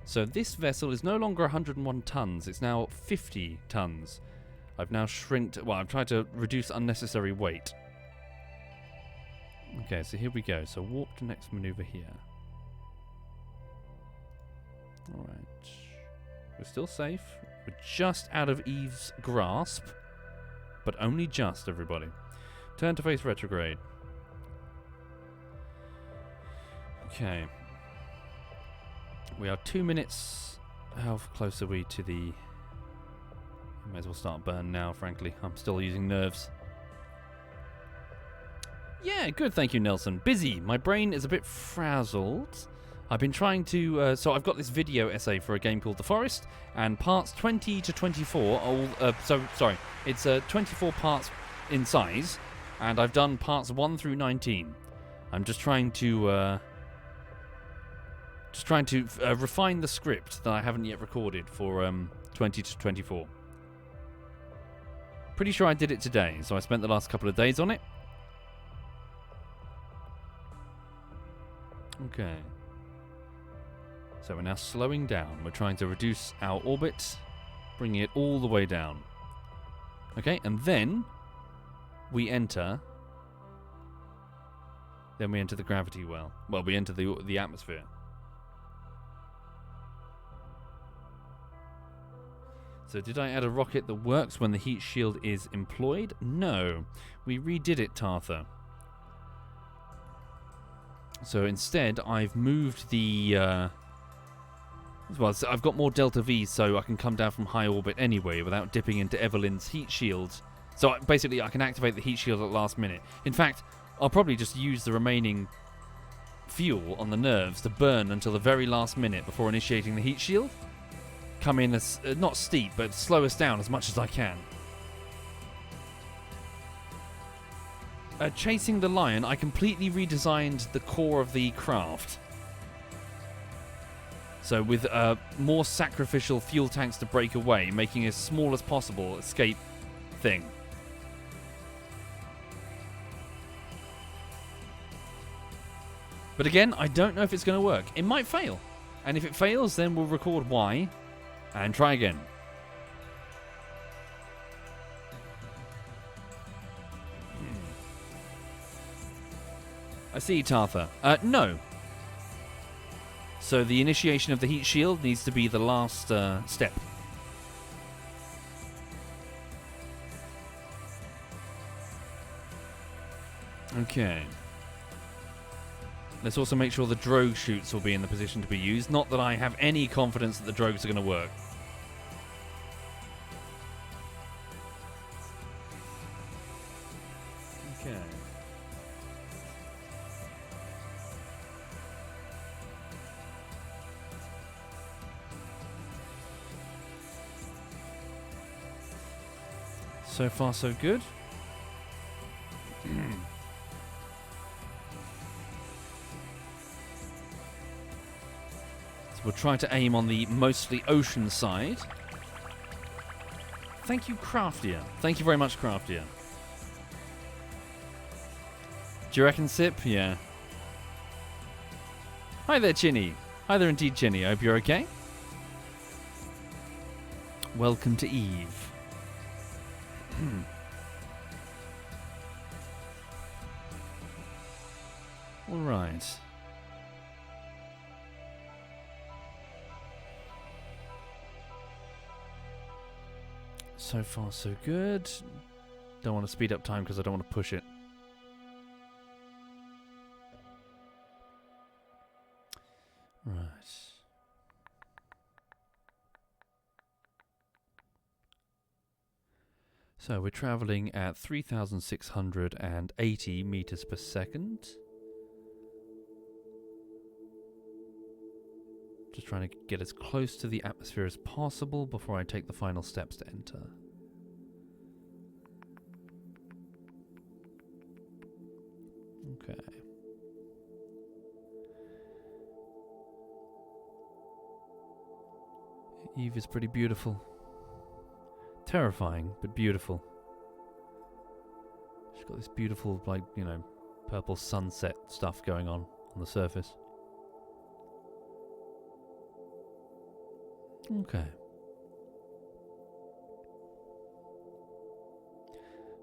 So this vessel is no longer 101 tons, it's now 50 tons. I've now shrinked, well, I've tried to reduce unnecessary weight. Okay, so here we go. So warp to next maneuver here. Alright. We're still safe. We're just out of Eve's grasp. But only just, everybody. Turn to face retrograde. Okay. We are 2 minutes. How close are we to the... May as well start burn now, frankly. I'm still using nerves. Yeah, good, thank you, Nelson. Busy. My brain is a bit frazzled. I've been trying to... so I've got this video essay for a game called The Forest, and parts 20 to 24 are all... sorry. It's 24 parts in size, and I've done parts 1 through 19. I'm just trying to... refine the script that I haven't yet recorded for 20 to 24. Pretty sure I did it today, so I spent the last couple of days on it. Okay. So we're now slowing down. We're trying to reduce our orbit, bringing it all the way down. Okay, and then we enter... Then we enter the gravity well. Well, we enter the atmosphere. So did I add a rocket that works when the heat shield is employed? No. We redid it, Tartha. So instead, I've moved the... well, so I've got more Delta V, so I can come down from high orbit anyway without dipping into Evelyn's heat shield. So basically, I can activate the heat shield at the last minute. In fact, I'll probably just use the remaining fuel on the nerves to burn until the very last minute before initiating the heat shield. Come in as not steep, but slow us down as much as I can. Chasing the lion, I completely redesigned the core of the craft. So with more sacrificial fuel tanks to break away, making as small as possible escape thing. But again, I don't know if it's going to work. It might fail. And if it fails, then we'll record why and try again. I see, Tartha. No. So the initiation of the heat shield needs to be the last step. Okay. Let's also make sure the drogue chutes will be in the position to be used. Not that I have any confidence that the drogues are going to work. Okay. So far, so good. So we'll try to aim on the mostly ocean side. Thank you, Craftier. Thank you very much, Craftier. Do you reckon, Sip? Yeah. Hi there, Chinny. Hi there indeed, Chinny. I hope you're okay. Welcome to Eve. All right. So far, so good. Don't want to speed up time because I don't want to push it. Right. So we're travelling at 3,680 meters per second. Just trying to get as close to the atmosphere as possible before I take the final steps to enter. Okay. Eve is pretty beautiful. Terrifying, but beautiful. She's got this beautiful, like, you know, purple sunset stuff going on the surface. Okay.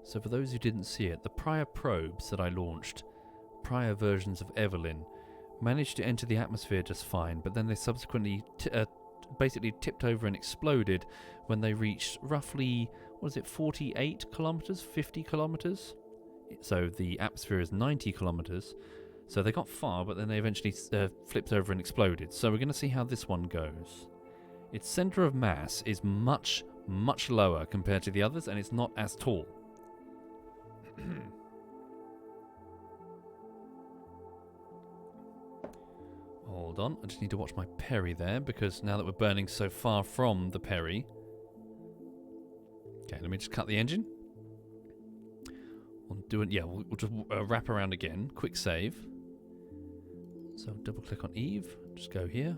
So for those who didn't see it, the prior probes that I launched, prior versions of Evelyn, managed to enter the atmosphere just fine, but then they subsequently basically tipped over and exploded when they reached roughly, what is it, 48 kilometers, 50 kilometers? So the atmosphere is 90 kilometers. So they got far, but then they eventually flipped over and exploded. So we're going to see how this one goes. Its center of mass is much, much lower compared to the others, and it's not as tall. Hold on, I just need to watch my Perry there, because now that we're burning so far from the Perry... Okay, let me just cut the engine. We'll do it, yeah, we'll just wrap around again. Quick save. So double click on Eve, just go here.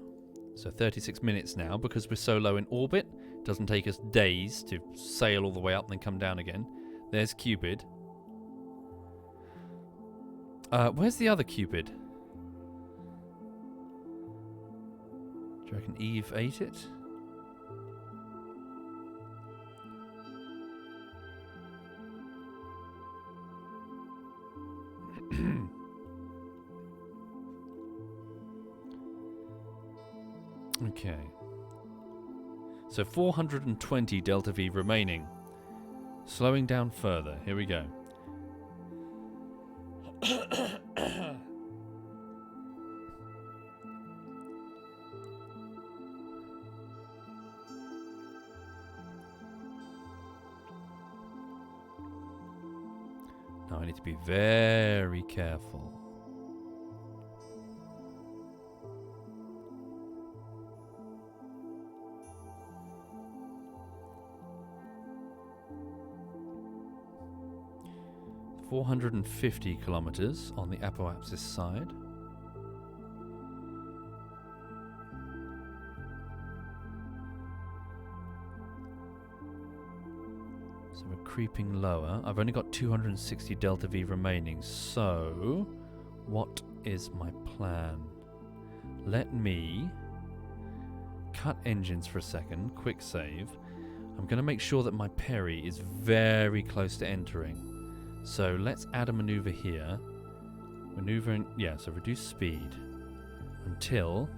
So 36 minutes now, because we're so low in orbit. It doesn't take us days to sail all the way up and then come down again. There's Cupid. Where's the other Cupid? Do you reckon Eve ate it? Okay. So 420 Delta V remaining. Slowing down further. Here we go. Now I need to be very careful. .450 kilometers on the apoapsis side. So we're creeping lower. I've only got 260 Delta V remaining, so what is my plan? Let me cut engines for a second, quick save. I'm going to make sure that my Perry is very close to entering. So let's add a maneuver here. Maneuvering, yeah, so reduce speed until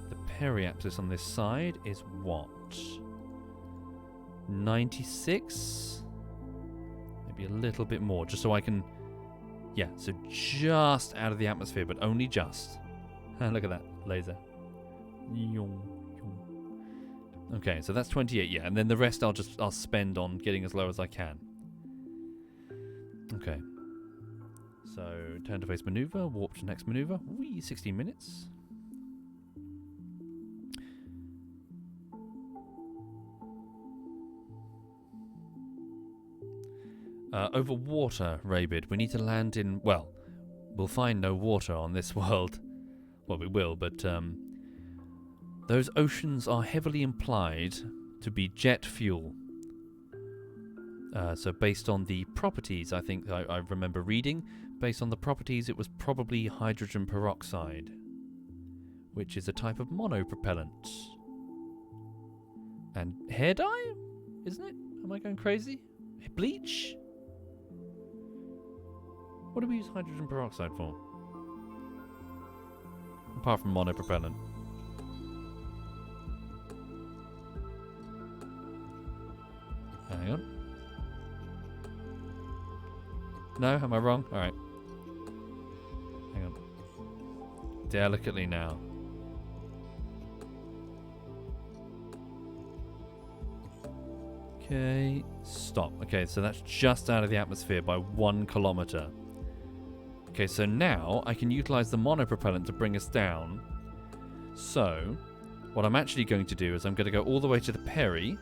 the periapsis on this side is what? 96? Maybe a little bit more, just so I can, yeah, so just out of the atmosphere, but only just. Look at that laser. Okay, so that's 28, yeah, and then the rest I'll spend on getting as low as I can. Okay, so turn to face maneuver, warp to next maneuver. Whee, 16 minutes. Over water, Rabid. We need to land in, well, we'll find no water on this world. Well, we will, but those oceans are heavily implied to be jet fuel. So based on the properties, I think I remember reading, based on the properties it was probably hydrogen peroxide, which is a type of monopropellant. And hair dye? Isn't it? Am I going crazy? Bleach? What do we use hydrogen peroxide for? Apart from monopropellant. Hang on. No, am I wrong? Alright. Hang on. Delicately now. Okay, stop. Okay, so that's just out of the atmosphere by 1 kilometer. Okay, so now I can utilize the monopropellant to bring us down. So, what I'm actually going to do is I'm going to go all the way to the Perry.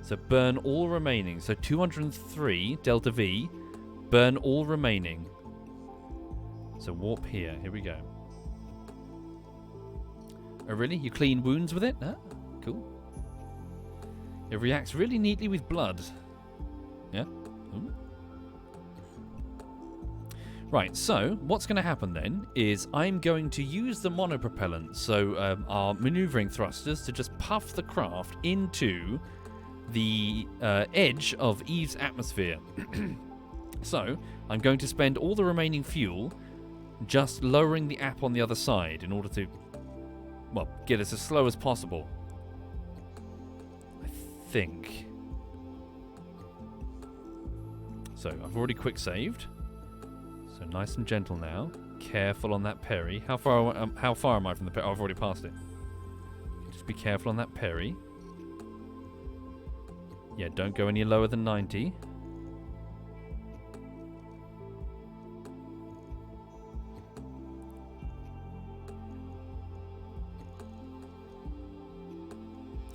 So burn all remaining. So 203 delta V, burn all remaining. So warp here. Here we go. Oh, really? You clean wounds with it? Huh? Cool. It reacts really neatly with blood. Yeah? Ooh. Right, so what's going to happen then is I'm going to use the monopropellant, so our maneuvering thrusters, to just puff the craft into the edge of Eve's atmosphere. So I'm going to spend all the remaining fuel just lowering the app on the other side in order to, well, get us as slow as possible. I think. So I've already quick saved. So nice and gentle now. Careful on that Perry. How far am I from the Perry? Oh, I've already passed it. Just be careful on that Perry. Yeah, don't go any lower than 90.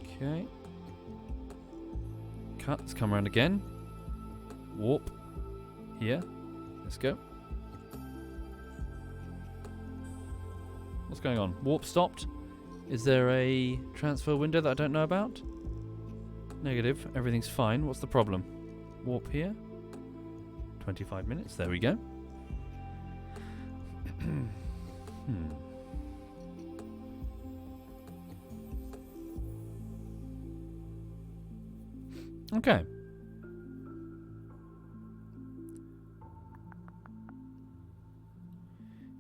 Okay. Cut. Let's come around again. Warp. Here. Let's go. What's going on? Warp stopped. Is there a transfer window that I don't know about? Negative. Everything's fine. What's the problem? Warp here. 25 minutes. There we go. Okay.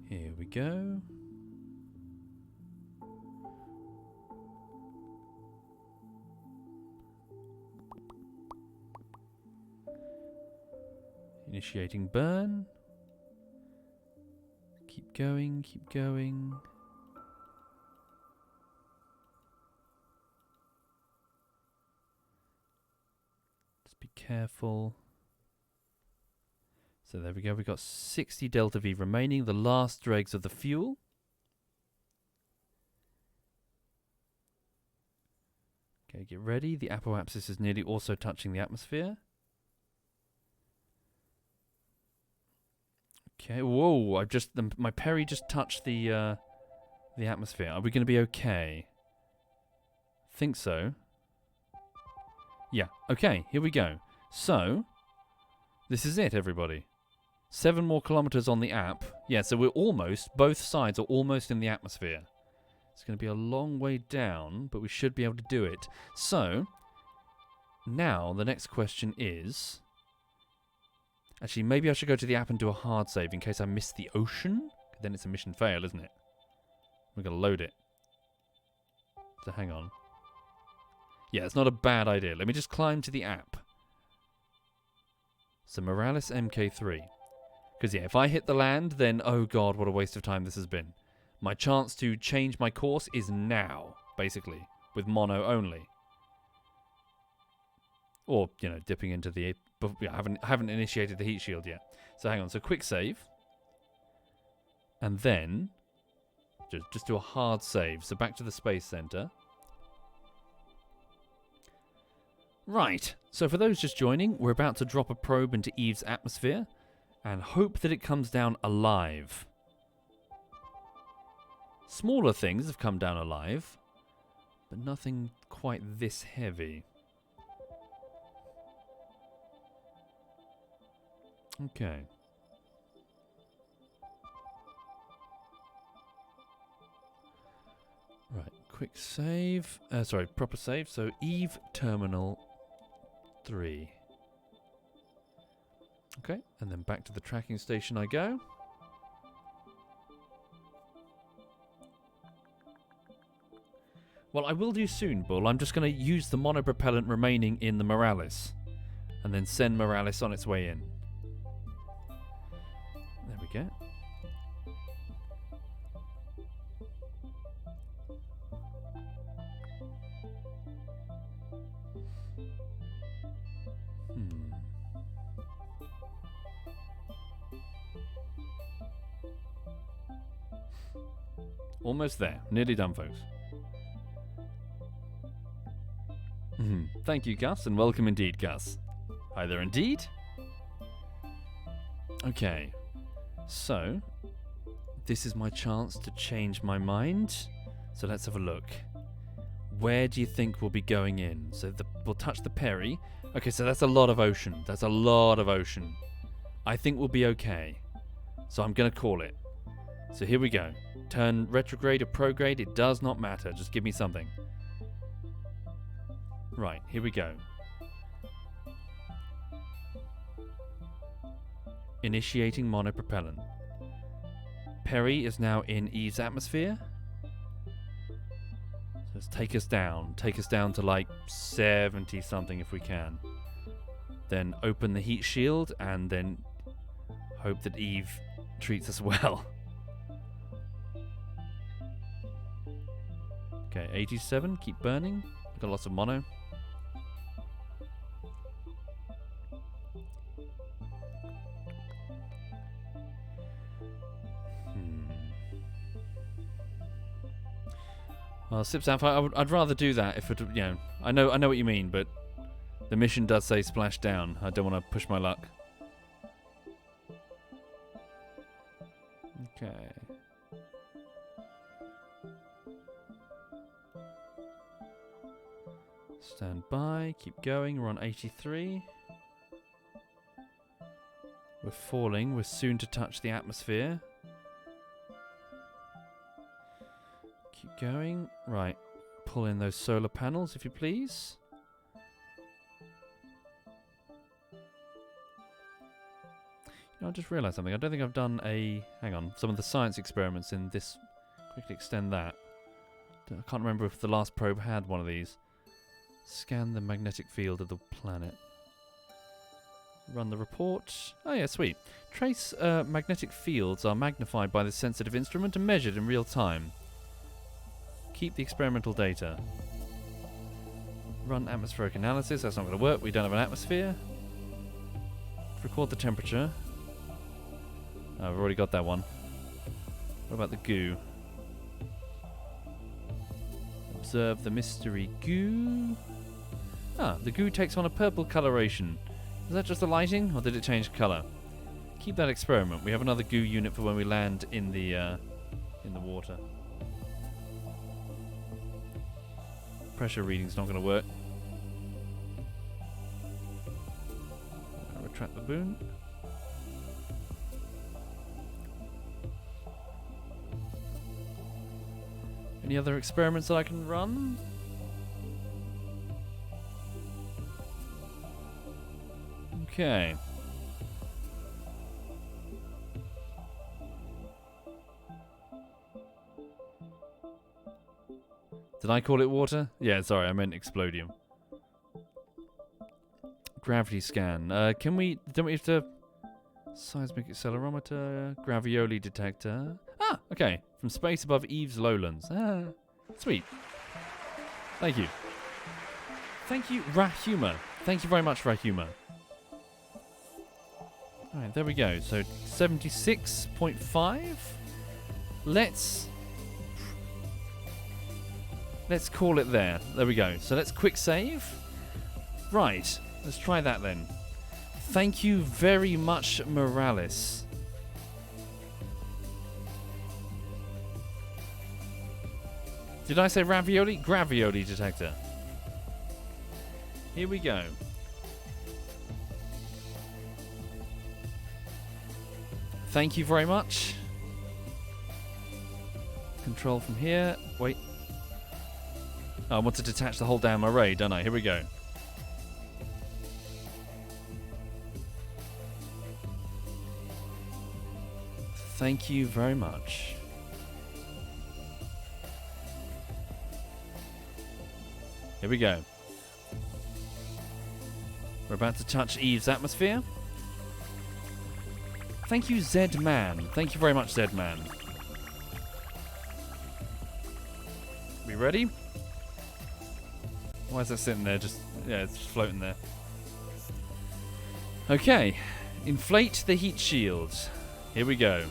Here we go. Initiating burn. Keep going, keep going. Just be careful. So there we go, we've got 60 delta V remaining, the last dregs of the fuel. Okay, get ready. The apoapsis is nearly also touching the atmosphere. Okay, whoa, my Perry just touched the atmosphere. Are we going to be okay? Think so. Yeah, okay, here we go. So, this is it, everybody. 7 more kilometers on the app. Yeah, so we're almost, both sides are almost in the atmosphere. It's going to be a long way down, but we should be able to do it. So, now the next question is... Actually, maybe I should go to the app and do a hard save in case I miss the ocean. Then it's a mission fail, isn't it? We're going to load it. So hang on. Yeah, it's not a bad idea. Let me just climb to the app. So Morales MK3. Because yeah, if I hit the land, then oh god, what a waste of time this has been. My chance to change my course is now, basically, with mono only. Or, you know, dipping into the... But yeah, I haven't initiated the heat shield yet. So hang on, so quick save. And then... Just do a hard save. So back to the Space Center. Right, so for those just joining, we're about to drop a probe into Eve's atmosphere and hope that it comes down alive. Smaller things have come down alive, but nothing quite this heavy. Okay. Right, quick save. Sorry, proper save. So Eve Terminal 3. Okay, and then back to the tracking station I go. Well, I will do soon, Bull. I'm just going to use the monopropellant remaining in the Morales. And then send Morales on its way in. There we go. Almost there. Nearly done, folks. Thank you, Gus, and welcome indeed, Gus. Hi there, indeed. Okay. So, this is my chance to change my mind. So let's have a look. Where do you think we'll be going in? So we'll touch the Perry. Okay, so that's a lot of ocean. That's a lot of ocean. I think we'll be okay. So I'm going to call it. So here we go. Turn retrograde or prograde, it does not matter. Just give me something. Right, here we go. Initiating monopropellant. Perry is now in Eve's atmosphere. So let's take us down. Take us down to like 70 something if we can. Then open the heat shield and then hope that Eve treats us well. Okay, 87, keep burning. Got lots of mono. Well, Sipsap, I'd rather do that if it, you know, I know what you mean, but the mission does say splash down. I don't want to push my luck. Okay. Stand by, keep going, we're on 83. We're falling, we're soon to touch the atmosphere. Keep going. Right, pull in those solar panels if you please. You know, I just realised something. I don't think I've done hang on, some of the science experiments in this. Quickly extend that. I can't remember if the last probe had one of these. Scan the magnetic field of the planet. Run the report. Oh yeah, sweet. Trace magnetic fields are magnified by this sensitive instrument and measured in real time. Keep the experimental data. Run atmospheric analysis. That's not going to work. We don't have an atmosphere. Record the temperature. Oh, we've already got that one. What about the goo? Observe the mystery goo. Ah, the goo takes on a purple coloration. Is that just the lighting, or did it change colour? Keep that experiment. We have another goo unit for when we land in the water. Pressure reading's not going to work. Retract the boon. Any other experiments that I can run? Okay. Did I call it water? Yeah, sorry, I meant explodium. Gravity scan. Don't we have to... Seismic accelerometer, gravioli detector. Ah, okay. From space above Eve's lowlands. Ah, sweet. Thank you. Thank you, Rahuma. Thank you very much, Rahuma. Alright, there we go. So, 76.5. Let's call it there. There we go. So, let's quick save. Right. Let's try that then. Thank you very much, Morales. Did I say ravioli? Gravioli detector. Here we go. Thank you very much. Control from here. Wait. Oh, I want to detach the whole damn array, don't I? Here we go. Thank you very much. Here we go. We're about to touch Eve's atmosphere. Thank you, Z-Man. Thank you very much, Z-Man. We ready? Why is that sitting there? Just, yeah, it's just floating there. Okay, inflate the heat shield. Here we go.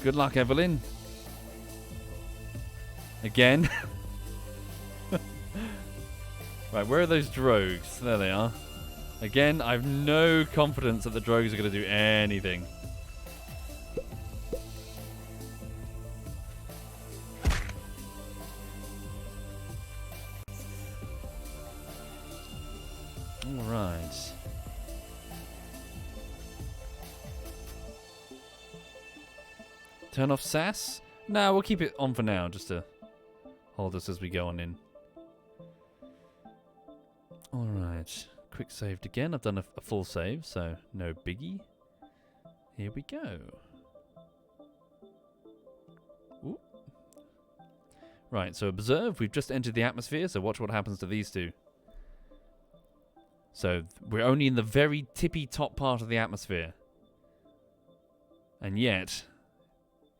Good luck, Evelyn. Again. Right, where are those drogues? There they are. Again, I have no confidence that the drogues are going to do anything. Alright. Turn off SAS? No, we'll keep it on for now, just to hold us as we go on in. Alright. Quick saved again. I've done a full save, so no biggie. Here we go. Ooh. Right, so observe. We've just entered the atmosphere, so watch what happens to these two. So we're only in the very tippy top part of the atmosphere. And yet,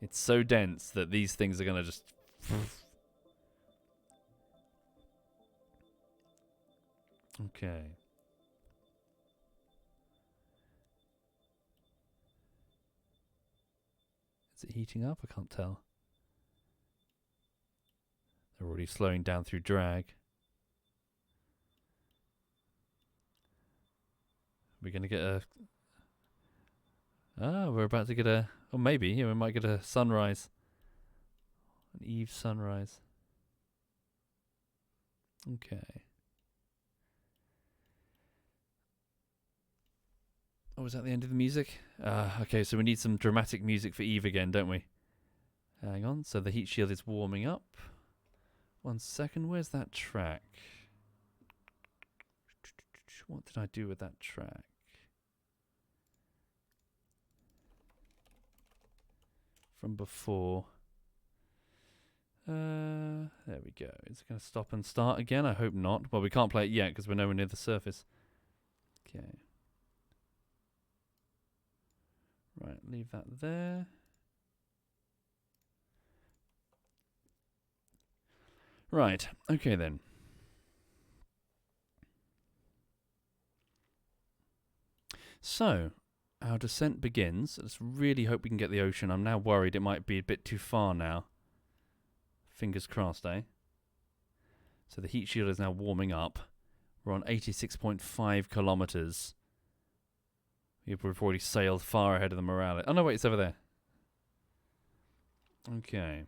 it's so dense that these things are going to just... Okay. Is it heating up? I can't tell. They're already slowing down through drag. We're going to get a... Ah, we're about to get a... Or maybe, yeah, we might get a sunrise. An eve sunrise. Okay. Oh, was that the end of the music? Okay, so we need some dramatic music for Eve again, don't we? Hang on, so the heat shield is warming up. 1 second, where's that track? What did I do with that track? From before. There we go. Is it going to stop and start again? I hope not. Well, we can't play it yet because we're nowhere near the surface. Okay. Right, leave that there. Right, okay then. So, our descent begins. Let's really hope we can get the ocean. I'm now worried it might be a bit too far now. Fingers crossed, eh? So the heat shield is now warming up. We're on 86.5 kilometers. We've already sailed far ahead of the Morale. Oh no, wait, it's over there. Okay.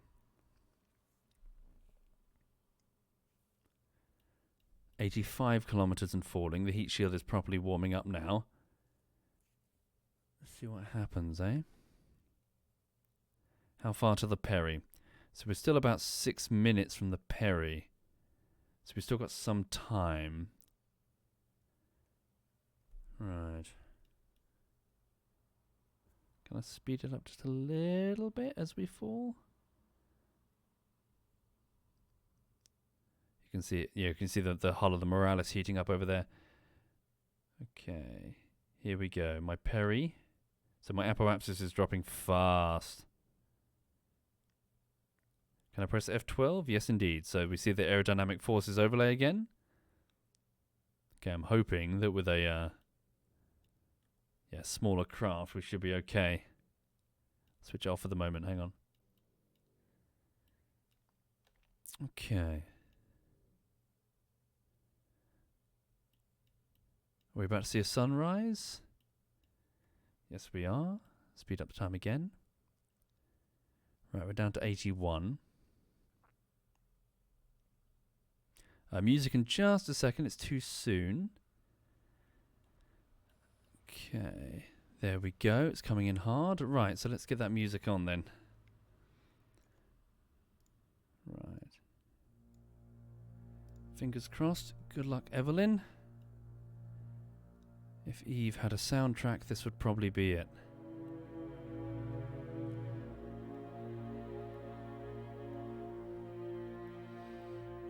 85 kilometers and falling. The heat shield is properly warming up now. Let's see what happens, eh? How far to the Perry? So we're still about 6 minutes from the Perry. So we've still got some time. Right. Can I speed it up just a little bit as we fall? You can see it. Yeah, you can see the hull of the Morales heating up over there. Okay. Here we go. My Perry. So my apoapsis is dropping fast. Can I press F12? Yes, indeed. So we see the aerodynamic forces overlay again. Okay, I'm hoping that with a smaller craft we should be okay. Switch it off for the moment. Hang on. Okay. Are we about to see a sunrise? Yes, we are. Speed up the time again. Right, we're down to 81. Music in just a second. It's too soon. Okay. There we go. It's coming in hard. Right, so let's get that music on then. Right. Fingers crossed. Good luck, Evelyn. If Eve had a soundtrack, this would probably be it.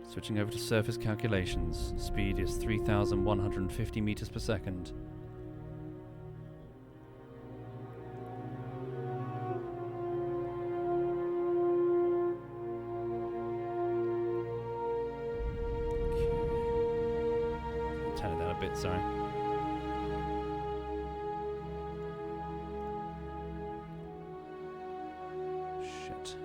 Switching over to surface calculations. Speed is 3,150 meters per second. turn it down a bit, sorry. Shit.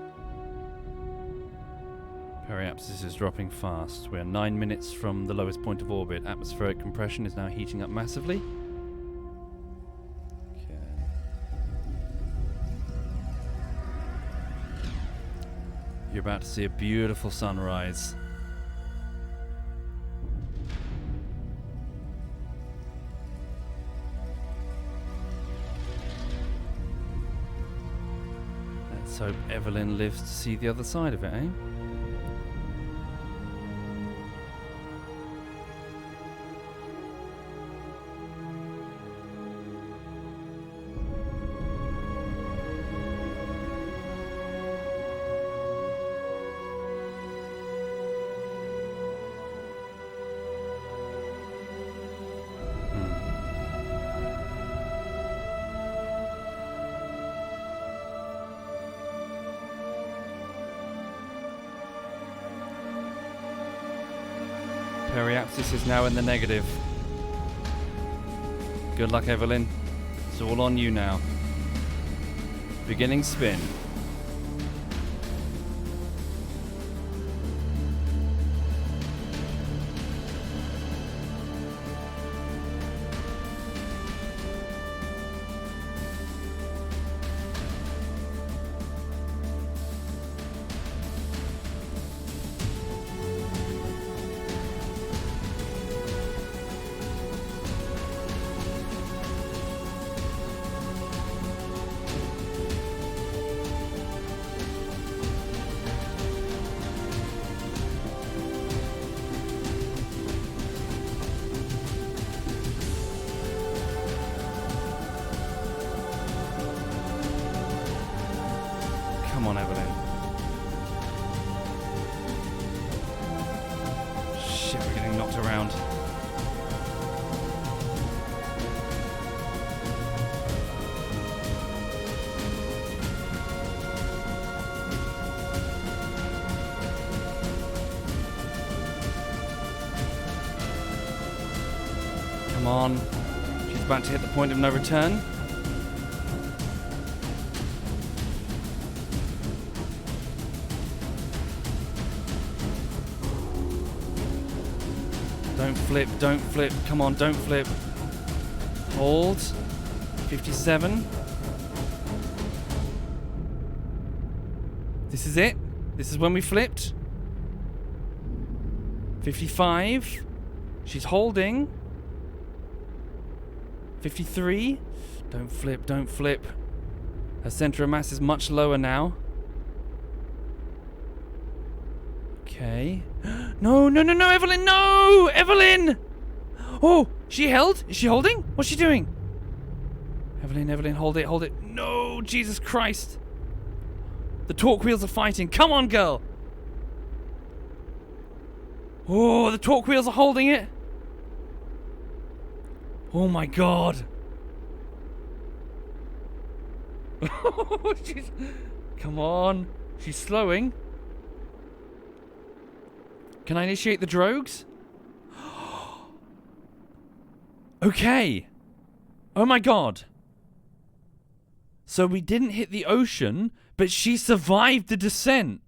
Periapsis is dropping fast. We're 9 minutes from the lowest point of orbit. Atmospheric compression is now heating up massively. You're about to see a beautiful sunrise. Let's hope Evelyn lives to see the other side of it, eh? Periapsis is now in the negative. Good luck, Evelyn. It's all on you now. Beginning spin. Come on, Evelyn. Shit, we're getting knocked around. Come on. She's about to hit the point of no return. Don't flip, don't flip. Come on, don't flip. Hold. 57. This is it. This is when we flipped. 55. She's holding. 53. Don't flip, don't flip. Her center of mass is much lower now. Okay. No, no, no, no, Evelyn, no! Evelyn! Oh, she held? Is she holding? What's she doing? Evelyn, Evelyn, hold it, hold it. No, Jesus Christ. The torque wheels are fighting. Come on, girl. Oh, the torque wheels are holding it. Oh my God. She's... Come on. She's slowing. Can I initiate the drogues? Okay. Oh my God. So we didn't hit the ocean, but she survived the descent.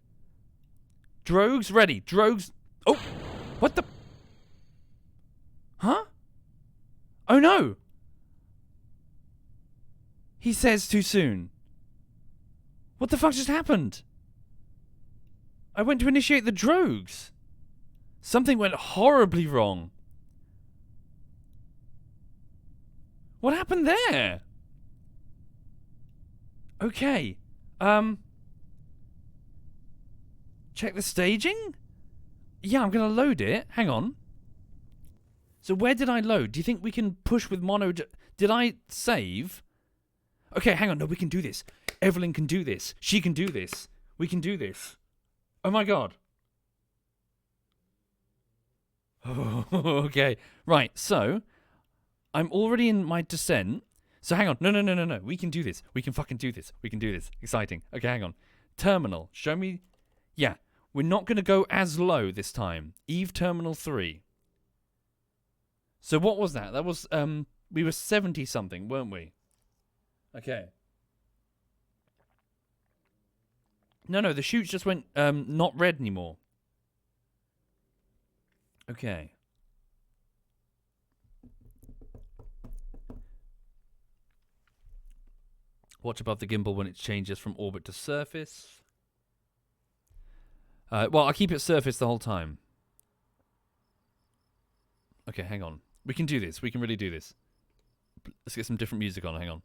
Drogues ready. Drogues. Oh. What the? Huh? Oh no. He says too soon. What the fuck just happened? I went to initiate the drogues. Something went horribly wrong. What happened there? Okay. Check the staging? Yeah, I'm gonna load it. Hang on. So where did I load? Do you think we can push with mono... Did I save? Okay, hang on. No, we can do this. Evelyn can do this. She can do this. We can do this. Oh my God. Oh, okay. Right, so I'm already in my descent. So hang on. No. We can do this. We can fucking do this. We can do this. Exciting. Okay, hang on. Terminal. Show me. Yeah. We're not going to go as low this time. Eve Terminal 3. So what was that? That was, we were 70 something, weren't we? Okay. No, the chutes just went, not red anymore. Okay. Watch above the gimbal when it changes from orbit to surface. Well, I'll keep it surface the whole time. Okay, hang on. We can do this. We can really do this. Let's get some different music on. Hang on.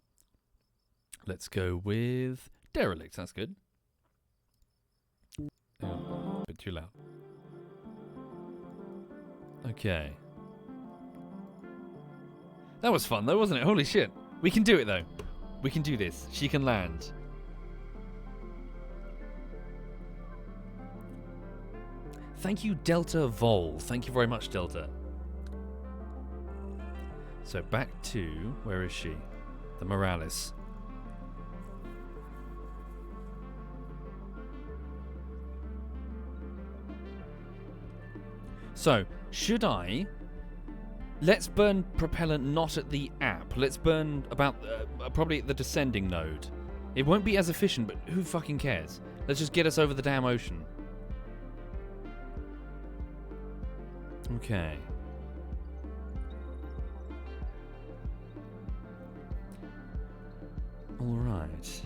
Let's go with Derelict. That's good. Hang on. A bit too loud. Okay. That was fun though, wasn't it? Holy shit. We can do it though. We can do this. She can land. Thank you, Delta Vol. Thank you very much, Delta. So back to... Where is she? The Morales. So, should I... Let's burn propellant not at the app. Let's burn about... probably at the descending node. It won't be as efficient, but who fucking cares? Let's just get us over the damn ocean. Okay. Alright.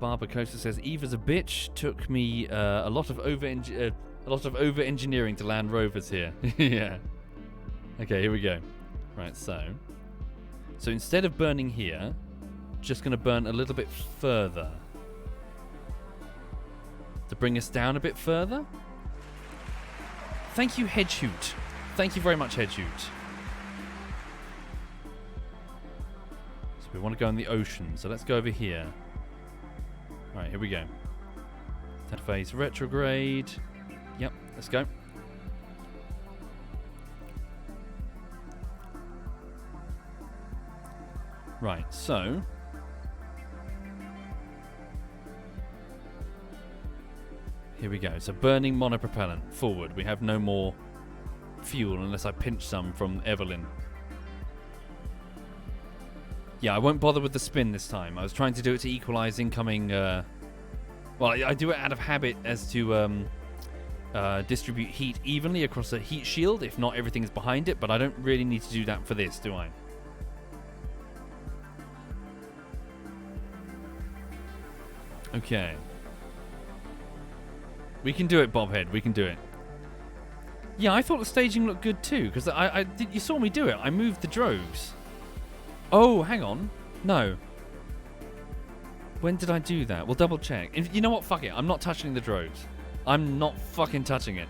Barbacosa says, Eva's a bitch. Took me a lot of over-engineering to land rovers here. Yeah. Okay, here we go. Right, so instead of burning here, just going to burn a little bit further. To bring us down a bit further. Thank you, Hedgehoot. Thank you very much, Hedgehoot. So we want to go in the ocean, so let's go over here. Alright, here we go. That phase retrograde. Yep, let's go. Right, so... Here we go. So burning monopropellant. Forward. We have no more fuel unless I pinch some from Evelyn. Yeah, I won't bother with the spin this time. I was trying to do it to equalize incoming... well, I do it out of habit as to distribute heat evenly across a heat shield, if not everything is behind it, but I don't really need to do that for this, do I? Okay. We can do it, Bobhead. We can do it. Yeah, I thought the staging looked good too, because you saw me do it. I moved the drogues. Oh, hang on. No. When did I do that? We'll double check. You know what? Fuck it. I'm not touching the drogues. I'm not fucking touching it.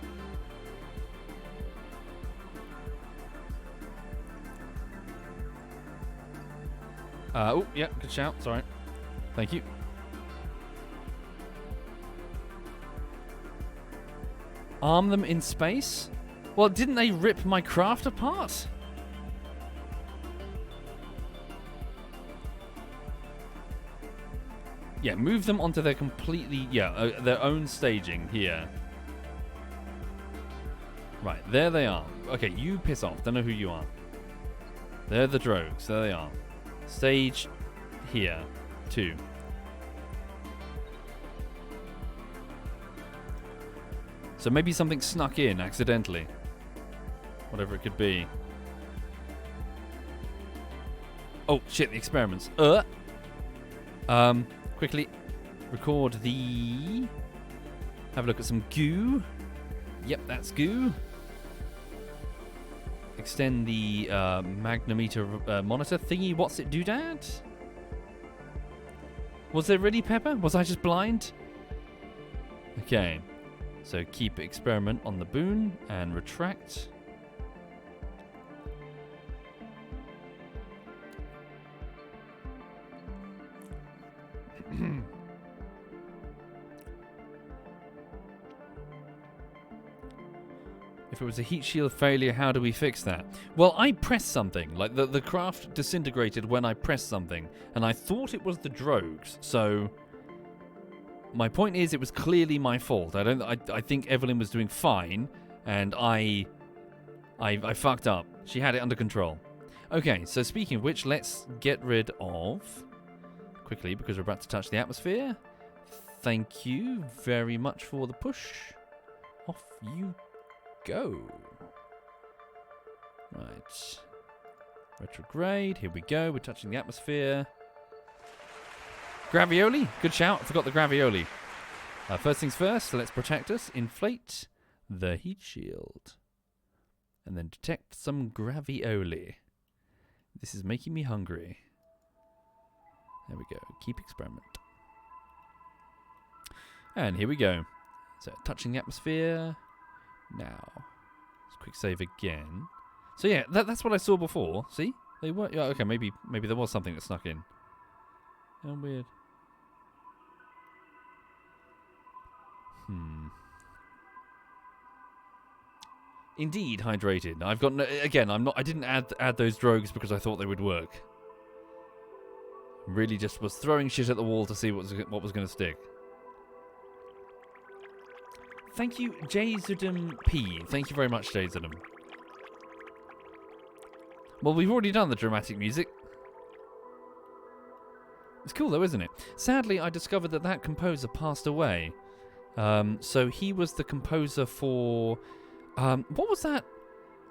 Oh, yeah. Good shout. Sorry. Thank you. Arm them in space? Well, didn't they rip my craft apart? Yeah, move them onto their completely... Yeah, their own staging here. Right, there they are. Okay, you piss off. Don't know who you are. They're the drogues. There they are. Stage here. 2. So maybe something snuck in accidentally. Whatever it could be. Oh, shit, the experiments. Quickly record the... Have a look at some goo. Yep, that's goo. Extend the magnometer monitor thingy. What's it, doodad? Was there really Pepper? Was I just blind? Okay. So keep experiment on the boon and retract. If it was a heat shield failure, how do we fix that? Well, I pressed something. Like the craft disintegrated when I pressed something, and I thought it was the drogues. So my point is, it was clearly my fault. I think Evelyn was doing fine, and I I fucked up. She had it under control. Okay, so speaking of which, let's get rid of... Quickly, because we're about to touch the atmosphere. Thank you very much for the push. Off you go. Right. Retrograde. Here we go. We're touching the atmosphere. Gravioli. Good shout. I forgot the gravioli. First things first, let's protect us. Inflate the heat shield. And then detect some gravioli. This is making me hungry. There we go. Keep experiment. And here we go. So, touching the atmosphere. Now, let's quick save again. So yeah, that's what I saw before. See? They were... Yeah, okay, maybe there was something that snuck in. How weird. Indeed, hydrated. I've got no, again. I didn't add those drogues because I thought they would work. Really, just was throwing shit at the wall to see what was going to stick. Thank you, Jzudum P. Thank you very much, Jzudum. Well, we've already done the dramatic music. It's cool though, isn't it? Sadly, I discovered that composer passed away. So he was the composer for... what was that?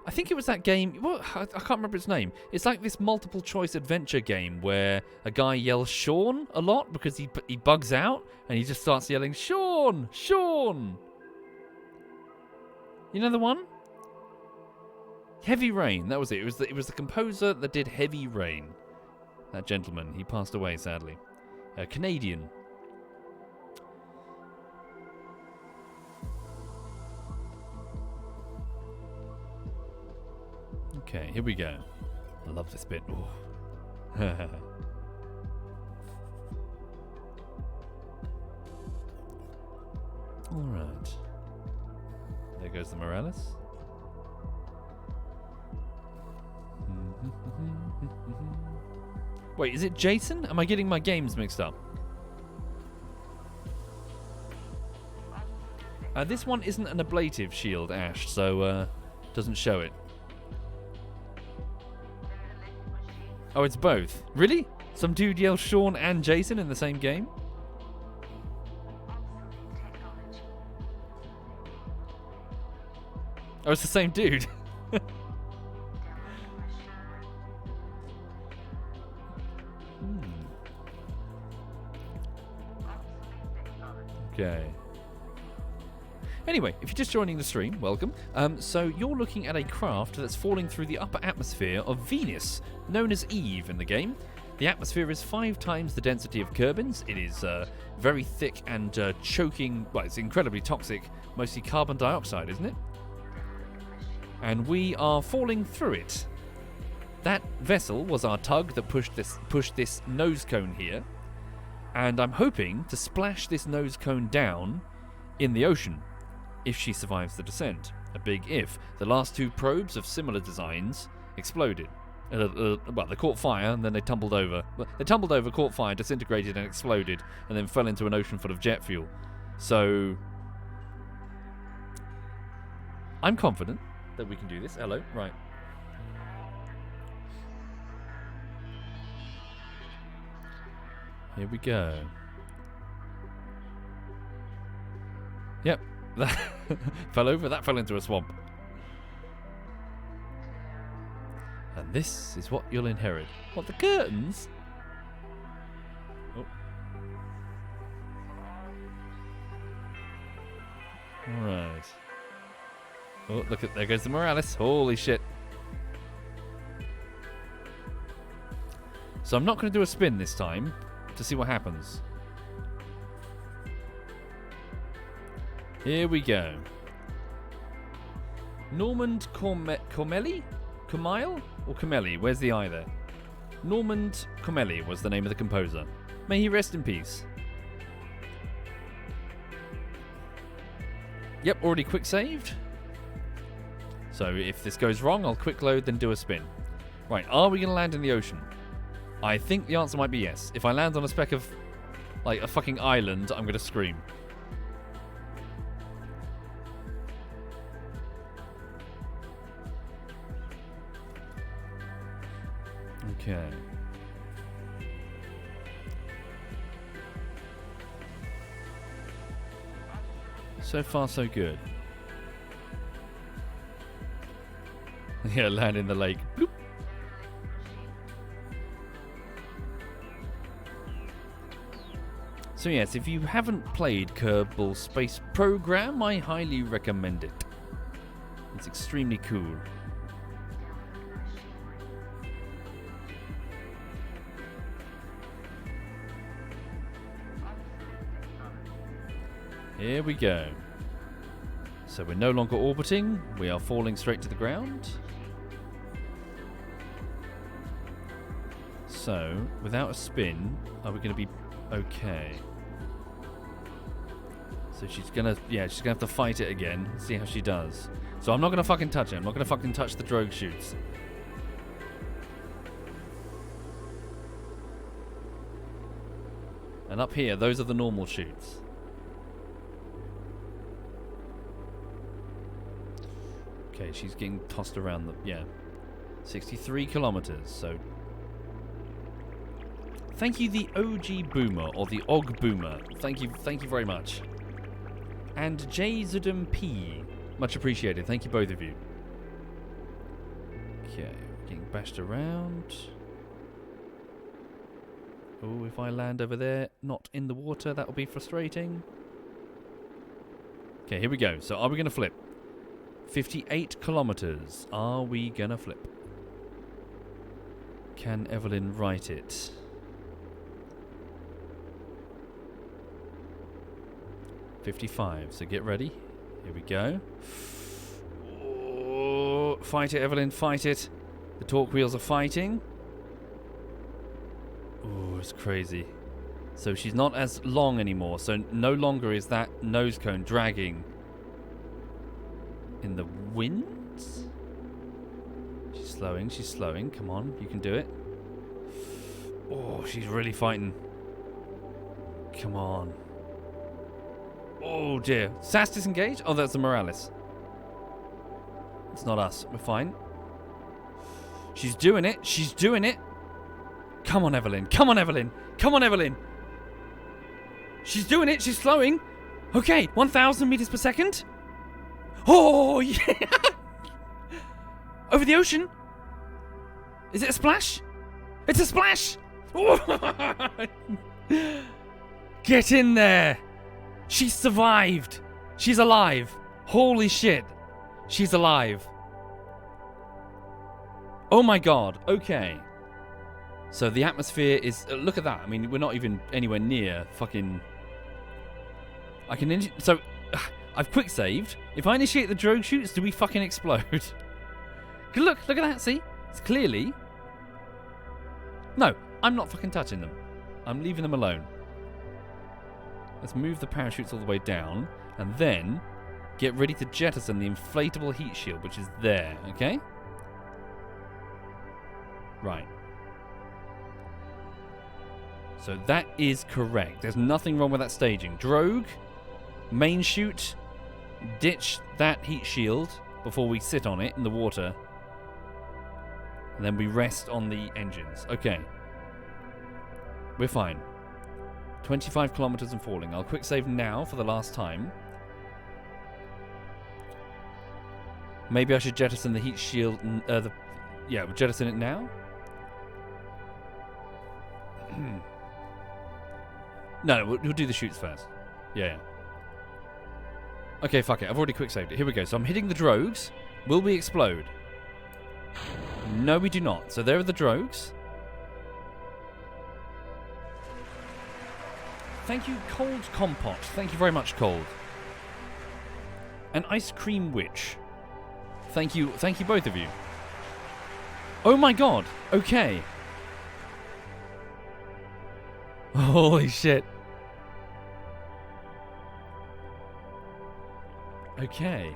I think it was that game... Well, I can't remember its name. It's like this multiple choice adventure game where a guy yells Sean a lot because he bugs out and he just starts yelling, Sean! Sean! You know the one? Heavy Rain, that was it. It was the composer that did Heavy Rain. That gentleman, he passed away, sadly. Canadian. Okay, here we go. I love this bit. Alright. There goes the Morales. Wait, is it Jason? Am I getting my games mixed up? This one isn't an ablative shield, Ash, so doesn't show it. Oh, it's both. Really? Some dude yells Sean and Jason in the same game? Oh, it's the same dude. Okay. Anyway, if you're just joining the stream, welcome. So you're looking at a craft that's falling through the upper atmosphere of Venus, known as Eve in the game. The atmosphere is 5 times the density of Kerbin's. It is very thick and choking, well, it's incredibly toxic, mostly carbon dioxide, isn't it? And we are falling through it. That vessel was our tug that pushed this nose cone here. And I'm hoping to splash this nose cone down in the ocean if she survives the descent. A big if. The last 2 probes of similar designs exploded. Well, they caught fire and then they tumbled over. They tumbled over, caught fire, disintegrated and exploded, and then fell into an ocean full of jet fuel. So I'm confident that we can do this. Hello, right. Here we go. Yep. That fell over. That fell into a swamp. And this is what you'll inherit. What, the curtains? Oh. Alright. Oh, look at, there goes the Morales. Holy shit. So I'm not going to do a spin this time to see what happens. Here we go. Normand Cormelli? Cormile? Or Cormelli? Where's the I there? Normand Cormelli was the name of the composer. May he rest in peace. Yep, already quick saved. So if this goes wrong, I'll quick load, then do a spin. Right, are we going to land in the ocean? I think the answer might be yes. If I land on a speck of, like, a fucking island, I'm going to scream. Okay. So far, so good. Yeah, land in the lake. Bloop. So yes, if you haven't played Kerbal Space Program, I highly recommend it. It's extremely cool. Here we go. So we're no longer orbiting, we are falling straight to the ground. So, without a spin, are we going to be okay? So she's gonna have to fight it again, see how she does. So I'm not gonna fucking touch it, I'm not gonna fucking touch the drogue chutes. And up here, those are the normal chutes. Okay, she's getting tossed around the... yeah. 63 kilometers, so... Thank you, the OG Boomer, or the OG Boomer. Thank you very much. And Jzudum P. Much appreciated. Thank you, both of you. Okay, getting bashed around. Oh, if I land over there, not in the water, that'll be frustrating. Okay, here we go. So, are we going to flip? 58 kilometers. Are we going to flip? Can Evelyn write it? .55, so get ready. Here we go. Oh, fight it, Evelyn, fight it. The torque wheels are fighting. Oh, it's crazy. So she's not as long anymore, so no longer is that nose cone dragging in the wind. She's slowing. Come on, you can do it. Oh, she's really fighting. Come on. Oh dear. SAS disengage? Oh, that's the Morales. It's not us. We're fine. She's doing it. She's doing it. Come on, Evelyn. Come on, Evelyn. Come on, Evelyn. She's doing it. She's slowing. Okay, 1,000 meters per second. Oh, yeah. Over the ocean. Is it a splash? It's a splash. Get in there. She survived. She's alive. Holy shit. She's alive. Oh my god. Okay. So the atmosphere is... look at that. I mean, we're not even anywhere near fucking... I can... so, I've quick saved. If I initiate the drogue chutes, do we fucking explode? Look at that. See? It's clearly... No, I'm not fucking touching them. I'm leaving them alone. Let's move the parachutes all the way down, and then get ready to jettison the inflatable heat shield, which is there, okay? Right. So that is correct. There's nothing wrong with that staging. Drogue, main chute, ditch that heat shield before we sit on it in the water, and then we rest on the engines. Okay. We're fine. 25 kilometers and falling. I'll quick save now for the last time. Maybe I should jettison the heat shield. Yeah, we'll jettison it now. No, we'll do the chutes first. Yeah. Okay, fuck it. I've already quick saved it. Here we go. So I'm hitting the drogues. Will we explode? No, we do not. So there are the drogues. Thank you, Cold Compot. Thank you very much, Cold. An Ice Cream Witch. Thank you both of you. Oh my god. Okay. Holy shit. Okay.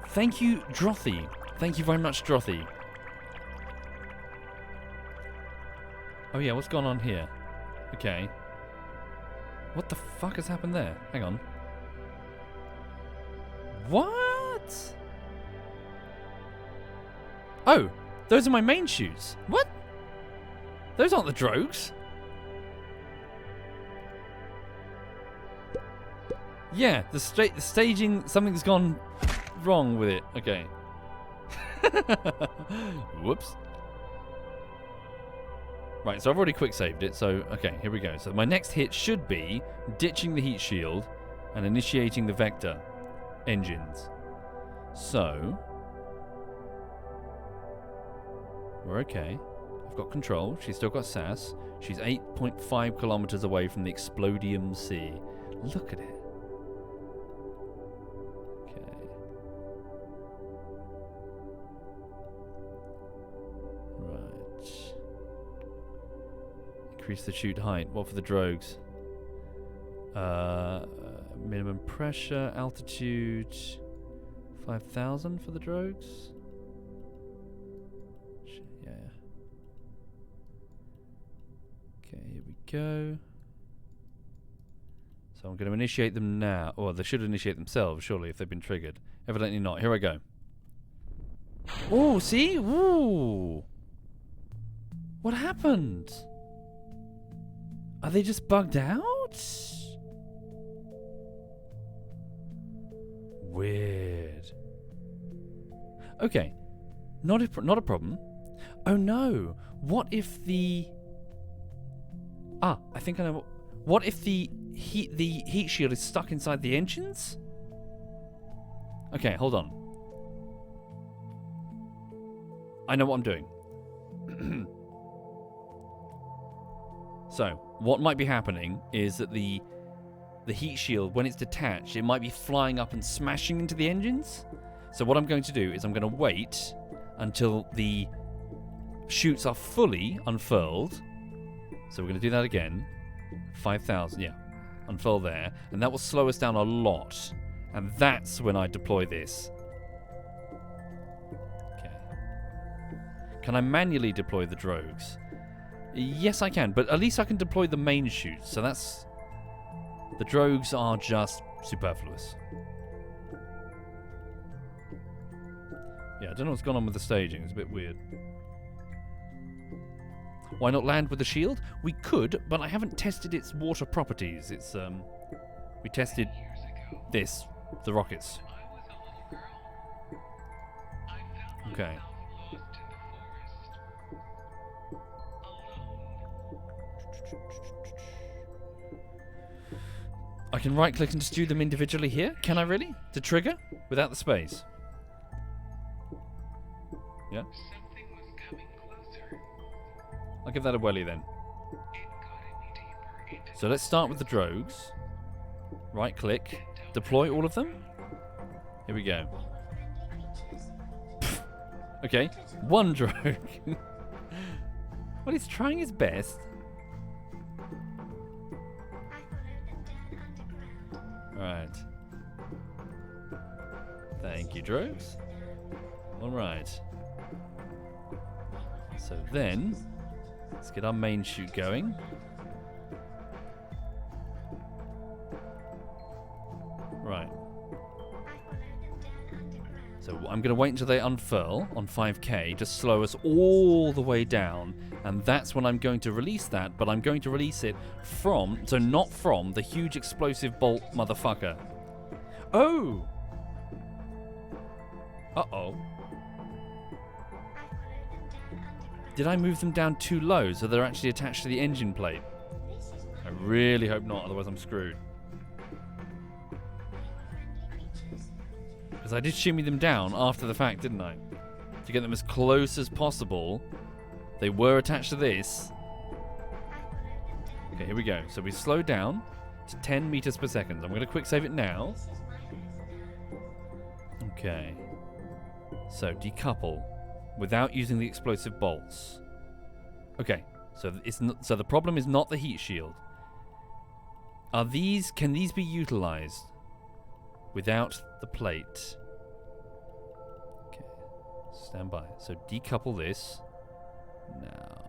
Thank you, Drothy. Thank you very much, Drothy. Oh yeah, what's gone on here? Okay. What the fuck has happened there? Hang on. What? Oh, those are my main chutes. What? Those aren't the drogues. Yeah, the staging, something's gone wrong with it. Okay. Whoops. Right, so I've already quick saved it, so okay, here we go. So my next hit should be ditching the heat shield and initiating the vector engines. So we're okay. I've got control. She's still got SAS. She's 8.5 kilometers away from the Explodium Sea. Look at it. Okay. Right. Increase the chute height. What for the drogues? Minimum pressure, altitude, 5,000 for the drogues. Yeah. Okay, here we go. So I'm going to initiate them now. Or they should initiate themselves, surely, if they've been triggered. Evidently not. Here I go. Oh, see? Ooh. What happened? Are they just bugged out? Weird. Okay. Not a problem. Oh no. What if the... I think I know. What if the heat shield is stuck inside the engines? Okay, hold on. I know what I'm doing. So, what might be happening is that the heat shield, when it's detached, it might be flying up and smashing into the engines. So what I'm going to do is I'm going to wait until the chutes are fully unfurled. So we're going to do that again. 5,000, yeah. Unfurl there. And that will slow us down a lot. And that's when I deploy this. Okay. Can I manually deploy the drogues? Yes, I can. But at least I can deploy the main chutes. So that's... The drogues are just superfluous. Yeah, I don't know what's gone on with the staging. It's a bit weird. Why not land with the shield? We could, but I haven't tested its water properties. It's, we tested this, the rockets. Okay. I can right-click and just do them individually here. Can I really? To trigger? Without the space? Yeah? I'll give that a welly then. So let's start with the drogues. Right-click. Deploy all of them. Here we go. Okay. One drogue. Well, he's trying his best. Right. Thank you, drogues. Alright. So then, let's get our main chute going. Right. So I'm going to wait until they unfurl on 5k, just slow us all the way down, and that's when I'm going to release that, but I'm going to release it from, so not from, the huge explosive bolt motherfucker. Oh! Uh-oh. Did I move them down too low so they're actually attached to the engine plate? I really hope not, otherwise I'm screwed. Because I did shimmy them down after the fact, didn't I? To get them as close as possible. They were attached to this. Okay, here we go. So we slowed down to 10 meters per second. I'm going to quick save it now. Okay. So decouple without using the explosive bolts. Okay. So it's not, so the problem is not the heat shield. Can these be utilized without the plate? Okay. Stand by. So decouple this. Now.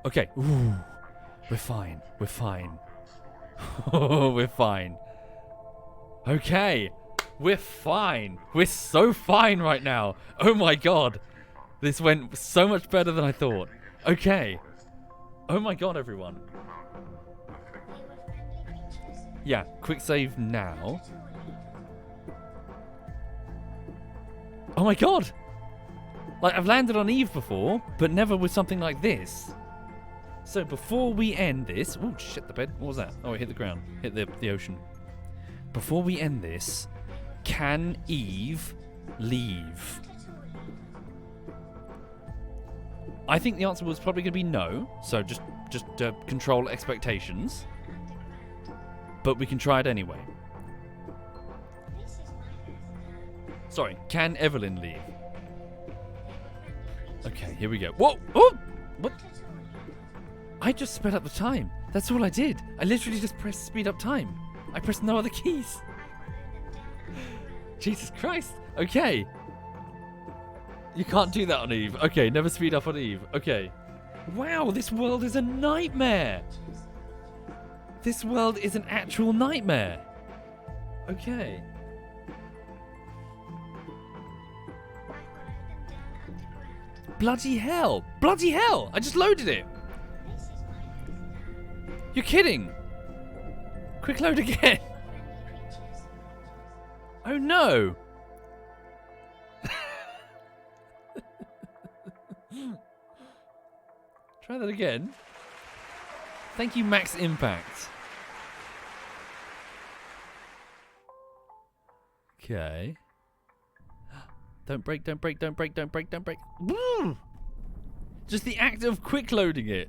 Okay. Ooh. We're fine. We're fine. We're fine. Okay. We're fine. We're so fine right now. Oh my god. This went so much better than I thought. Okay. Oh my god, everyone. Yeah, quick save now. Oh my god! Like, I've landed on Eve before, but never with something like this. So before we end this... Oh, shit, the bed. What was that? Oh, it hit the ground. Hit the ocean. Before we end this, can Eve leave? I think the answer was probably going to be no. So just control expectations. But we can try it anyway. Sorry, can Evelyn leave? Okay, here we go. Whoa! Oh! What? I just sped up the time. That's all I did. I literally just pressed speed up time. I pressed no other keys. Jesus Christ. Okay. You can't do that on Eve. Okay, never speed up on Eve. Okay. Wow, this world is a nightmare. This world is an actual nightmare. Okay. Bloody hell. Bloody hell. I just loaded it. You're kidding. Quick load again. Oh no. Try that again. Thank you, Max Impact. Okay. Don't break, don't break, don't break, don't break, don't break. Woo! Just the act of quick loading it.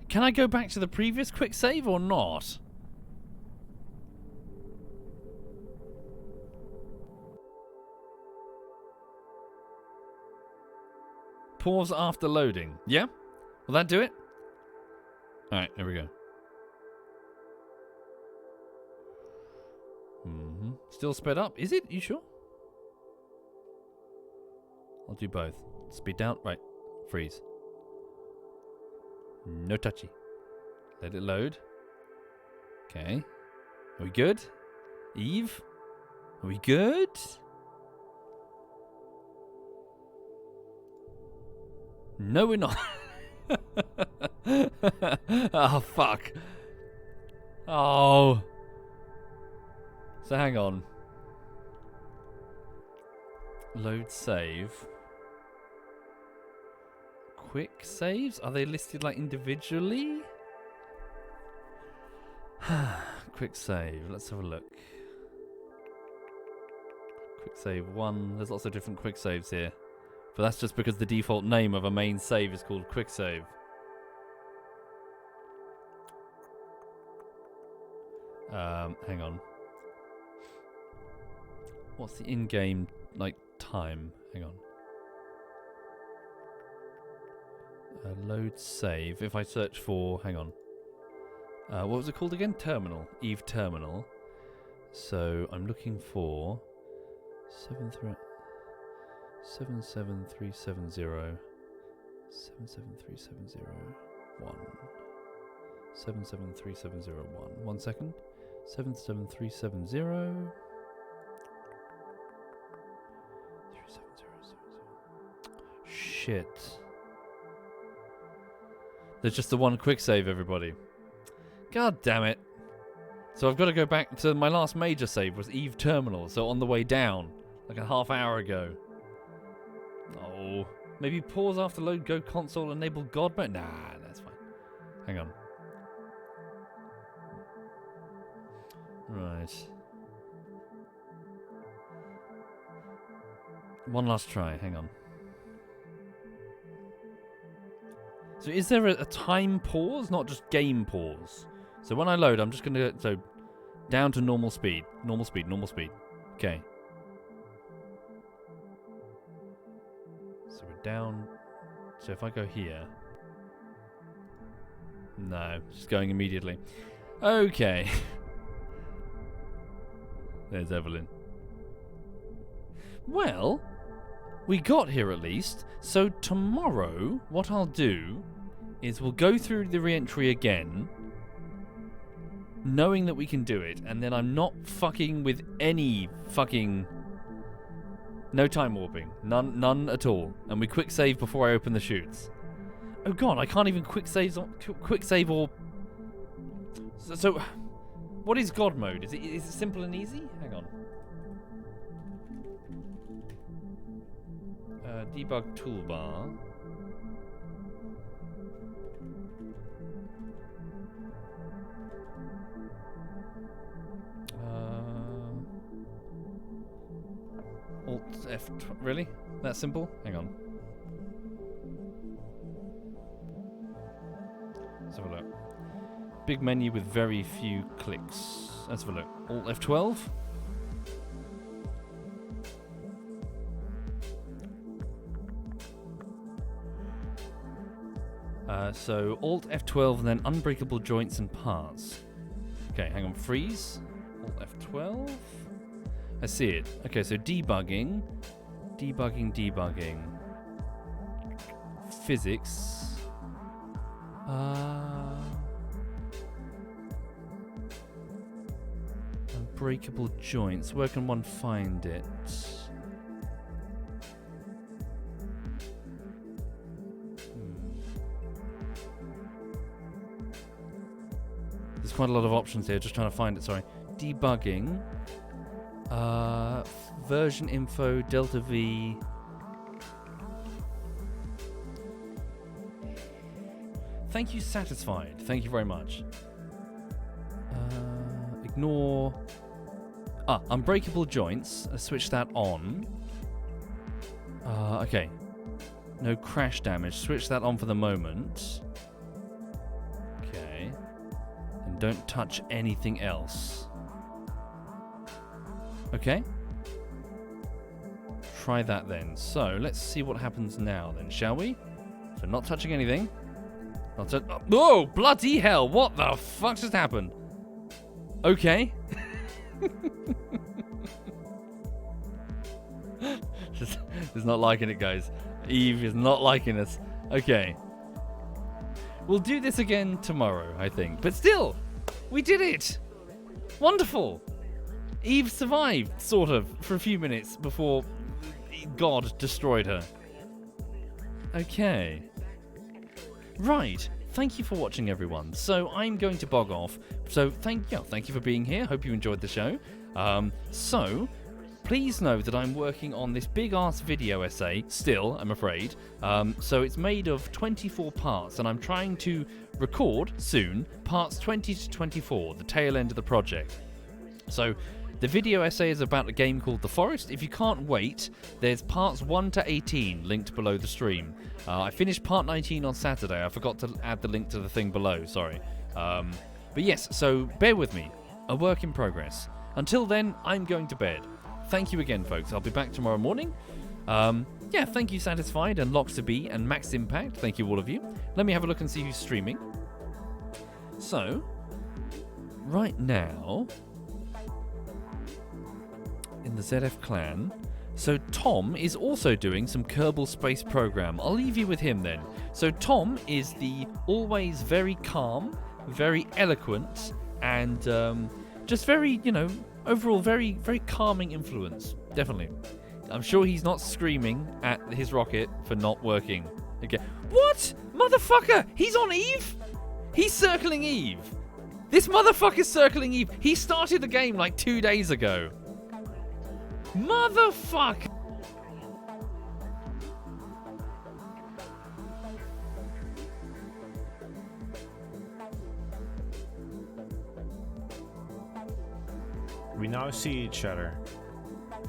Can I go back to the previous quick save or not? Pause after loading. Yeah? Will that do it? Alright, here we go. Still sped up. Is it? You sure? I'll do both. Speed down. Right. Freeze. No touchy. Let it load. Okay. Are we good? Eve? Are we good? No, we're not. Oh, fuck. Oh. So hang on. Load save. Quick saves? Are they listed like individually? Quick save. Let's have a look. Quick save 1. There's lots of different quick saves here. But that's just because the default name of a main save is called quick save. Hang on. What's the in-game, like, time? Hang on. Load save. If I search for... Hang on. What was it called again? Terminal. Eve Terminal. So, I'm looking for... 77370. 77370. 77370. 1 second. 77370. Shit. There's just the one quick save, everybody. God damn it. So I've got to go back to my last major save was Eve Terminal, so on the way down, like a half hour ago. Oh. Maybe pause after load, go console, enable God mode? Nah, that's fine. Hang on. Right. One last try, hang on. So is there a time pause, not just game pause? So when I load, I'm just going to... So, down to normal speed. Normal speed, normal speed. Okay. So we're down... So if I go here... No, just going immediately. Okay. There's Evelyn. Well, we got here at least. So tomorrow, what I'll do is we'll go through the re-entry again, knowing that we can do it, and then I'm not fucking with any fucking No time warping. None at all. And we quick save before I open the chutes. Oh god, I can't even quick save or... So what is God mode? Is it simple and easy? Hang on. Debug toolbar. Alt F... Really? That simple? Hang on. Let's have a look. Big menu with very few clicks. Let's have a look. Alt F12. So Alt F12 and then unbreakable joints and parts. Okay, hang on. Freeze. Alt F12. I see it. Okay, so debugging. Physics. Unbreakable joints. Where can one find it? There's quite a lot of options here. Just trying to find it. Sorry. Debugging. Version info, Delta V. Thank you, satisfied. Thank you very much. Ignore. Unbreakable joints. Let's switch that on. Okay. No crash damage. Switch that on for the moment. Okay. And don't touch anything else. Okay. Try that then. So, let's see what happens now then, shall we? So, not touching anything. Oh, bloody hell! What the fuck just happened? Okay. He's not liking it, guys. Eve is not liking us. Okay. We'll do this again tomorrow, I think. But still, we did it! Wonderful! Eve survived, sort of, for a few minutes before God destroyed her. Okay. Right. Thank you for watching, everyone. So I'm going to bog off. So thank you for being here. Hope you enjoyed the show. So please know that I'm working on this big-ass video essay still, I'm afraid. So it's made of 24 parts, and I'm trying to record soon parts 20 to 24, the tail end of the project. So the video essay is about a game called The Forest. If you can't wait, there's parts 1 to 18 linked below the stream. I finished part 19 on Saturday. I forgot to add the link to the thing below, sorry. But yes, so bear with me. A work in progress. Until then, I'm going to bed. Thank you again, folks. I'll be back tomorrow morning. Yeah, thank you, Satisfied, and Locks to Be, and Max Impact. Thank you, all of you. Let me have a look and see who's streaming. So, right now, in the ZF clan. So Tom is also doing some Kerbal space program. I'll leave you with him then. So Tom is the always very calm, very eloquent, and just very, overall very, very calming influence. Definitely. I'm sure he's not screaming at his rocket for not working. Okay. What? Motherfucker! He's on Eve? He's circling Eve. This motherfucker's circling Eve. He started the game like 2 days ago. Motherfucker! We now see each other.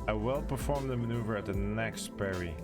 I will perform the maneuver at the next parry.